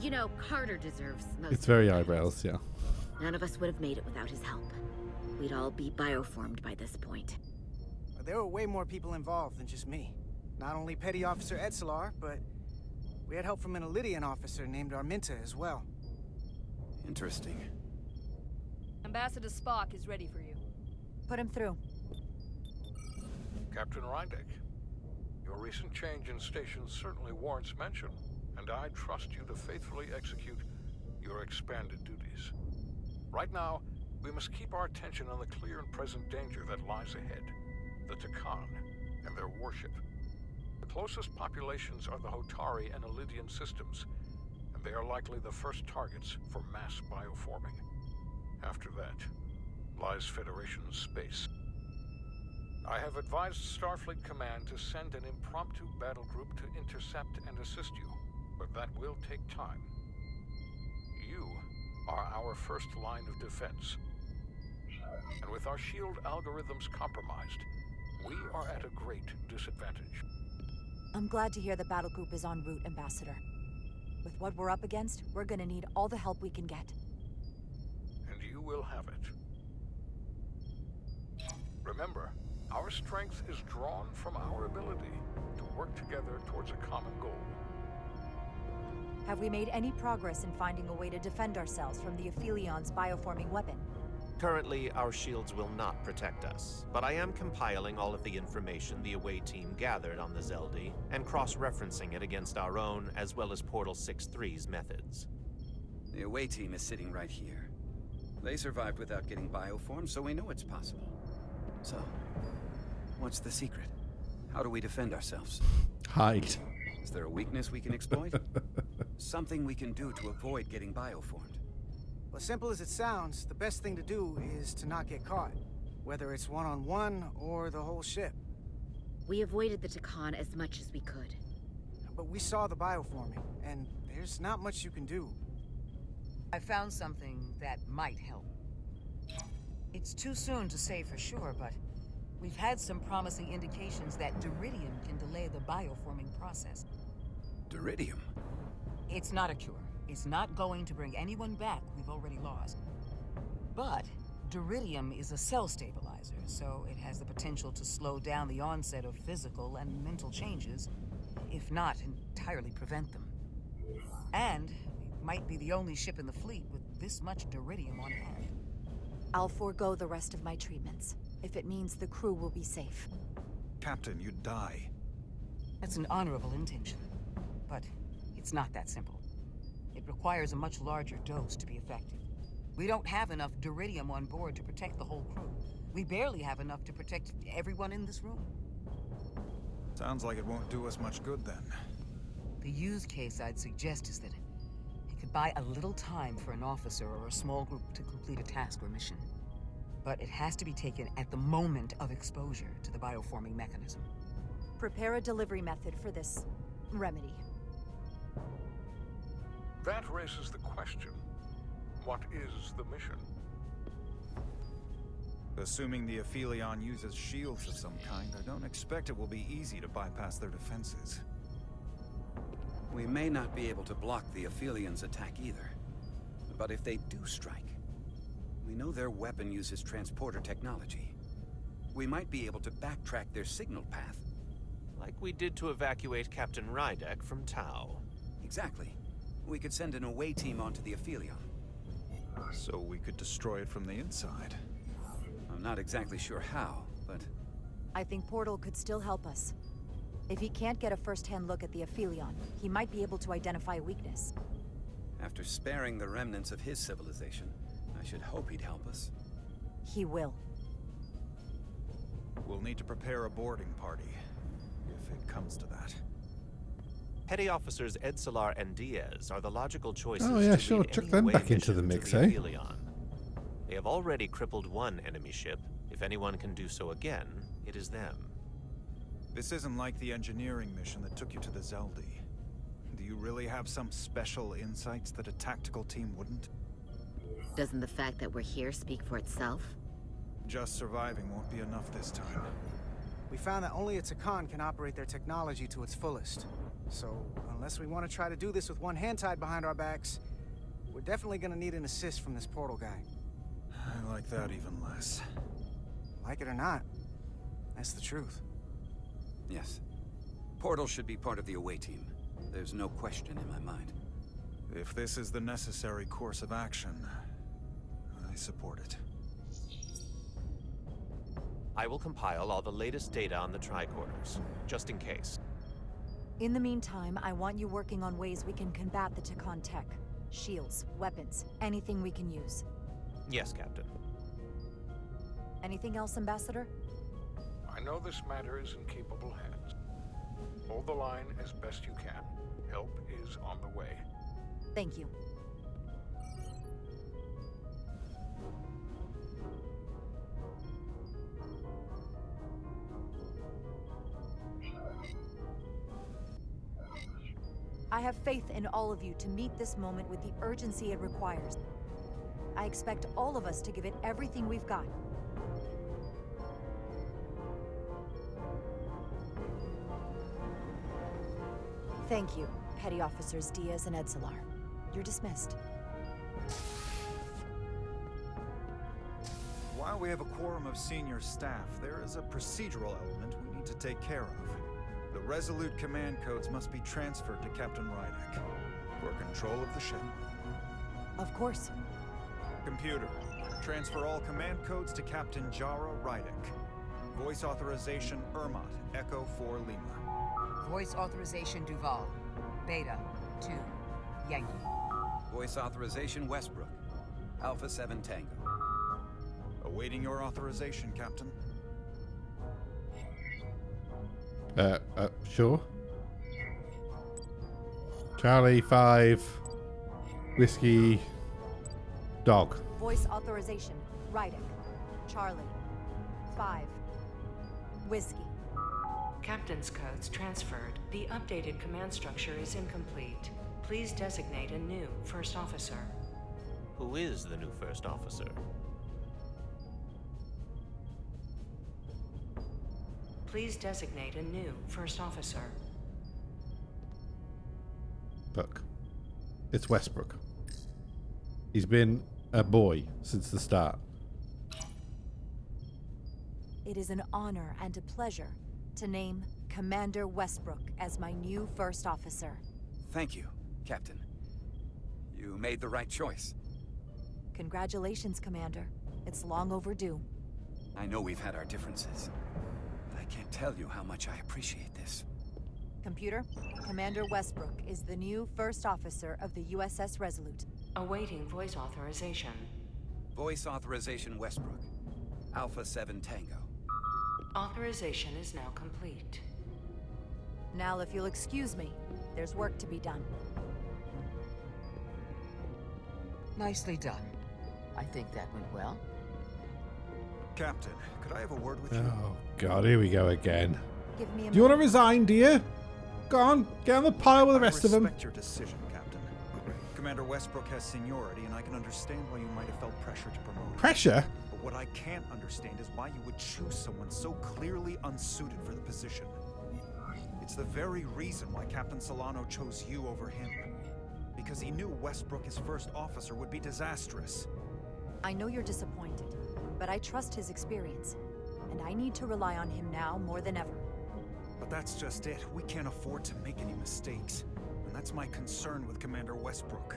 You know, Carter deserves most. It's very eyebrows, yeah. None of us would have made it without his help. We'd all be bioformed by this point. There were way more people involved than just me. Not only Petty Officer Edsalar, but we had help from an Elydian officer named Arminta as well. Interesting. Ambassador Spock is ready for you. Put him through. Captain Reindeck, your recent change in station certainly warrants mention, and I trust you to faithfully execute your expanded duties. Right now, we must keep our attention on the clear and present danger that lies ahead, the Takan and their warship. The closest populations are the Hotari and Elydian systems, and they are likely the first targets for mass bioforming. After that, lies Federation space. I have advised Starfleet Command to send an impromptu battle group to intercept and assist you, but that will take time. You are our first line of defense. And with our shield algorithms compromised, we are at a great disadvantage. I'm glad to hear the battle group is en route, Ambassador. With what we're up against, we're gonna need all the help we can get. And you will have it. Remember, our strength is drawn from our ability to work together towards a common goal. Have we made any progress in finding a way to defend ourselves from the Aphelion's bioforming weapon? Currently, our shields will not protect us, but I am compiling all of the information the away team gathered on the Zeldi and cross-referencing it against our own as well as Portal 6-3's methods. The away team is sitting right here. They survived without getting bioformed, so we know it's possible. So, what's the secret? How do we defend ourselves? Hide. Is there a weakness we can exploit? Something we can do to avoid getting bioformed? Well, simple as it sounds, the best thing to do is to not get caught. Whether it's one-on-one or the whole ship. We avoided the Takan as much as we could. But we saw the bioforming, and there's not much you can do. I found something that might help. It's too soon to say for sure, but we've had some promising indications that Duridium can delay the bioforming process. Duridium? It's not a cure. It's not going to bring anyone back we've already lost. But Duridium is a cell stabilizer, so it has the potential to slow down the onset of physical and mental changes, if not entirely prevent them. And we might be the only ship in the fleet with this much Duridium on hand. I'll forego the rest of my treatments, if it means the crew will be safe. Captain, you'd die. That's an honorable intention, but it's not that simple. It requires a much larger dose to be effective. We don't have enough Duridium on board to protect the whole crew. We barely have enough to protect everyone in this room. Sounds like it won't do us much good then. The use case I'd suggest is that it could buy a little time for an officer or a small group to complete a task or mission. But it has to be taken at the moment of exposure to the bioforming mechanism. Prepare a delivery method for this remedy. That raises the question. What is the mission? Assuming the Aphelion uses shields of some kind, I don't expect it will be easy to bypass their defenses. We may not be able to block the Aphelion's attack either. But if they do strike, we know their weapon uses transporter technology. We might be able to backtrack their signal path. Like we did to evacuate Captain Rydek from Tau. Exactly. We could send an away team onto the Aphelion. So we could destroy it from the inside. I'm not exactly sure how, but... I think Portal could still help us. If he can't get a first-hand look at the Aphelion, he might be able to identify a weakness. After sparing the remnants of his civilization, I should hope he'd help us. He will. We'll need to prepare a boarding party, if it comes to that. Petty Officers Edsalar and Diaz are the logical choices. Oh yeah, to sure. lead Chuck any them away back into the mission mix, to the eh? Aphelion. They have already crippled one enemy ship. If anyone can do so again, it is them. This isn't like the engineering mission that took you to the Zeldi. Do you really have some special insights that a tactical team wouldn't? Doesn't the fact that we're here speak for itself? Just surviving won't be enough this time. We found that only a Takan can operate their technology to its fullest. So, unless we want to try to do this with one hand tied behind our backs, we're definitely gonna need an assist from this portal guy. I like that even less. Like it or not, that's the truth. Yes. Portal should be part of the away team. There's no question in my mind. If this is the necessary course of action, I support it. I will compile all the latest data on the tricorders, just in case. In the meantime, I want you working on ways we can combat the Takan tech. Shields, weapons, anything we can use. Yes, Captain. Anything else, Ambassador? I know this matter is in capable hands. Hold the line as best you can. Help is on the way. Thank you. I have faith in all of you to meet this moment with the urgency it requires. I expect all of us to give it everything we've got. Thank you, Petty Officers Diaz and Edsalar. You're dismissed. While we have a quorum of senior staff, there is a procedural element we need to take care of. The Resolute command codes must be transferred to Captain Rydek for control of the ship. Of course. Computer, transfer all command codes to Captain Jaro Rydek. Voice authorization Ermot, Echo 4 Lima. Voice authorization Duval. Beta 2 Yankee. Voice authorization Westbrook, Alpha 7 Tango. Awaiting your authorization, Captain. Sure. Charlie 5 Whiskey Dog. Voice authorization, Rydek. Charlie. 5. Whiskey. Captain's codes transferred. The updated command structure is incomplete. Please designate a new first officer. Who is the new first officer? Please designate a new first officer. Look, it's Westbrook. He's been a boy since the start. It is an honor and a pleasure to name Commander Westbrook as my new first officer. Thank you, Captain. You made the right choice. Congratulations, Commander. It's long overdue. I know we've had our differences. I can't tell you how much I appreciate this. Computer, Commander Westbrook is the new first officer of the USS Resolute. Awaiting voice authorization. Voice authorization Westbrook, Alpha 7 Tango. Authorization is now complete. Now, if you'll excuse me, there's work to be done. Nicely done. I think that went well. Captain, could I have a word with you? Oh, God, here we go again. Give me a Do you want to resign, dear? Go on, get on the pile with the rest of them. I respect your decision, Captain. Commander Westbrook has seniority, and I can understand why you might have felt pressure to promote him. Pressure? But what I can't understand is why you would choose someone so clearly unsuited for the position. It's the very reason why Captain Solano chose you over him. Because he knew Westbrook as first officer would be disastrous. I know you're disappointed, but I trust his experience, and I need to rely on him now more than ever. But that's just it. We can't afford to make any mistakes. And that's my concern with Commander Westbrook.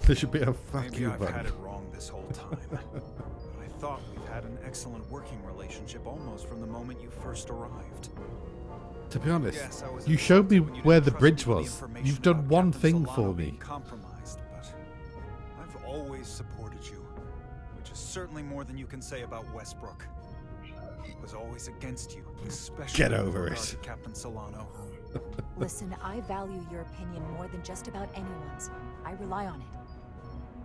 There should be a fuck Maybe you I've button. had it wrong this whole time. But I thought we've had an excellent working relationship almost from the moment you first arrived. To be honest, Yes, I was you at showed me fault when you where didn't the trust bridge me with the was. information You've done about one Captain thing Solano for me. being compromised, but I've always supported you, which is certainly more than you can say about Westbrook. He was always against you, especially Get with over regard it. to Captain Solano. Listen, I value your opinion more than just about anyone's. I rely on it.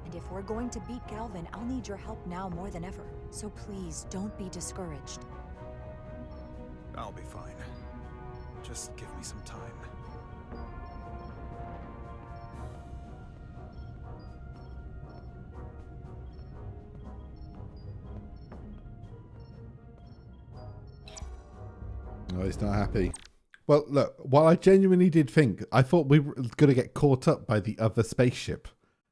And if we're going to beat Galvin, I'll need your help now more than ever. So please, don't be discouraged. I'll be fine. Just give me some time. No, he's not happy. Well, look, while I genuinely did think, I thought we were going to get caught up by the other spaceship.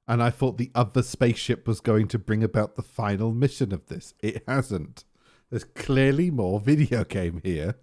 And I thought the other spaceship was going to bring about the final mission of this. It hasn't. There's clearly more video game here.